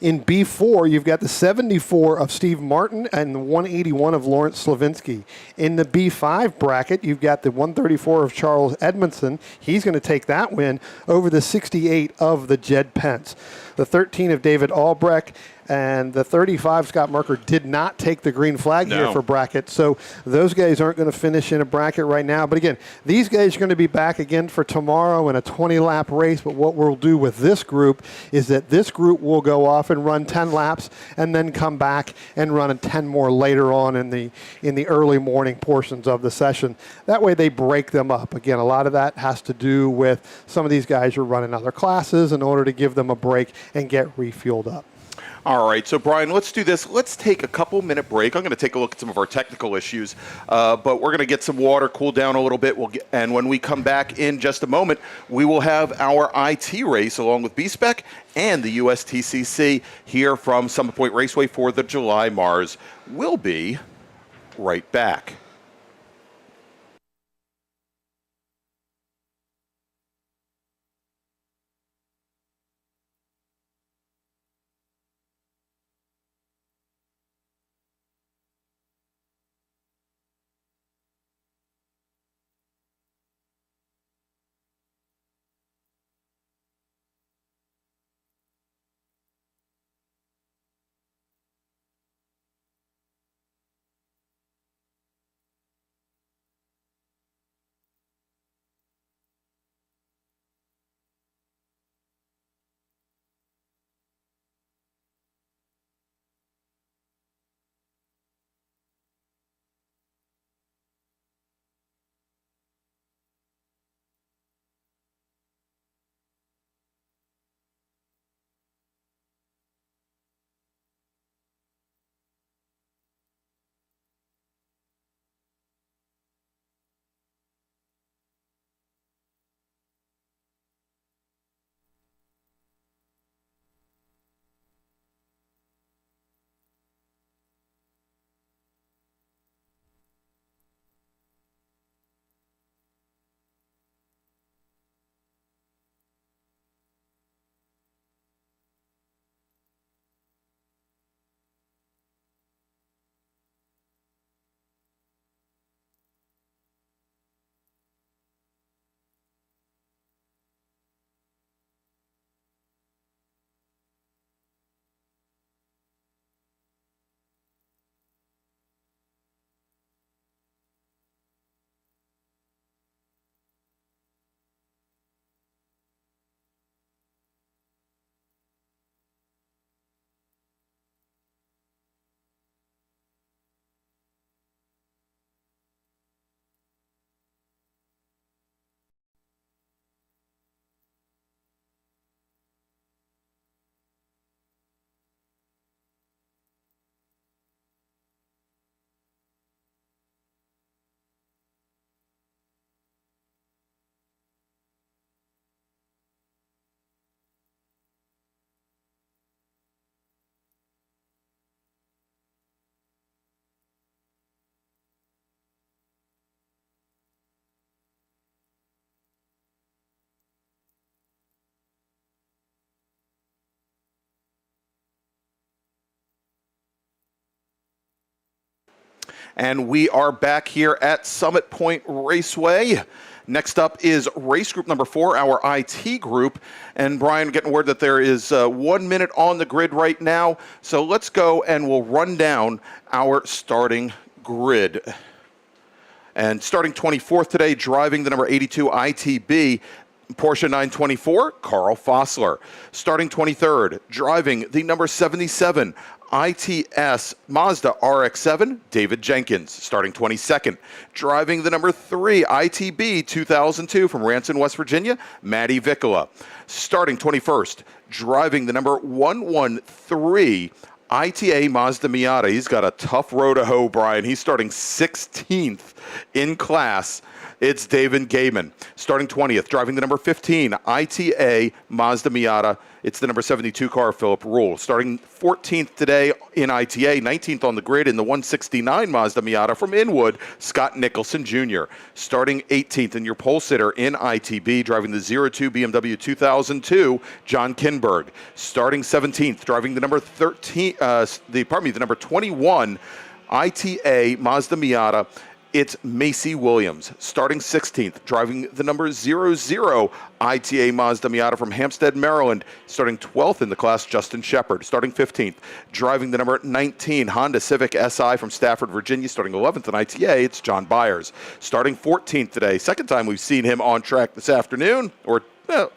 In B4, you've got the 74 of Steve Martin and the 181 of Lawrence Slavinsky. In the B5 bracket, you've got the 134 of Charles Edmondson. He's going to take that win over the 68 of the Jed Pence. The 13 of David Albrecht and the 35, Scott Merker, did not take the green flag here for bracket. So those guys aren't going to finish in a bracket right now. But again, these guys are going to be back again for tomorrow in a 20-lap race. But what we'll do with this group is that this group will go off and run 10 laps and then come back and run 10 more later on in the early morning portions of the session. That way they break them up. Again, a lot of that has to do with some of these guys are running other classes in order to give them a break and get refueled up. All right, so Brian, let's do this. Let's take a couple-minute break. I'm going to take a look at some of our technical issues, but we're going to get some water, cool down a little bit, and when we come back in just a moment, we will have our IT race along with B-Spec and the USTCC here from Summit Point Raceway for the July MARRS. We'll be right back. And we are back here at Summit Point Raceway. Next up is race group number 4, our IT group. And Brian, getting word that there is 1 minute on the grid right now. So let's go and we'll run down our starting grid. And starting 24th today, driving the number 82 ITB, Porsche 924, Carl Fossler. Starting 23rd, driving the number 77 ITS Mazda RX-7, David Jenkins. Starting 22nd, driving the number 3 ITB 2002 from Ranson, West Virginia, Matty Vicola. Starting 21st, driving the number 113 ITA Mazda Miata. He's got a tough road to hoe, Brian. He's starting 16th in class. It's David Gaiman. Starting 20th, driving the number 15 ITA Mazda Miata. It's the number 72 car, Philip Rule. Starting 14th today in ITA, 19th on the grid in the 169 Mazda Miata from Inwood, Scott Nicholson Jr. Starting 18th in your pole sitter in ITB, driving the 02 BMW 2002, John Kinberg. Starting 17th, driving the number the number 21 ITA Mazda Miata. It's Macy Williams. Starting 16th, driving the number 00 ITA Mazda Miata from Hampstead, Maryland. Starting 12th in the class, Justin Shepard. Starting 15th, driving the number 19 Honda Civic SI from Stafford, Virginia. Starting 11th in ITA, it's John Byers. Starting 14th today, second time we've seen him on track this afternoon, or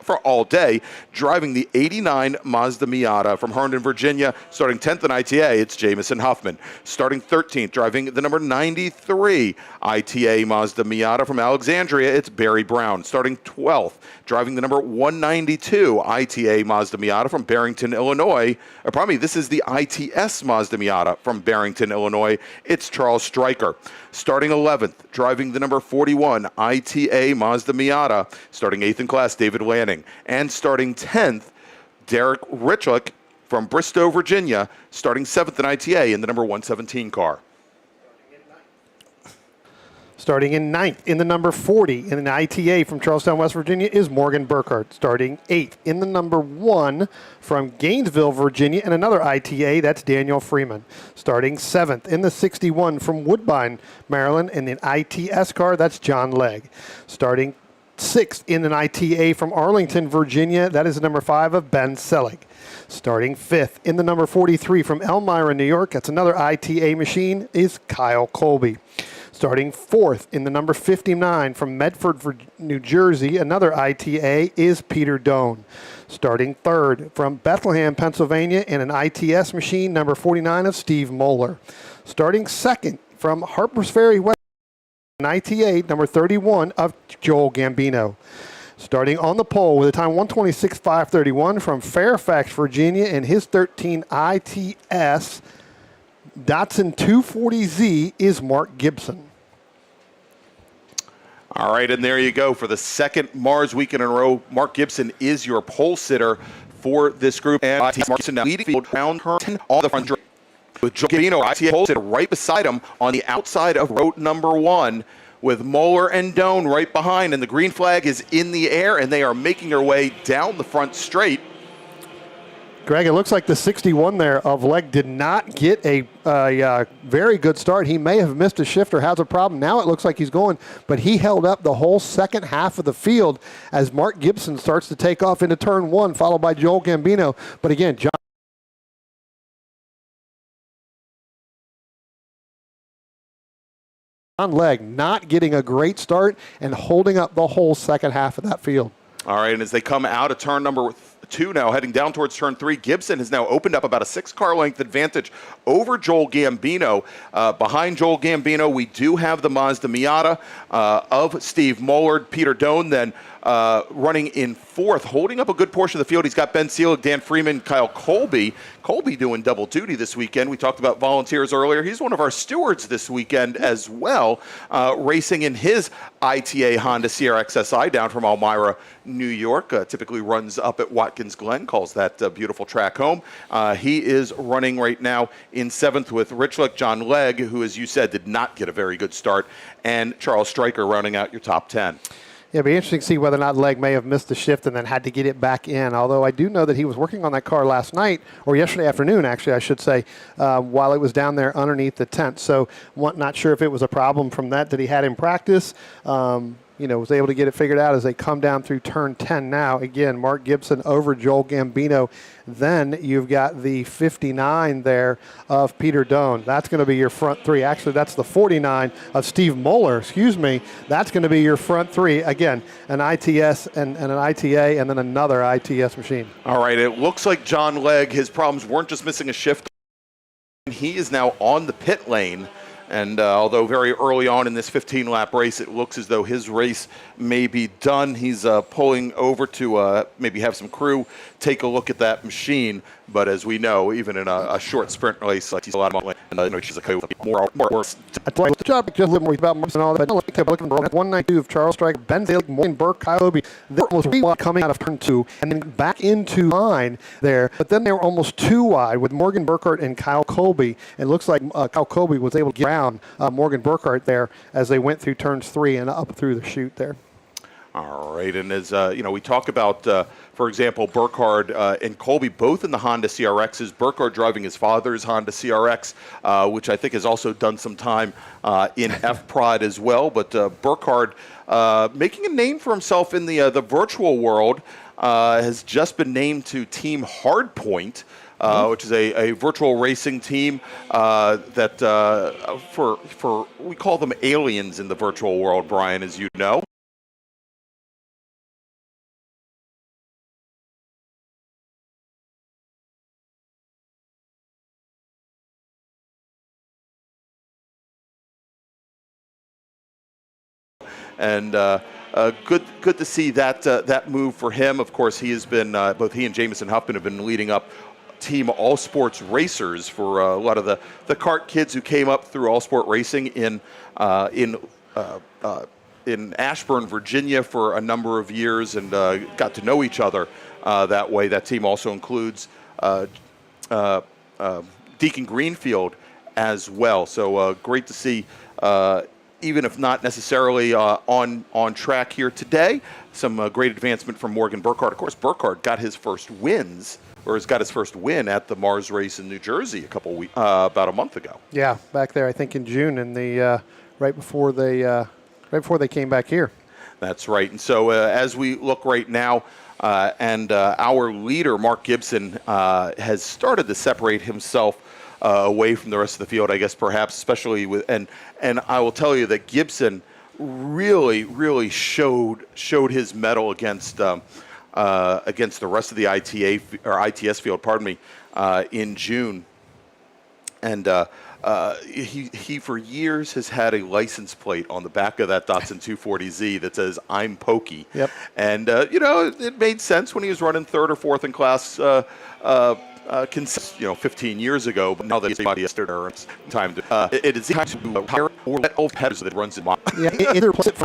for all day, driving the 89 Mazda Miata from Herndon, Virginia. Starting 10th in ITA, it's Jamison Huffman. Starting 13th, driving the number 93 ITA Mazda Miata from Alexandria, it's Barry Brown. Starting 12th, driving the number 192 ITA Mazda Miata from Barrington, Illinois. This is the ITS Mazda Miata from Barrington, Illinois. It's Charles Stryker. Starting 11th, driving the number 41 ITA Mazda Miata. Starting 8th in class, David Lanning. And starting 10th, Derek Richlick from Bristow, Virginia. Starting 7th in ITA in the number 117 car. Starting in 9th in the number 40 in an ITA from Charlestown, West Virginia is Morgan Burkhart. Starting 8th in the number 1 from Gainesville, Virginia, and another ITA, that's Daniel Freeman. Starting 7th in the 61 from Woodbine, Maryland, in an ITS car, that's John Legg. Starting 6th in an ITA from Arlington, Virginia, that is the number 5 of Ben Selig. Starting 5th in the number 43 from Elmira, New York, that's another ITA machine, is Kyle Colby. Starting 4th in the number 59 from Medford, New Jersey, another ITA, is Peter Doan. Starting 3rd from Bethlehem, Pennsylvania, in an ITS machine, number 49 of Steve Moeller. Starting 2nd from Harpers Ferry, West, an ITA, number 31 of Joel Gambino. Starting on the pole with a time 126.531 from Fairfax, Virginia, in his 13 ITS Datsun 240Z is Mark Gibson. All right, and there you go. For the second MARRS weekend in a row, Mark Gibson is your pole sitter for this group. And Mark Gibson now leading field round turn on the front stretch, with Joe Gambino, ITA pole sitter, right beside him on the outside of road number 1, with Moeller and Doan right behind. And the green flag is in the air, and they are making their way down the front straight. Greg, it looks like the 61 there of Legg did not get a very good start. He may have missed a shift or has a problem. Now it looks like he's going, but he held up the whole second half of the field as Mark Gibson starts to take off into turn 1, followed by Joel Gambino. But again, John Legg not getting a great start and holding up the whole second half of that field. All right, and as they come out of turn number 2 now, heading down towards turn 3, Gibson has now opened up about a 6-car length advantage over Joel Gambino. Behind Joel Gambino, we do have the Mazda Miata of Steve Moeller. Peter Doan then running in 4th, holding up a good portion of the field. He's got Ben Selig, Dan Freeman, Kyle Colby. Colby doing double duty this weekend. We talked about volunteers earlier. He's one of our stewards this weekend as well, racing in his ITA Honda CRXSI down from Elmira, New York. Typically runs up at Watkins Glen, calls that beautiful track home. He is running right now in 7th with Richlick, John Legg, who, as you said, did not get a very good start, and Charles Stryker rounding out your top 10. Yeah, it'd be interesting to see whether or not Legg may have missed the shift and then had to get it back in. Although I do know that he was working on that car last night, or yesterday afternoon, actually, I should say, while it was down there underneath the tent. So not sure if it was a problem from that he had in practice. Was able to get it figured out as they come down through turn 10 now. Again, Mark Gibson over Joel Gambino. Then you've got the 59 there of Peter Doan. That's going to be your front three. Actually, that's the 49 of Steve Moeller. Excuse me. That's going to be your front three. Again, an ITS and an ITA and then another ITS machine. All right. It looks like John Legg, his problems weren't just missing a shift. He is now on the pit lane. And although very early on in this 15-lap race, it looks as though his race may be done. He's pulling over to maybe have some crew take a look at that machine. But as we know, even in a short sprint race, like he's a lot of money, and she's a more. The job just a little more about and all that. Looking at 192 of Charles Stryker, Ben Zelig, Morgan Burke, Kyle Obi. They were almost coming out of turn 2 and then back into line there. But then they were almost too wide with Morgan Burkhart and Kyle Colby. And it looks like Kyle Colby was able to get around Morgan Burkhart there as they went through turns 3 and up through the chute there. All right, and as we talk about, for example, Burkhardt and Colby both in the Honda CRXs. Burkhardt driving his father's Honda CRX, which I think has also done some time in F-Prod as well. But Burkhardt making a name for himself in the virtual world, has just been named to Team Hardpoint. Which is a virtual racing team that for we call them aliens in the virtual world, Brian, as you know. And good to see that move for him. Of course, he has been both he and Jamison Huffman have been leading up Team All Sports Racers for a lot of the kart kids who came up through All Sport Racing in Ashburn, Virginia, for a number of years, and got to know each other that way. That team also includes Deacon Greenfield as well. So great to see. Even if not necessarily on track here today, some great advancement from Morgan Burkhardt. Of course, Burkhardt got his first wins, or has got his first win at the MARRS race in New Jersey about a month ago. Yeah, back there, I think in June, in the right before they came back here. That's right. And so as we look right now, and our leader, Mark Gibson, has started to separate himself away from the rest of the field, I guess, perhaps, especially with and I will tell you that Gibson really showed his mettle against the rest of the ITA or ITS field, pardon me, in June. And he for years has had a license plate on the back of that Datsun 240Z that says "I'm Pokey." Yep. And it made sense when he was running third or fourth in class. 15 years ago, but now that it's time to it is time to hire or let old headers that runs in. Yeah, either place it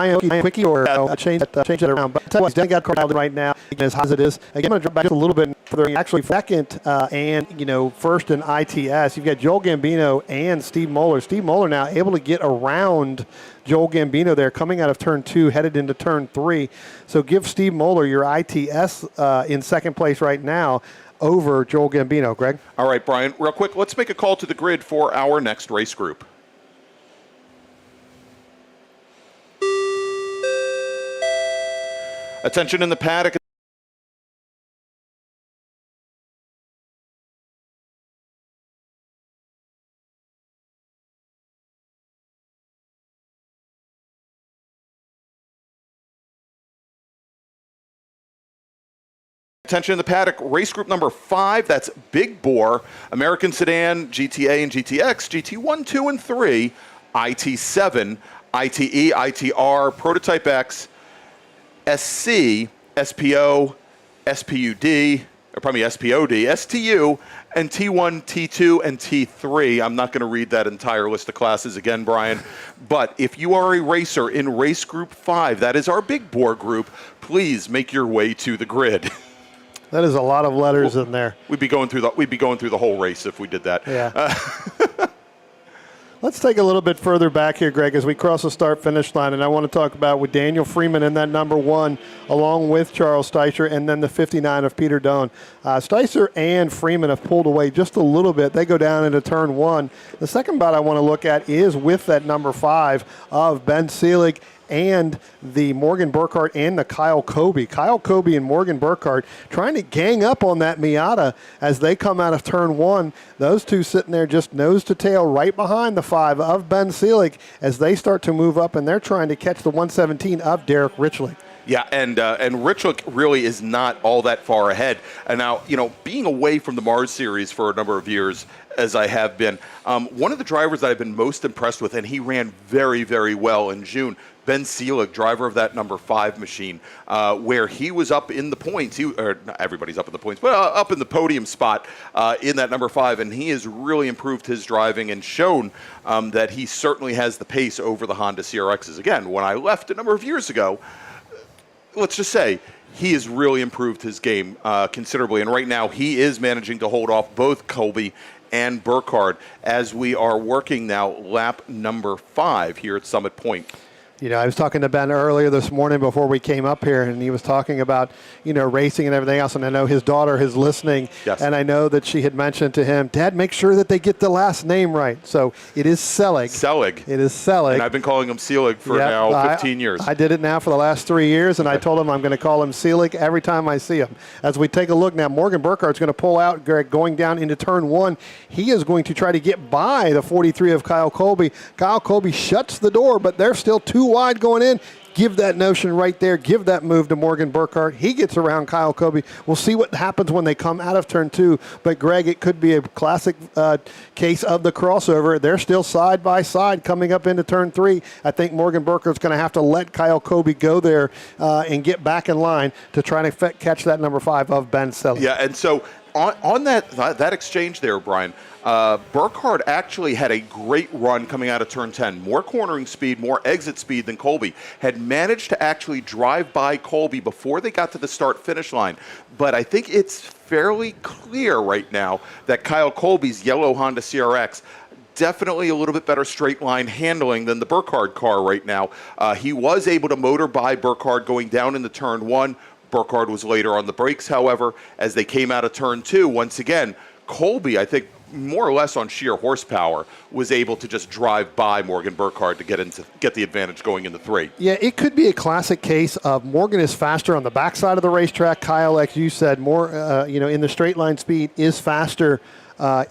quickie or change it around. But tell you what, he's got car right now, as hot as it is. Again, I'm going to drop back just a little bit further. Actually, second and first in ITS, you've got Joel Gambino and Steve Moeller. Steve Moeller now able to get around Joel Gambino there, coming out of turn 2, headed into turn 3. So give Steve Moeller your ITS in second place right now over Joel Gambino. Greg? All right, Brian, real quick, let's make a call to the grid for our next race group. Attention in the paddock. Attention in the paddock, race group number 5, that's Big Bore, American Sedan, GTA and GTX, GT1, 2, and 3, IT7, ITE, ITR, Prototype X, SC, SPO, SPUD, or probably SPOD, STU, and T1, T2, and T3. I'm not going to read that entire list of classes again, Brian, but if you are a racer in race group 5, that is our Big Bore group, please make your way to the grid. That is a lot of letters in there. We'd be going through the whole race if we did that. Yeah. Let's take a little bit further back here, Greg, as we cross the start-finish line, and I want to talk about with Daniel Freeman in that number 1, along with Charles Steicher, and then the 59 of Peter Doan. Steicher and Freeman have pulled away just a little bit. They go down into turn 1. The second bout I want to look at is with that number 5 of Ben Selig and the Morgan Burkhardt and the Kyle Colby. Kyle Colby and Morgan Burkhardt trying to gang up on that Miata as they come out of turn 1. Those two sitting there just nose to tail right behind the 5 of Ben Selig as they start to move up, and they're trying to catch the 117 of Derek Richlick. Yeah, and Richlick really is not all that far ahead. And now, being away from the MARRS series for a number of years, as I have been, one of the drivers that I've been most impressed with, and he ran very, very well in June, Ben Selig, driver of that number 5 machine, where he was up in the points. Not everybody's up in the points, but up in the podium spot in that number 5, and he has really improved his driving and shown that he certainly has the pace over the Honda CRXs. Again, when I left a number of years ago, let's just say he has really improved his game considerably, and right now he is managing to hold off both Colby and Burkhardt as we are working now lap number 5 here at Summit Point. I was talking to Ben earlier this morning before we came up here, and he was talking about, racing and everything else. And I know his daughter is listening, yes. And I know that she had mentioned to him, Dad, make sure that they get the last name right. So it is Selig. Selig. It is Selig. And I've been calling him Selig for now 15 years. I did it now for the last 3 years, and I told him I'm going to call him Selig every time I see him. As we take a look now, Morgan Burkhardt's going to pull out, Greg, going down into turn 1. He is going to try to get by the 43 of Kyle Colby. Kyle Colby shuts the door, but they're still too wide going in. Give that notion right there. Give that move to Morgan Burkhardt. He gets around Kyle Colby. We'll see what happens when they come out of turn 2. But, Greg, it could be a classic case of the crossover. They're still side by side coming up into turn 3. I think Morgan Burkhardt's going to have to let Kyle Colby go there and get back in line to try to catch that number 5 of Ben Selig. Yeah, and so on that exchange there, Brian, Burkhardt actually had a great run coming out of turn 10. More cornering speed, more exit speed than Colby. Had managed to actually drive by Colby before they got to the start-finish line. But I think it's fairly clear right now that Kyle Colby's yellow Honda CRX definitely a little bit better straight line handling than the Burkhardt car right now. He was able to motor by Burkhardt going down into turn 1. Burkhardt was later on the brakes, however, as they came out of turn 2. Once again, Colby, I think, more or less on sheer horsepower, was able to just drive by Morgan Burkhardt to get the advantage going into 3. Yeah, it could be a classic case of Morgan is faster on the backside of the racetrack. Kyle, like you said, more in the straight line speed is faster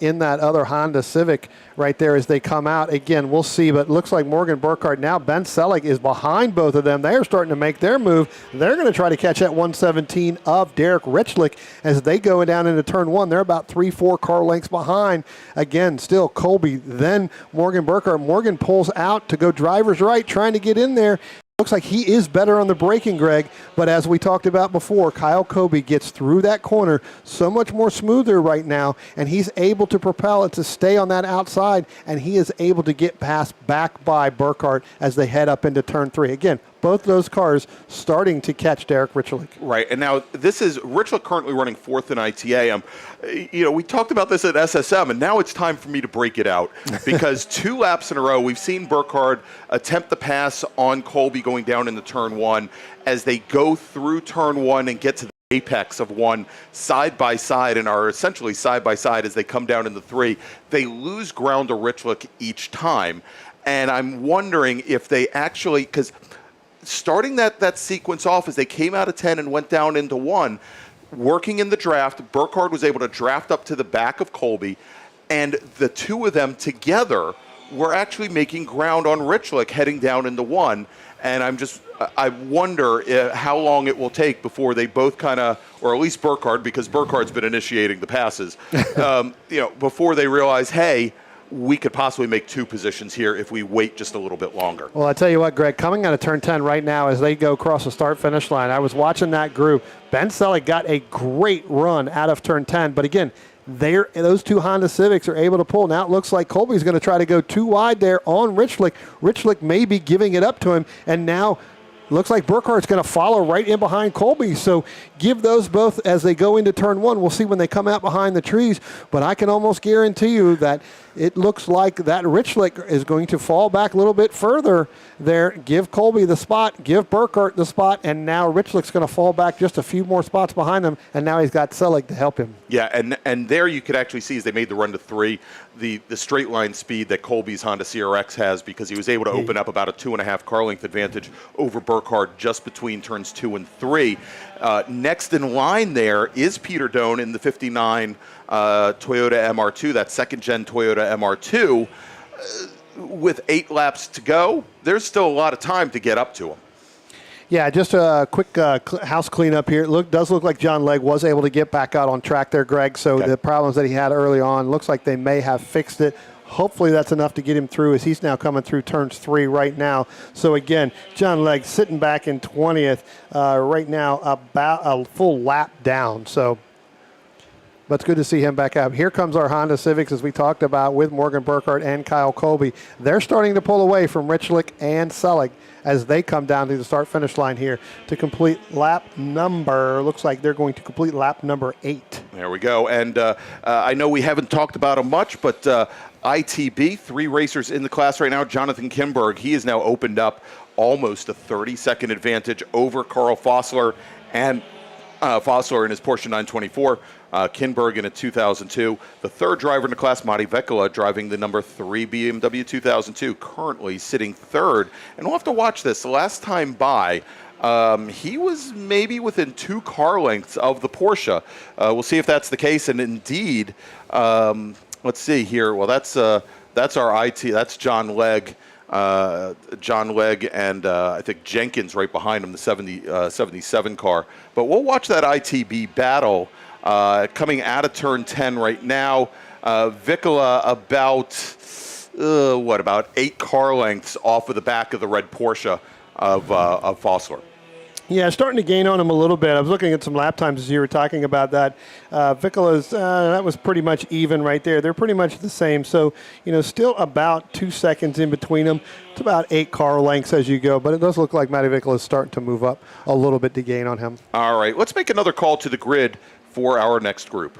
in that other Honda Civic right there as they come out. Again, we'll see, but it looks like Morgan Burkhardt now, Ben Selig is behind both of them. They are starting to make their move. They're going to try to catch that 117 of Derek Richlick as they go down into turn 1. They're about 3-4 car lengths behind. Again, still Colby, then Morgan Burkhardt. Morgan pulls out to go driver's right, trying to get in there. Looks like he is better on the braking, Greg, but as we talked about before, Kyle Colby gets through that corner so much more smoother right now, and he's able to propel it to stay on that outside, and he is able to get past back by Burkhardt as they head up into turn 3. Again, both those cars starting to catch Derek Richlick. Right, and now this is Richlick currently running 4th in ITA. We talked about this at SSM, and now it's time for me to break it out because 2 laps in a row, we've seen Burkhardt attempt the pass on Colby going down into turn 1 as they go through turn 1 and get to the apex of 1 side by side and are essentially side by side as they come down into 3. They lose ground to Richlick each time, and I'm wondering if they actually, because starting that sequence off as they came out of 10 and went down into 1, working in the draft, Burkhardt was able to draft up to the back of Colby, and the 2 of them together were actually making ground on Richlick heading down into 1. And I wonder how long it will take before they both kind of, or at least Burkhardt, because Burkhardt's been initiating the passes, before they realize, hey, we could possibly make 2 positions here if we wait just a little bit longer. Well, I tell you what, Greg, coming out of turn 10 right now as they go across the start-finish line, I was watching that group. Ben Selig got a great run out of turn 10, but again, those 2 Honda Civics are able to pull. Now it looks like Colby's going to try to go too wide there on Richlick. Richlick may be giving it up to him, and now Looks like Burkhardt's going to follow right in behind Colby. So give those both as they go into turn one. We'll see when they come out behind the trees. But I can almost guarantee you that it looks like that Richlick is going to fall back a little bit further there. Give Colby the spot. Give Burkhardt the spot. And now Richlick's going to fall back just a few more spots behind him. And now he's got Selig to help him. Yeah, and there you could actually see as they made the run to 3, the straight line speed that Colby's Honda CRX has, because he was able to open up about a 2.5 car length advantage over Burkhardt just between turns 2 and 3. Next in line there is Peter Doan in the 59 Toyota MR2, that second-gen Toyota MR2. With 8 laps to go, there's still a lot of time to get up to him. Yeah, just a quick house cleanup here. Does look like John Legg was able to get back out on track there, Greg. So the problems that he had early on, looks like they may have fixed it. Hopefully that's enough to get him through, as he's now coming through turns 3 right now. So again, John Legg sitting back in 20th right now, about a full lap down. So, but it's good to see him back up. Here comes our Honda Civics, as we talked about, with Morgan Burkhardt and Kyle Colby. They're starting to pull away from Richlick and Selig as they come down to the start-finish line here to complete lap number, looks like they're going to complete lap number 8. There we go. And I know we haven't talked about him much, but ITB, 3 racers in the class right now. Jonathan Kimberg, he has now opened up almost a 30-second advantage over Carl Fossler, and Fossler in his Porsche 924. Kinberg in a 2002. The third driver in the class, Matti Vekala, driving the number 3 BMW 2002, currently sitting third. And we'll have to watch this. The last time by, he was maybe within 2 car lengths of the Porsche. We'll see if that's the case. And indeed, let's see here. Well, that's our IT. That's John Legg. John Legg and I think Jenkins right behind him, the 77 car. But we'll watch that ITB battle coming out of turn 10 right now. Vekala about 8 car lengths off of the back of the red Porsche of Fossler. Yeah, starting to gain on him a little bit. I was looking at some lap times as you were talking about that. Vekala's, that was pretty much even right there. They're pretty much the same. So, still about 2 seconds in between them. It's about 8 car lengths as you go, but it does look like Matti Vekala is starting to move up a little bit to gain on him. All right, let's make another call to the grid for our next group.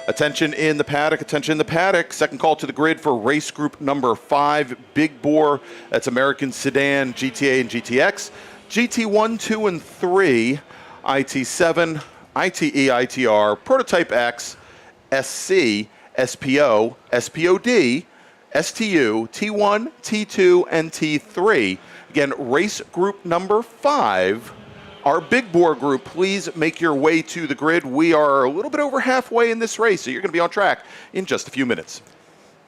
Attention in the paddock, attention in the paddock. Second call to the grid for race group number 5, Big Bore. That's American Sedan, GTA, and GTX. GT1, 2, and 3, IT7, ITE, ITR, Prototype X, SC, SPO, SPOD, STU, T1, T2, and T3. Again, race group number 5. Our Big Bore group, please make your way to the grid. We are a little bit over halfway in this race, so you're going to be on track in just a few minutes.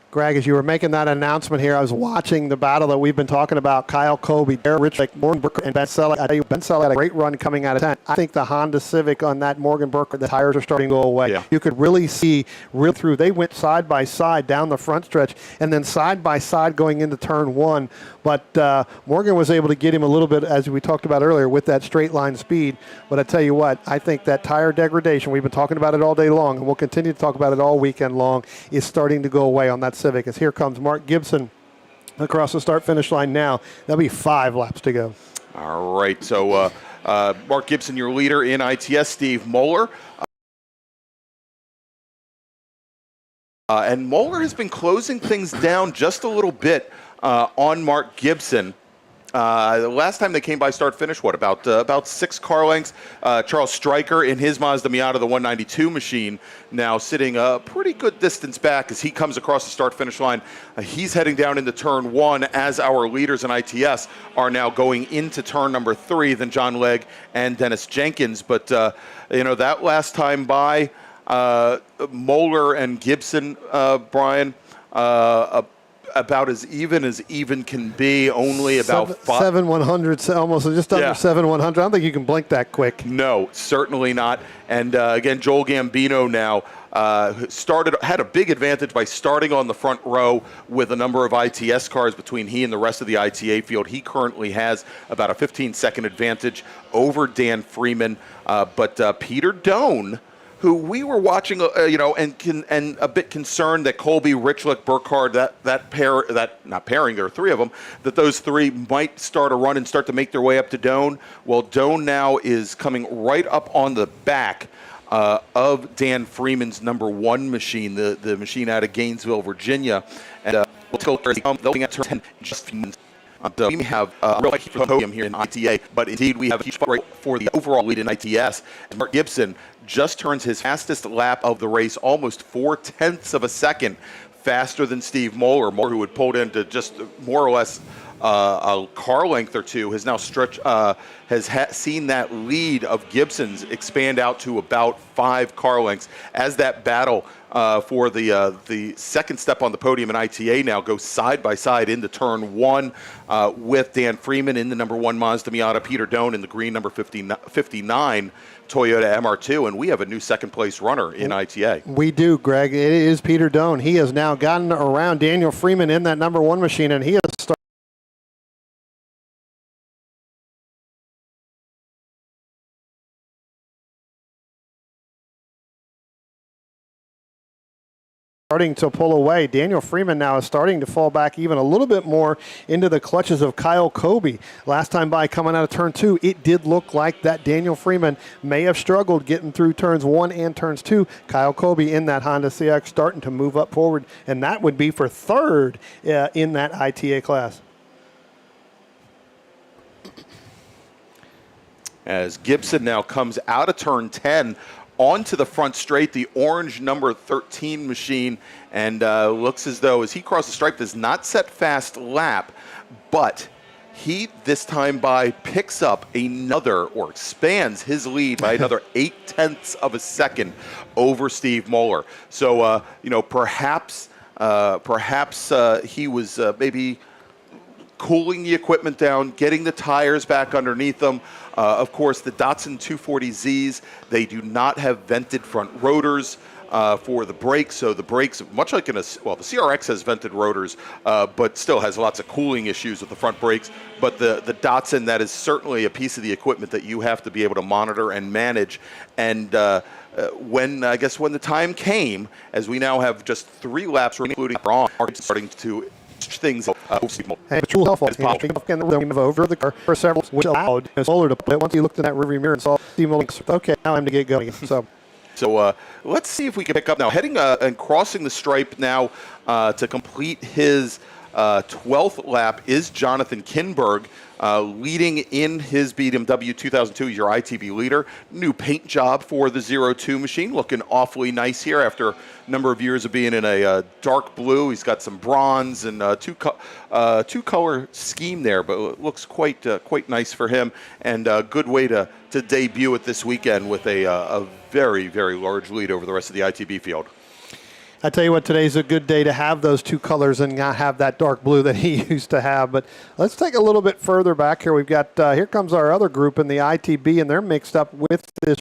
Greg, as you were making that announcement here, I was watching the battle that we've been talking about. Kyle Colby, Richlick, Morgan Burkhardt, and Ben Selig. I tell you, Ben Selig had a great run coming out of 10. I think the Honda Civic on that Morgan Burkhardt, the tires are starting to go away. Yeah. You could really see real through. They went side by side down the front stretch and then side by side going into turn 1. But Morgan was able to get him a little bit, as we talked about earlier, with that straight line speed. But I tell you what, I think that tire degradation, we've been talking about it all day long, and we'll continue to talk about it all weekend long, is starting to go away on that Civic. As here comes Mark Gibson across the start-finish line now. That'll be 5 laps to go. All right, so Mark Gibson, your leader in ITS, Steve Moeller. And Moeller has been closing things down just a little bit on Mark Gibson. The last time they came by start-finish, about 6 car lengths. Charles Stryker in his Mazda Miata, the 192 machine, now sitting a pretty good distance back as he comes across the start-finish line. He's heading down into turn 1 as our leaders in ITS are now going into turn number 3, then John Legg and Dennis Jenkins. But, that last time by, Moeller and Gibson, Brian, about as even can be, only about 7/100, almost just under 7/100. I don't think you can blink that quick. No, certainly not. And again, Joel Gambino now had a big advantage by starting on the front row with a number of ITS cars between he and the rest of the ITA field. He currently has about a 15-second advantage over Dan Freeman. But Peter Doan who we were watching, and a bit concerned that Colby, Richlick, Burkhardt, not pairing, there are three of them, that those three might start a run and start to make their way up to Doan. Well, Doan now is coming right up on the back of Dan Freeman's number 1 machine, the machine out of Gainesville, Virginia. And they'll at turn 10 just we have a real podium here in ITA, but indeed we have a huge fight for the overall lead in ITS. And Mark Gibson just turns his fastest lap of the race, almost 0.4 of a second faster than Steve Moeller. Moeller, who had pulled into just more or less a car length or two, has now seen that lead of Gibson's expand out to about 5 car lengths as that battle for the second step on the podium in ITA now goes side by side into turn 1 with Dan Freeman in the number 1 Mazda Miata, Peter Doan in the green number 59 Toyota MR2, and we have a new second place runner in ITA. We do, Greg. It is Peter Doan. He has now gotten around Daniel Freeman in that number 1 machine, and he has starting to pull away. Daniel Freeman now is starting to fall back even a little bit more into the clutches of Kyle Colby. Last time by coming out of turn 2, it did look like that Daniel Freeman may have struggled getting through turns 1 and turns 2. Kyle Colby in that Honda CX starting to move up forward, and that would be for 3rd in that ITA class. As Gibson now comes out of turn 10 onto the front straight, the orange number 13 machine, and looks as though as he crosses the stripe does not set fast lap, but he this time by picks up another, or expands his lead by another 0.8 of a second over Steve Moeller. So perhaps he was maybe cooling the equipment down, getting the tires back underneath them. Of course, the Datsun 240Zs, they do not have vented front rotors for the brakes, so the brakes, much like the CRX has vented rotors, but still has lots of cooling issues with the front brakes. But the Datsun, that is certainly a piece of the equipment that you have to be able to monitor and manage. And when the time came, as we now have just 3 laps, including on, starting to things and it's real helpful over the car for several, which allowed Moeller to put it once he looked in that rearview mirror and saw Steve Moeller. Okay, now I'm to get going. So let's see if we can pick up now. Heading and crossing the stripe now to complete his 12th lap is Jonathan Kinberg, leading in his BMW 2002. He's your ITB leader. New paint job for the 02 machine, looking awfully nice here after a number of years of being in a dark blue. He's got some bronze and two-color scheme there, but it looks quite nice for him, and a good way to debut it this weekend with a very, very large lead over the rest of the ITB field. I tell you what, today's a good day to have those 2 colors and not have that dark blue that he used to have. But let's take a little bit further back here. We've got, here comes our other group in the ITB, and they're mixed up with this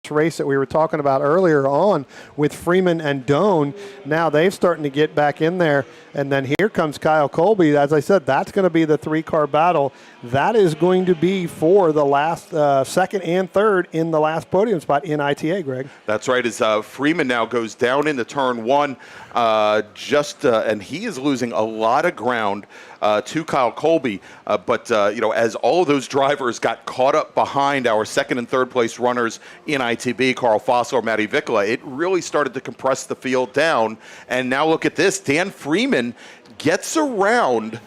race that we were talking about earlier on with Freeman and Doan. Now they're starting to get back in there, and then here comes Kyle Colby. As I said, that's going to be the 3-car battle. That is going to be for the last second and third in the last podium spot in ITA, Greg. That's right, as Freeman now goes down into turn 1, and he is losing a lot of ground to Kyle Colby, but as all of those drivers got caught up behind our second and third place runners in ITB, Carl Fossler, Matty Vickola, it really started to compress the field down. And now look at this, Dan Freeman gets around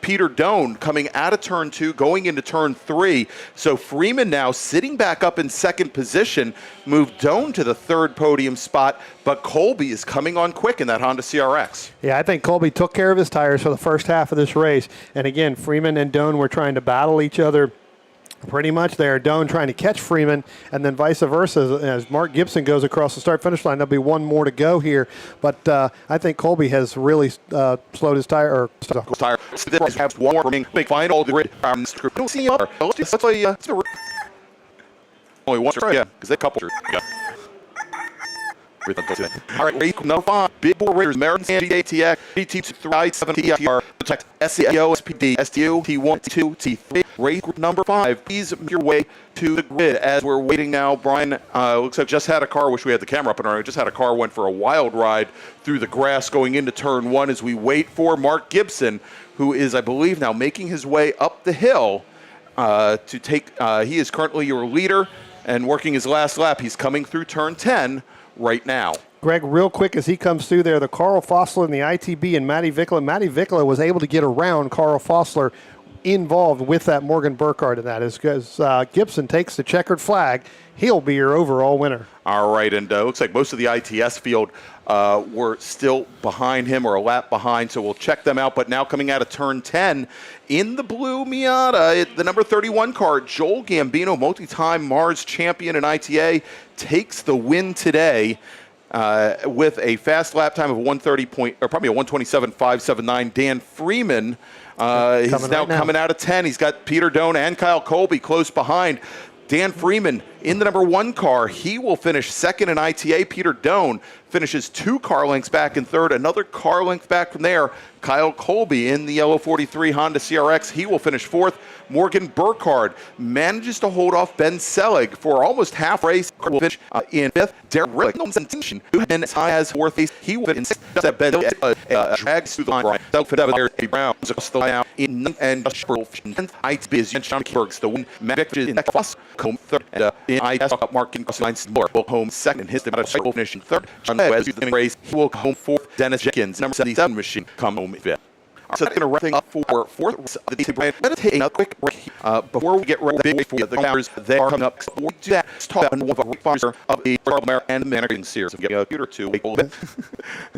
Peter Doan coming out of turn 2, going into turn 3. So Freeman now sitting back up in second position, moved Doan to the 3rd podium spot, but Colby is coming on quick in that Honda CRX. Yeah, I think Colby took care of his tires for the first half of this race. And again, Freeman and Doan were trying to battle each other pretty much there. Doan trying to catch Freeman, and then vice versa. As Mark Gibson goes across the start-finish line, there'll be one more to go here. But I think Colby has really slowed his tire. Or tire. Have one more remaining final grid. Don't see other. Let's play. Only one. Yeah, because they couple. Yeah. All right, race number 5, Big Boy Raiders, American GATX, GT3, 7TR, Protect SCO, SPD, STU, T1, T2, T3. Race group number 5, please make your way to the grid as we're waiting now. Brian, looks like just had a car, wish we had the camera up and running, just had a car, went for a wild ride through the grass going into turn 1 as we wait for Mark Gibson, who is, I believe, now making his way up the hill to take, he is currently your leader and working his last lap. He's coming through turn 10 right now. Greg, real quick as he comes through there, the Carl Fossler and the ITB and Matty Vickla. Matty Vickla was able to get around Carl Fossler involved with that Morgan Burkhardt in that. As Gibson takes the checkered flag, he'll be your overall winner. All right, and looks like most of the ITS field were still behind him or a lap behind, so we'll check them out. But now coming out of turn 10 in the blue Miata, the number 31 car, Joel Gambino, multi-time MARRS champion in ITA, takes the win today. With a fast lap time of 127.579. Dan Freeman, he's now coming out of 10. He's got Peter Doan and Kyle Colby close behind. Dan Freeman in the number 1 car. He will finish second in ITA. Peter Doan finishes 2 car lengths back in third. Another car length back from there. Kyle Colby in the yellow 43 Honda CRX. He will finish 4th. Morgan Burkhardt manages to hold off Ben Selig for almost half race. Will finish in 5th. Derek Rick, who had been as high as 4th race. He will finish in 6th. That Ben drags through the line. Self-Fidel Browns across the line in 9th and 10th. ITB is John Bergs the win. Mavic is in 2nd. Home 3rd. And in IS, Mark Lines will home 2nd. And his will finish in 3rd. John Wes the race. He will home 4th. Dennis Jenkins, number 77 machine, come home 5th. So that's going to wrap things up for 4th. Let's take a quick break before we get ready for the counters. They are coming up. Before we do that, let's talk about one of the sponsors of the American and American series. I'm getting a computer to a little bit.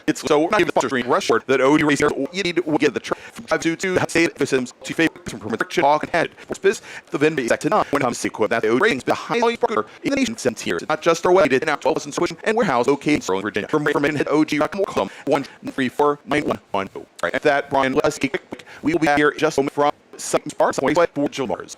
It's so we're not giving the screen rush word that OD Racer you need to get the track 522 state systems to favor from restriction talk and head for space the VIN is to 9 when it comes to equipment that the OD ratings behind the in the nation sent here. It's not just our way it in our 12 and switch and warehouse located in Sterling, Virginia. From head OG.com 1349110. Right after that, Brian, let's get quick. We will be here just a moment from some sparks for MARRS.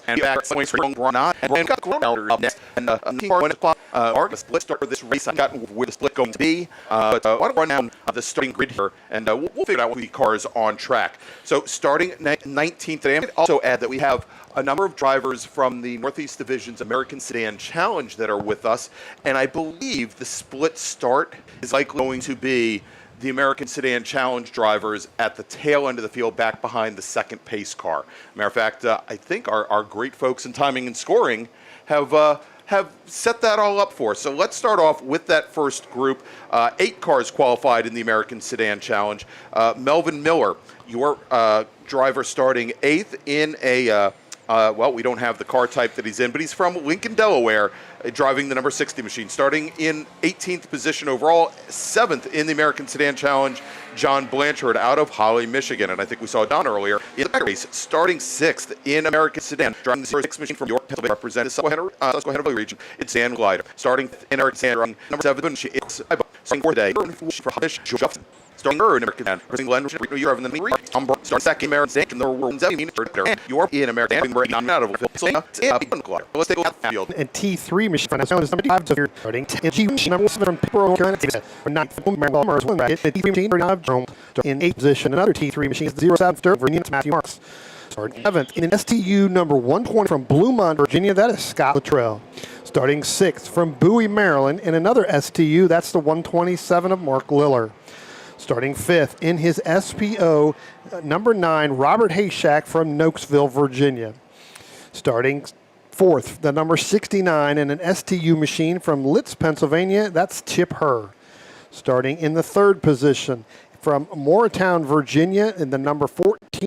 And back points for Ronald and got Ronald up next. And team car 1 o'clock. Let's start with this race. I got where the split going to be. But I want to run down the starting grid here, and we'll figure out what the cars on track. So starting 19th, and I might also add that we have a number of drivers from the Northeast Division's American Sedan Challenge that are with us, and I believe the split start is likely going to be the American Sedan Challenge drivers at the tail end of the field back behind the second pace car. Matter of fact, I think our great folks in timing and scoring have have set that all up for us. So let's start off with that first group. 8 cars qualified in the American Sedan Challenge. Melvin Miller, your driver, starting 8th in a well, we don't have the car type that he's in, but he's from Lincoln, Delaware, driving the number 60 machine, starting in 18th position overall, 7th in the American Sedan Challenge. John Blanchard out of Holly, Michigan, and I think we saw Don earlier in the race, starting 6th in American Sedan, driving the 6 machine from York, Pennsylvania, representing the Susquehanna region. It's Dan Glider, starting in American Sedan, number 7 machine. It's starting 4th today for Hamish Jeffson. Starting third in American Sedan, presenting Glenn Europe, and then starting second in American Sedan, and the world and Europe in American Sedan, out of let's take a look at the field. And T3 machine from number 5 so starting G number 7 from Pittsburgh, Carolina, 9th MARRS one bracket, and T3 machine in 8th position. Another T3 machine is 07 Virginia, Matthew Marks. Starting 7th in an STU number 120 from Bluemont, Virginia, that is Scott Luttrell. Starting 6th from Bowie, Maryland, in another STU, that's the 127 of Mark Liller. Starting 5th in his SPO, number 9, Robert Hayshak from Nokesville, Virginia. Starting 4th, the number 69 in an STU machine from Litz, Pennsylvania, that's Chip Herr. Starting in the 3rd position from Morristown, Virginia, in the number 14.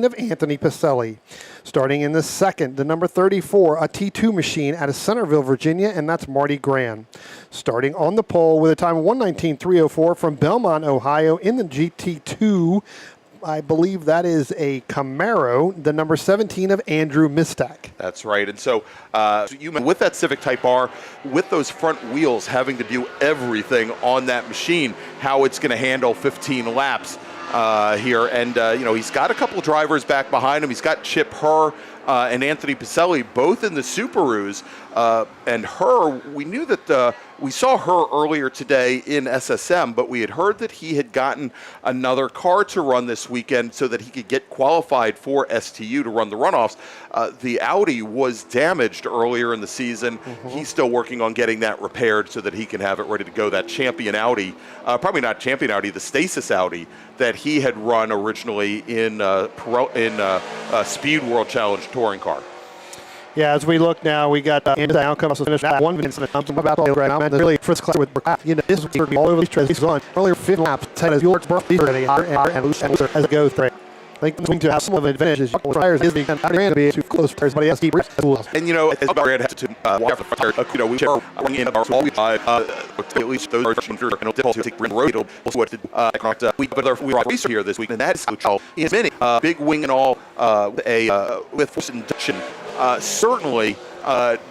of Anthony Pacelli. Starting in the second, the number 34, a T2 machine out of Centerville, Virginia, and that's Marty Gran. Starting on the pole with a time of 1:19.304 from Belmont, Ohio, in the GT2, I believe that is a Camaro, the number 17 of Andrew Mistak. That's right. And so you with that Civic Type R, with those front wheels having to do everything on that machine, how it's going to handle 15 laps here. And, he's got a couple of drivers back behind him. He's got Chip Herr and Anthony Pacelli, both in the Subarus. And Herr, we knew that we saw Herr earlier today in SSM, but we had heard that he had gotten another car to run this weekend so that he could get qualified for STU to run the runoffs. The Audi was damaged earlier in the season. Mm-hmm. He's still working on getting that repaired so that he can have it ready to go. That champion Audi, probably not champion Audi, the Stasis Audi that he had run originally in Speed World Challenge touring car. Yeah, as we look now, we got into the outcome. Also finished at 1 minute. About all right now, and really first class with this is all over these trails on earlier 5 laps. Ted as York's birthday and looser as it goes through. I think going to have some of an advantage is tires is being to be too close to everybody else. And as Brad had to walk off the tire, we are running in our all at least those are difficult to take the road. We are racer here this week, and that is how he has many big wing and all with force induction. Certainly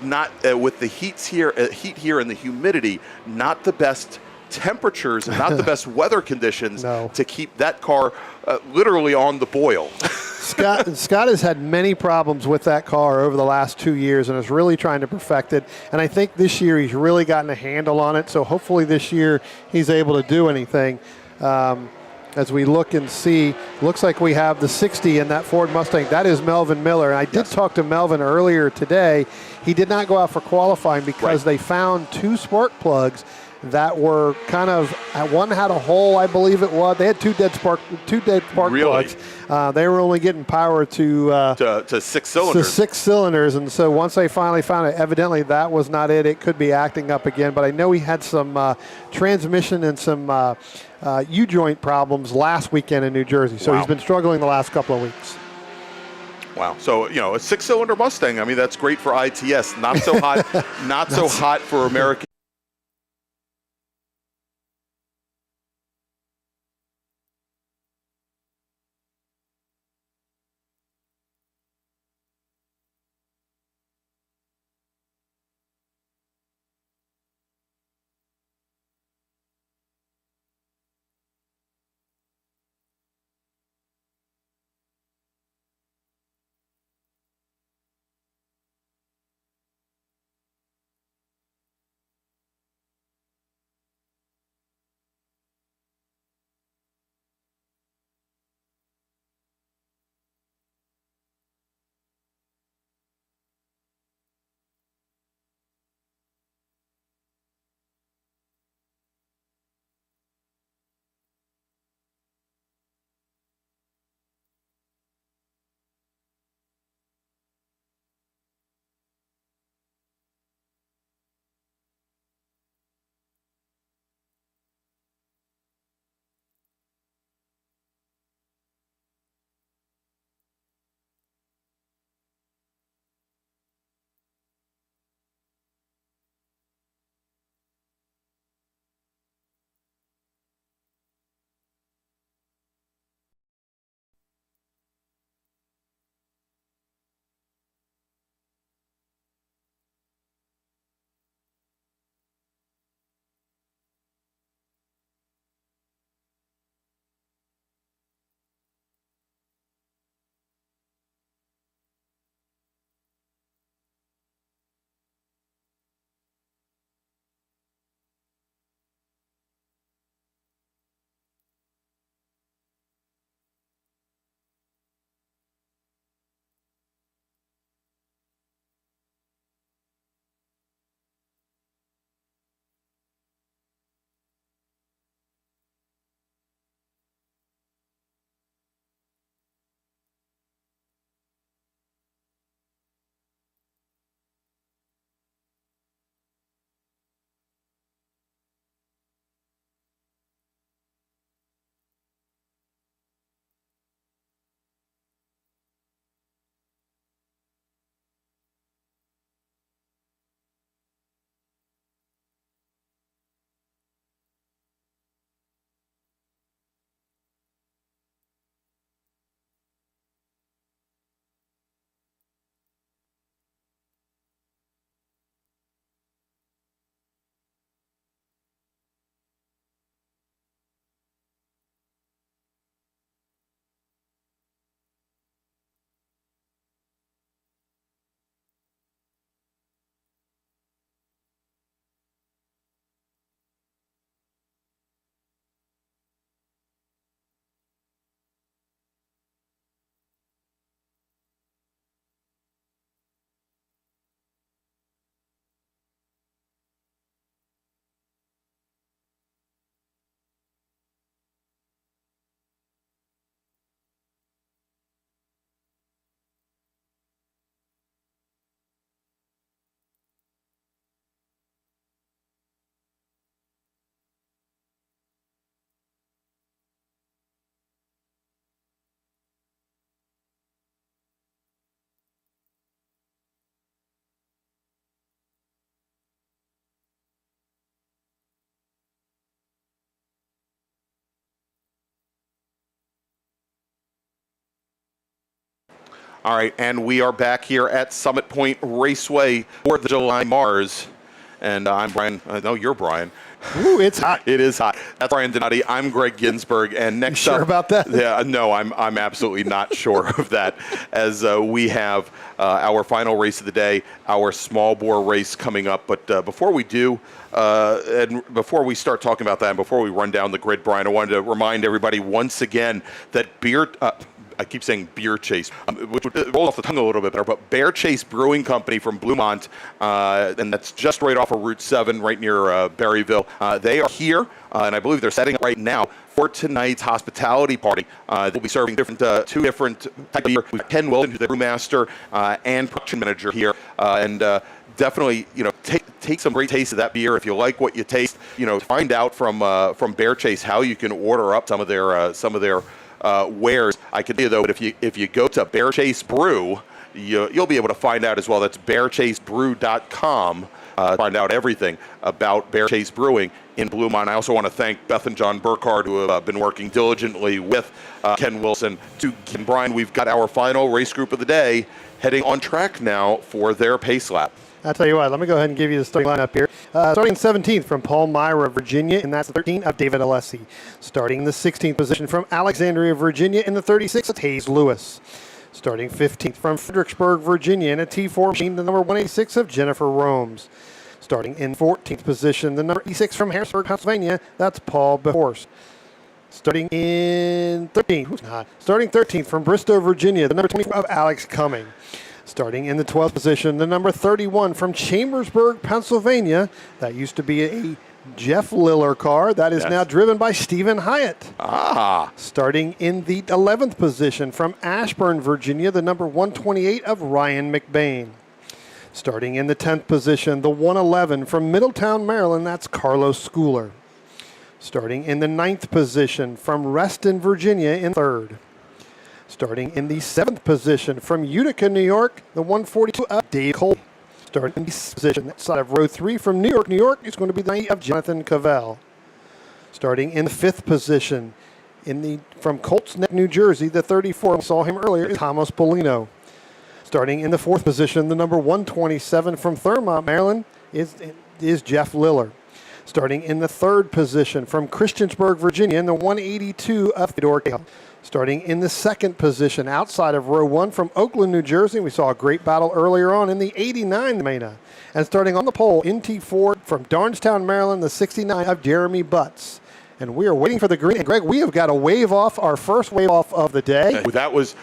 not with the heat here and the humidity, not the best temperatures and not the best weather conditions to keep that car literally on the boil. Scott has had many problems with that car over the last 2 years and is really trying to perfect it. And I think this year he's really gotten a handle on it. So hopefully this year he's able to do anything. As we look and see, looks like we have the 60 in that Ford Mustang. That is Melvin Miller. And I did talk to Melvin earlier today. He did not go out for qualifying because they found 2 spark plugs that were kind of, one had a hole, I believe it was. They had two dead spark plugs. They were only getting power to 6 cylinders. To 6 cylinders, and so once they finally found it, evidently that was not it. It could be acting up again, but I know he had some transmission and some U-joint problems last weekend in New Jersey, so he's been struggling the last couple of weeks. Wow. So, a 6-cylinder Mustang, I mean, that's great for ITS. Not so hot, not so hot for American. All right, and we are back here at Summit Point Raceway for the July MARRS. And I'm Brian. No, you're Brian. Ooh, it's hot. It is hot. That's Brian Donati. I'm Greg Ginsburg. And next you up, sure about that? Yeah, no, I'm absolutely not sure of that. As we have our final race of the day, our small bore race coming up. But before we do, and before we start talking about that, and before we run down the grid, Brian, I wanted to remind everybody once again that I keep saying Beer Chase, which would roll off the tongue a little bit better, but Bear Chase Brewing Company from Bluemont, and that's just right off of Route 7, right near Berryville. They are here, and I believe they're setting up right now for tonight's hospitality party. They'll be serving two different types of beer. We've got Ken Wilson, who's the brewmaster and production manager here, and definitely, take some great taste of that beer. If you like what you taste, find out from Bear Chase how you can order up some of their wares. I can tell you though, that if you go to Bear Chase Brew, you'll be able to find out as well. That's bearchasebrew.com. Find out everything about Bear Chase Brewing in Bluemont. I also want to thank Beth and John Burkhardt, who have been working diligently with Ken Wilson. And Brian, we've got our final race group of the day heading on track now for their pace lap. I'll tell you what, let me go ahead and give you the starting lineup here. Starting in 17th from Palmyra, Virginia, and that's the 13 of David Alessi. Starting in the 16th position from Alexandria, Virginia, in the 36 of Hayes Lewis. Starting 15th from Fredericksburg, Virginia, in a T4 machine, the number 186 of Jennifer Romes. Starting in 14th position, the number 86 from Harrisburg, Pennsylvania, that's Paul Behorst. Starting in 13th, starting 13th from Bristow, Virginia, the number 24 of Alex Cumming. Starting in the 12th position, the number 31 from Chambersburg, Pennsylvania. That used to be a Jeff Liller car. That is now driven by Stephen Hyatt. Starting in the 11th position from Ashburn, Virginia, the number 128 of Ryan McBain. Starting in the 10th position, the 111 from Middletown, Maryland. That's Carlos Schooler. Starting in the 9th position from Reston, Virginia, in 3rd. Starting in the 7th position from Utica, New York, the 142 of Dave Cole. Starting in the 6th position, outside of row 3 from New York, is going to be the 90 of Jonathan Cavell. Starting in the 5th position from Colts Neck, New Jersey, the 34, we saw him earlier, is Thomas Polino. Starting in the 4th position, the number 127 from Thurmont, Maryland, is Jeff Liller. Starting in the 3rd position from Christiansburg, Virginia, in the 182 of Theodore Cahill. Starting in the 2nd position outside of row 1 from Oakland, New Jersey. We saw a great battle earlier on in the 89 Mena. And starting on the pole in T4 from Darnestown, Maryland, the 69 of Jeremy Butts. And we are waiting for the green. And Greg, we have got our first wave off of the day. That was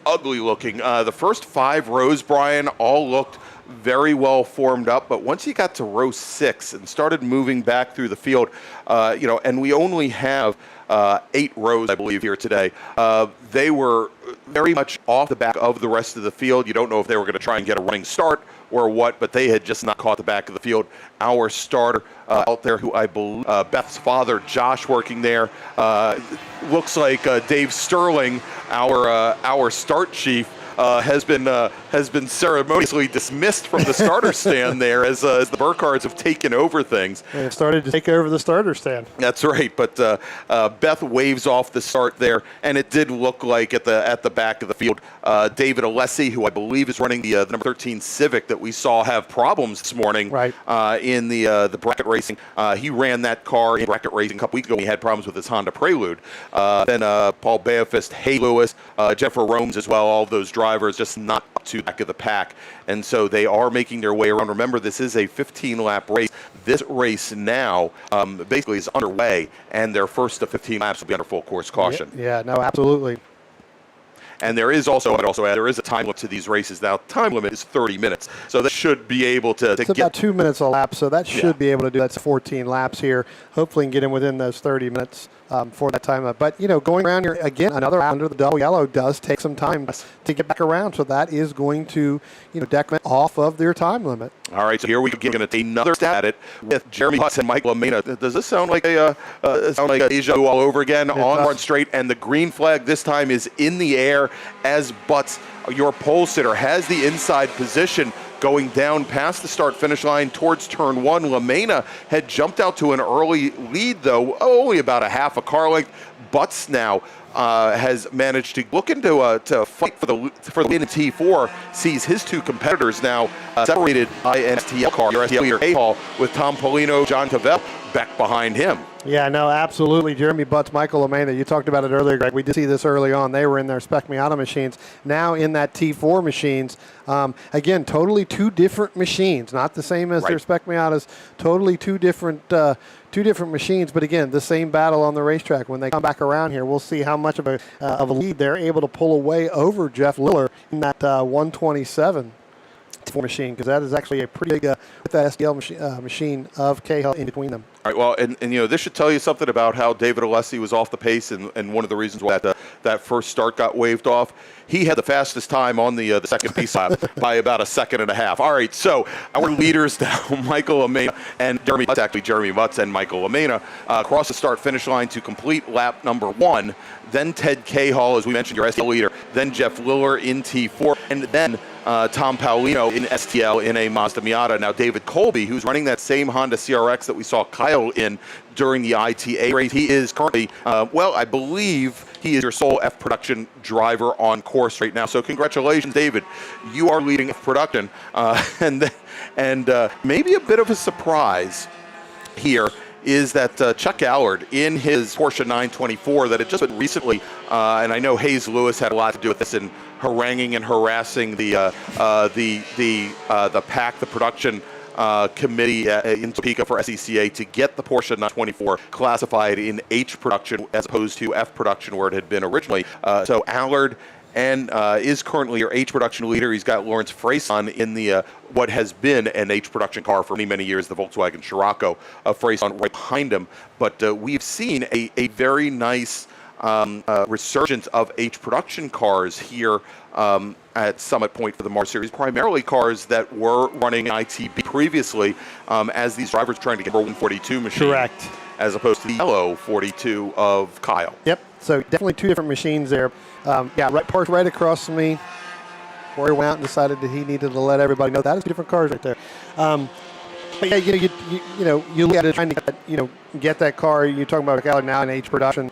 ugly looking. The first 5 rows, Brian, all looked very well formed up, but once you got to row 6 and started moving back through the field, and we only have 8 rows, I believe, here today. They were very much off the back of the rest of the field. You don't know if they were going to try and get a running start or what, but they had just not caught the back of the field. Our starter out there, who I believe Beth's father, Josh, working there, looks like Dave Sterling, our start chief. Has been ceremoniously dismissed from the starter stand there as the Burkhards have taken over things. They've started to take over the starter stand. That's right, but Beth waves off the start there, and it did look like at the back of the field, David Alessi, who I believe is running the number 13 Civic that we saw have problems this morning in the bracket racing. He ran that car in bracket racing a couple weeks ago when he had problems with his Honda Prelude. Then Paul Beafist, Hay Lewis, Jennifer Romes as well, all of those drivers just not up to the back of the pack. And so they are making their way around. Remember, this is a 15-lap race. This race now basically is underway, and their first of 15 laps will be under full course caution. Yeah, no, absolutely. And there is also, I'd also add, there is a time limit to these races now. Time limit is 30 minutes. So that should be able to it's about 2 minutes a lap, so that should be able to do that's 14 laps here. Hopefully, and get in within those 30 minutes for that time limit. But, going around here, again, another round under the double yellow does take some time to get back around. So that is going to, decrement off of their time limit. All right, so here we go. Going to take another stab at it with Jeremy Butts and Michael Amena. Does this sound like a deja vu all over again? On straight, and the green flag this time is in the air as Butts, your pole sitter, has the inside position going down past the start-finish line towards turn 1. LaMena had jumped out to an early lead, though, only about a half a car length. Butts now has managed to look into to fight for the win in T4. Sees his two competitors now separated by an STL car, your STL leader K-Hall, with Tom Polino, John Cavell back behind him. Yeah, no, absolutely. Jeremy Butts, Michael Amena, you talked about it earlier, Greg. We did see this early on. They were in their Spec Miata machines. Now in that T4 machines, again, totally two different machines, not the same as their Spec Miatas. Totally two different machines, but again, the same battle on the racetrack. When they come back around here, we'll see how much of a lead they're able to pull away over Jeff Liller in that 127 machine, because that is actually a pretty big with that STL machine of Cahill in between them. All right, well, and you know, this should tell you something about how David Alessi was off the pace, and one of the reasons why that first start got waved off. He had the fastest time on the second piece lap by about a second and a half. All right, so our leaders now, Michael Amena and Jeremy Butts and Michael Amena, across the start-finish line to complete lap number 1. Then Ted Cahill, as we mentioned, your STL leader. Then Jeff Liller in T4, and then Tom Paulino in STL in a Mazda Miata. Now David Colby, who's running that same Honda CRX that we saw Kyle in during the ITA race, he is currently, I believe he is your sole F production driver on course right now. So congratulations, David. You are leading F production, and maybe a bit of a surprise here is that Chuck Allard in his Porsche 924 that had just been recently, and I know Hayes Lewis had a lot to do with this in haranguing and harassing the PAC, the production committee in Topeka for SCCA to get the Porsche 924 classified in H production as opposed to F production where it had been originally. So Allard and is currently your H production leader. He's got Lawrence Freyson in the what has been an H production car for many, many years, the Volkswagen Scirocco. Freyson right behind him. But we've seen a very nice resurgence of H production cars here at Summit Point for the MARRS Series, primarily cars that were running ITB previously as these drivers trying to get a 142 machine. Correct. As opposed to the yellow 42 of Kyle. Yep, so definitely two different machines there. Parked right across from me. Corey went out and decided that he needed to let everybody know that is two different cars right there. But yeah, you look at it trying to get that car. You're talking about Allard now in H production,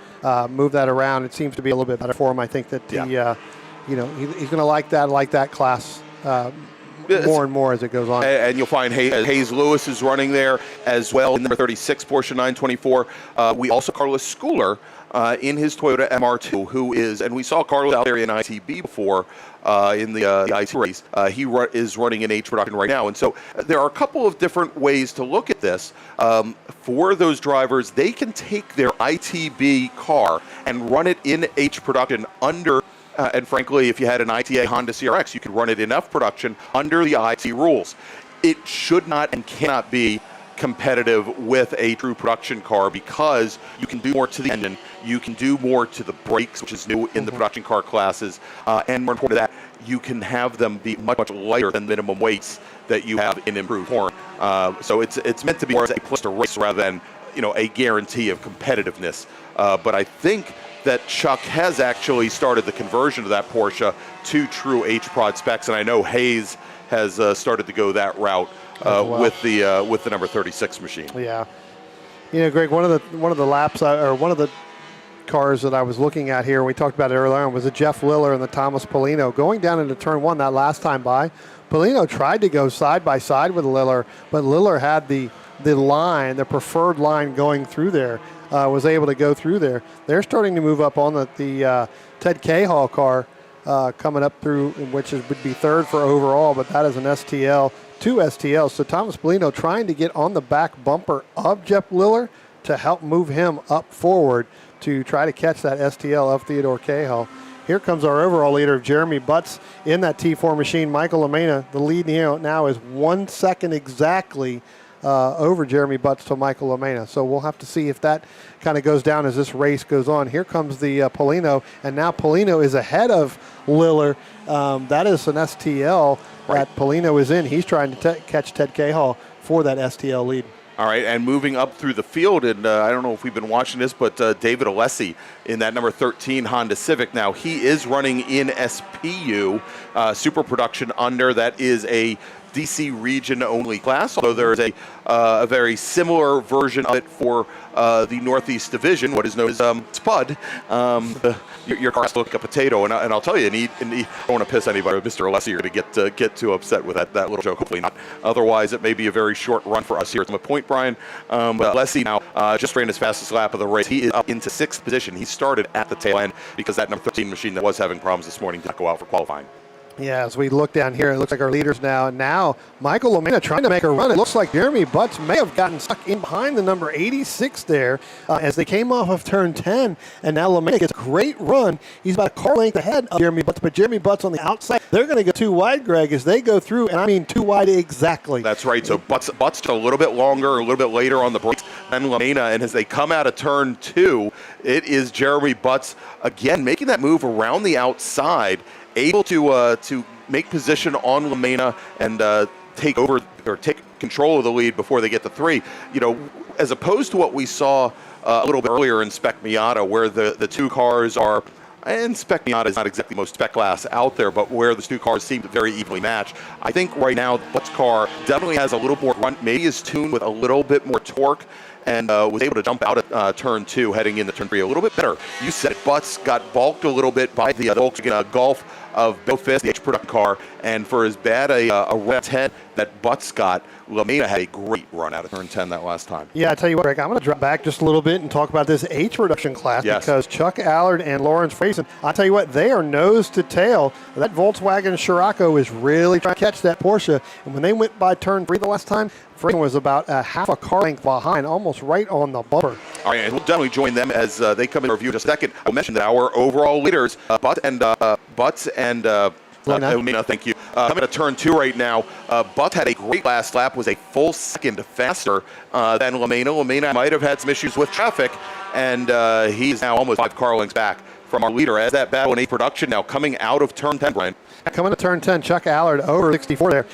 move that around. It seems to be a little bit better for him. I think that he's going to like that class more and more as it goes on. And you'll find Hayes Lewis is running there as well in number 36 Porsche 924. We also Carlos Schooler in his Toyota MR2, who is, and we saw Carlos out there in ITB before in the ITB race. He is running in H production right now. And so there are a couple of different ways to look at this. For those drivers, they can take their ITB car and run it in H production under and frankly, if you had an ITA Honda CRX, you could run it in F production under the IT rules. It should not and cannot be competitive with a true production car because you can do more to the engine, you can do more to the brakes, which is new in the production car classes, and more important than that, you can have them be much, much lighter than minimum weights that you have in improved horn. So it's meant to be more as a plus to race rather than a guarantee of competitiveness. But I think that Chuck has actually started the conversion of that Porsche to true H-Prod specs, and I know Hayes has started to go that route with the number 36 machine. Yeah, Greg, one of the laps or one of the cars that I was looking at here, we talked about it earlier on, was the Jeff Liller and the Thomas Polino going down into turn 1 that last time by. Polino tried to go side by side with Liller, but Liller had the line, the preferred line going through there. Was able to go through there. They're starting to move up on the Ted Cahill car coming up through, which would be third for overall, but that is an STL, 2 STLs. So Thomas Polino trying to get on the back bumper of Jeff Liller to help move him up forward to try to catch that STL of Theodore Cahill. Here comes our overall leader, Jeremy Butts, in that T4 machine. Michael Amena, the lead now is 1 second exactly over Jeremy Butts to Michael Amena. So we'll have to see if that kind of goes down as this race goes on. Here comes the Polino, and now Polino is ahead of Liller. That is an STL that Polino is in. He's trying to catch Ted Cahill for that STL lead. All right, and moving up through the field, and I don't know if we've been watching this, but David Alessi in that number 13 Honda Civic. Now, he is running in SPU, super production under. That is a DC region only class, although there is a very similar version of it for the Northeast Division, what is known as Spud. Your car has to look like a potato, and I'll tell you, and I don't want to piss anybody, Mr. Alessi, you're going to get too upset with that little joke. Hopefully not. Otherwise, it may be a very short run for us here at the point, Brian. But Alessi now just ran his fastest lap of the race. He is up into 6th position. He started at the tail end because that number 13 machine that was having problems this morning did not go out for qualifying. Yeah, as we look down here, it looks like our leaders now Michael Lomena trying to make a run. It looks like Jeremy Butts may have gotten stuck in behind the number 86 there as they came off of turn 10, and now Lomena gets a great run. He's about a car length ahead of Jeremy Butts, but Jeremy Butts on the outside, they're going to go too wide, Greg, as they go through, and I mean too wide exactly. That's right, so Butts a little bit longer, a little bit later on the brakes than Lomena, and as they come out of turn 2, it is Jeremy Butts again making that move around the outside, able to make position on Lomena and take control of the lead before they get to 3. You know, as opposed to what we saw a little bit earlier in Spec Miata, where the two cars are, and Spec Miata is not exactly the most spec class out there, but where the two cars seem very evenly matched. I think right now Butts' car definitely has a little more grunt, maybe is tuned with a little bit more torque, and was able to jump out at turn 2, heading into turn 3 a little bit better. You said it, Butts got balked a little bit by the Volkswagen Golf of Bill Fisk, the H production car, and for as bad a red 10 that Butts got, Lomena had a great run out of turn 10 that last time. Yeah, I tell you what, Rick, I'm going to drop back just a little bit and talk about this H production class, because Chuck Allard and Lawrence Frazen, I'll tell you what, they are nose to tail. That Volkswagen Scirocco is really trying to catch that Porsche, and when they went by turn 3 the last time, Frazen was about a half a car length behind, almost right on the bumper. All right, and we'll definitely join them as they come in review in just a second. I'll mention that our overall leaders, Butts and Lomena, thank you. Coming to turn 2 right now. Butts had a great last lap, was a full second faster than Lomena. Lomena might have had some issues with traffic, and he's now almost 5 car lengths back from our leader as that battle in A production now coming out of turn 10, Brian. Coming to turn 10, Chuck Allard over 64 there.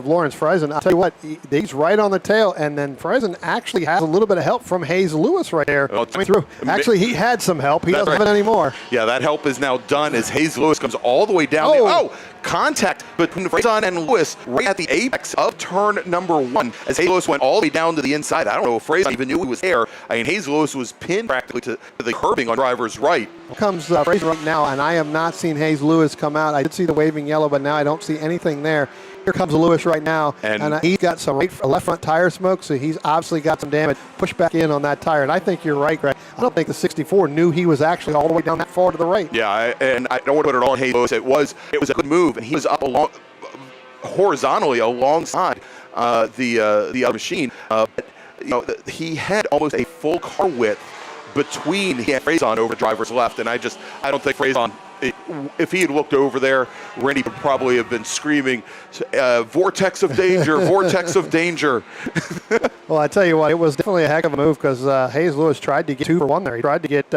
Lawrence Friesen, I'll tell you what, he's right on the tail, and then Friesen actually has a little bit of help from Hayes Lewis right there coming through. Actually, he had some help. He doesn't have it anymore. Yeah, that help is now done as Hayes Lewis comes all the way down. Contact between Friesen and Lewis right at the apex of turn number 1 as Hayes Lewis went all the way down to the inside. I don't know if Friesen even knew he was there. I mean, Hayes Lewis was pinned practically to the curbing on driver's right. Here comes Friesen right now, and I have not seen Hayes Lewis come out. I did see the waving yellow, but now I don't see anything there. Here comes Lewis right now, and he's got some left front tire smoke, so he's obviously got some damage. Push back in on that tire, and I think you're right, Greg. I don't think the 64 knew he was actually all the way down that far to the right. Yeah, and I don't want to put it on Hayes Lewis. It was a good move, and he was up horizontally alongside the other machine. But he had almost a full car width between he and Friesen over the driver's left, and I don't think Friesen, if he had looked over there, Randy would probably have been screaming, vortex of danger, vortex of danger. Well, I tell you what, it was definitely a heck of a move because Hayes Lewis tried to get 2 for 1 there. He tried to get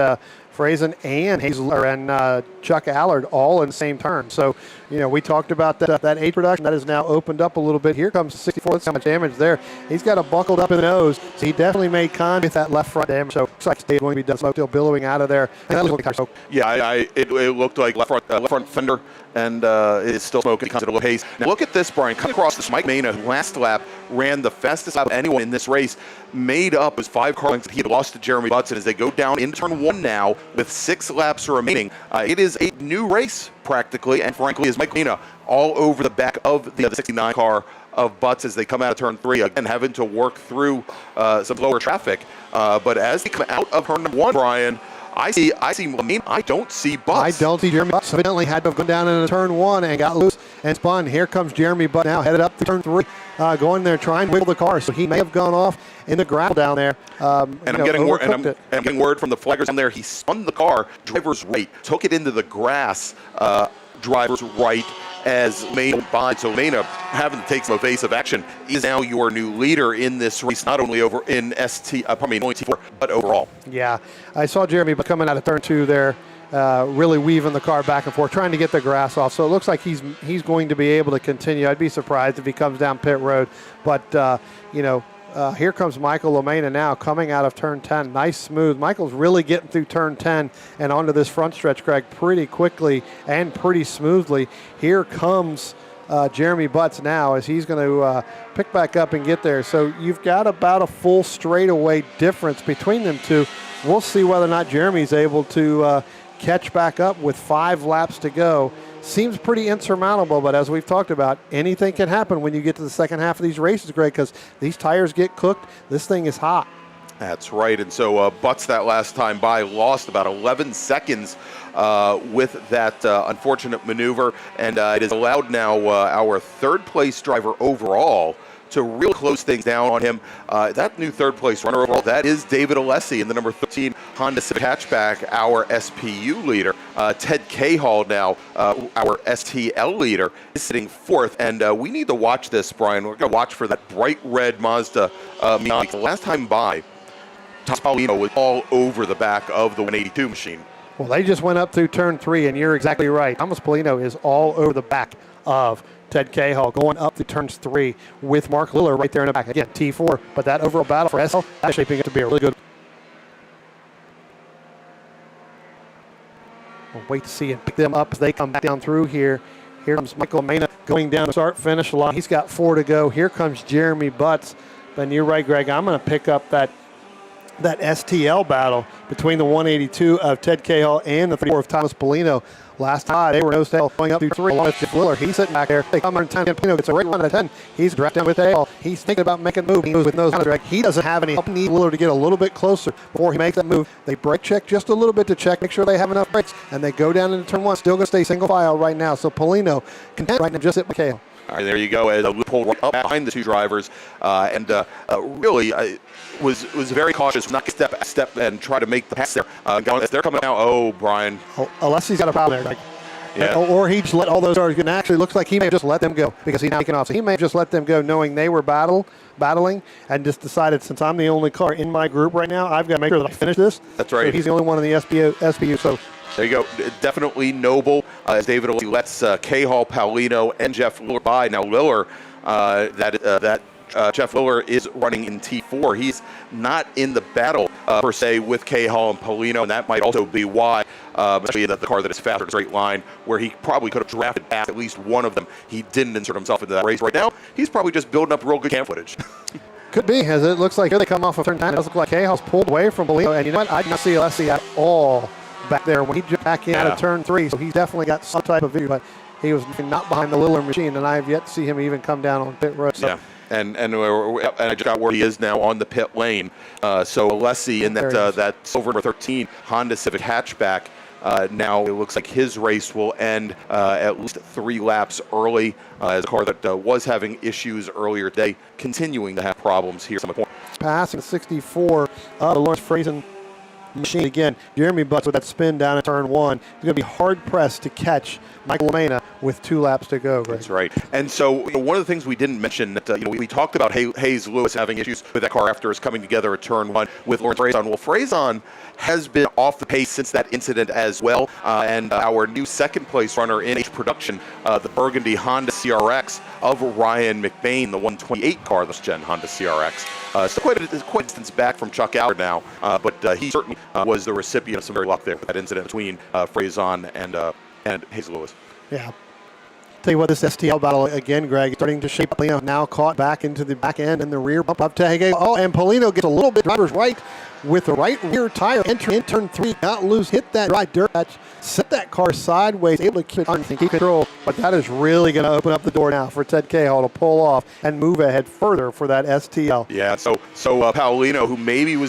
Friesen and Chuck Allard all in the same turn. So, we talked about that A production that is now opened up a little bit. Here comes 64. That's how much damage there. He's got a buckled up in the nose, so he definitely made contact with that left front damage. So, looks like it's going to be done. Smoke still billowing out of there. And that looks like smoke. Yeah, it looked like left front fender, and it's still smoking because of the low pace. Now, look at this, Brian. Coming across this, Mike Mena, who last lap ran the fastest lap of anyone in this race, made up his 5 car lengths that he had lost to Jeremy Butts. And as they go down in turn 1 now with 6 laps remaining, it is a new race practically, and frankly, is Mike Mena all over the back of the 69 car of Butts as they come out of turn 3, again having to work through some lower traffic. But as they come out of turn 1, Brian, I see Lomena. I don't see Butts. I don't see Jeremy Butts. Evidently had to have gone down into turn 1 and got loose and spun. Here comes Jeremy Butts now, headed up to turn 3, going there trying to wiggle the car. So he may have gone off in the gravel down there. I'm getting word from the flaggers down there. He spun the car driver's right, took it into the grass driver's right as Lomena went by. So Lomena, having to take some evasive action, is now your new leader in this race, not only over in only T4, but overall. Yeah, I saw Jeremy coming out of turn 2 there, really weaving the car back and forth, trying to get the grass off. So it looks like he's going to be able to continue. I'd be surprised if he comes down pit road. But, here comes Michael Lomena now coming out of turn 10. Nice, smooth. Michael's really getting through turn 10 and onto this front stretch, Greg, pretty quickly and pretty smoothly. Here comes Jeremy Butts now as he's going to pick back up and get there. So you've got about a full straightaway difference between them two. We'll see whether or not Jeremy's able to catch back up with 5 laps to go. Seems pretty insurmountable, but as we've talked about, anything can happen when you get to the second half of these races, Greg, because these tires get cooked. This thing is hot. That's right. And so Butts that last time by lost about 11 seconds with that unfortunate maneuver. And it has allowed now our third place driver overall to really close things down on him. That new third place runner overall, that is David Alessi in the number 13 Honda Civic hatchback, our SPU leader. Ted Cahall now, our STL leader, is sitting fourth. And we need to watch this, Brian. We're going to watch for that bright red Mazda Miata. The last time by, Thomas Paulino was all over the back of the 182 machine. Well, they just went up through turn 3, and you're exactly right. Thomas Paulino is all over the back of Ted Cahall, going up through turns 3 with Mark Liller right there in the back. Again, T4, but that overall battle for SL, that's shaping up to be a really good. We'll wait to see and pick them up as they come back down through here. Here comes Michael Mena going down the start-finish line. He's got 4 to go. Here comes Jeremy Butts. But you're right, Greg. I'm going to pick up that STL battle between the 182 of Ted Cahall and the 34 of Thomas Paulino. Last time they were nose tail going up through 3 along with Jeff Liller. He's sitting back there. They come on 10. Paulino gets a great run at 10. He's dragged down with Cahall. He's thinking about making a move. He moves with nose drag. He doesn't have any help. Need Liller to get a little bit closer before he makes that move. They brake check just a little bit to check, make sure they have enough brakes, and they go down into turn 1. Still going to stay single file right now. So Paulino content right now just hit Cahall. All right, there you go. As a loophole right up behind the two drivers, and really was very cautious, not to step and try to make the pass there. As they're coming out, oh, Brian. Alessi's got a problem there. Yeah. Or he just let all those cars go. And actually, looks like he may have just let them go because he's not taking off. So he may have just let them go knowing they were battling and just decided, since I'm the only car in my group right now, I've got to make sure that I finish this. That's right. So he's the only one in the SPU. So there you go. Definitely noble as David Alessi lets Cahall, Paulino, and Jeff Liller by. Now Liller, Jeff Liller is running in T4. He's not in the battle per se with Cahall and Paulino, and that might also be why, especially the car that is faster in a straight line, where he probably could have drafted past at least one of them. He didn't insert himself into that race. Right now, he's probably just building up real good cam footage. Could be, as it looks like here they come off of turn 10. It does look like Cahall's pulled away from Paulino, and you know what? I did not see Alessi at all back there when he jumped back in out of turn 3, so he's definitely got some type of view, but he was not behind the Liller machine, and I have yet to see him even come down on pit road. So. Yeah. And I just got where he is now on the pit lane. So Alessi in that silver number 13 Honda Civic hatchback. Now it looks like his race will end at least 3 laps early, as a car that was having issues earlier today, continuing to have problems here. Passing 64 of the Lawrence Frazen machine again. Jeremy Butts with that spin down at turn 1. He's going to be hard pressed to catch Michael Mena with 2 laps to go. Greg. That's right. And so one of the things we didn't mention that we talked about Hayes Lewis having issues with that car after his coming together at turn 1 with Lawrence Frazen. Well, Frazen has been off the pace since that incident as well. And our new second place runner in H production, the Burgundy Honda CRX of Ryan McBain, the 128 car, this gen Honda CRX. So quite a distance back from Chuck Allard now, but he certainly was the recipient of some very luck there with that incident between Frazen and Hayes Lewis. Yeah. Tell you what, this STL battle again, Greg, starting to shape up. Paulino now caught back into the back end and the rear bump up to Hage. Oh, and Paulino gets a little bit driver's right with the right rear tire. Enter in turn 3, not lose, hit that dry dirt patch, set that car sideways, able to keep it on and keep control. But that is really going to open up the door now for Ted Cahall to pull off and move ahead further for that STL. Yeah, so Paulino, who maybe was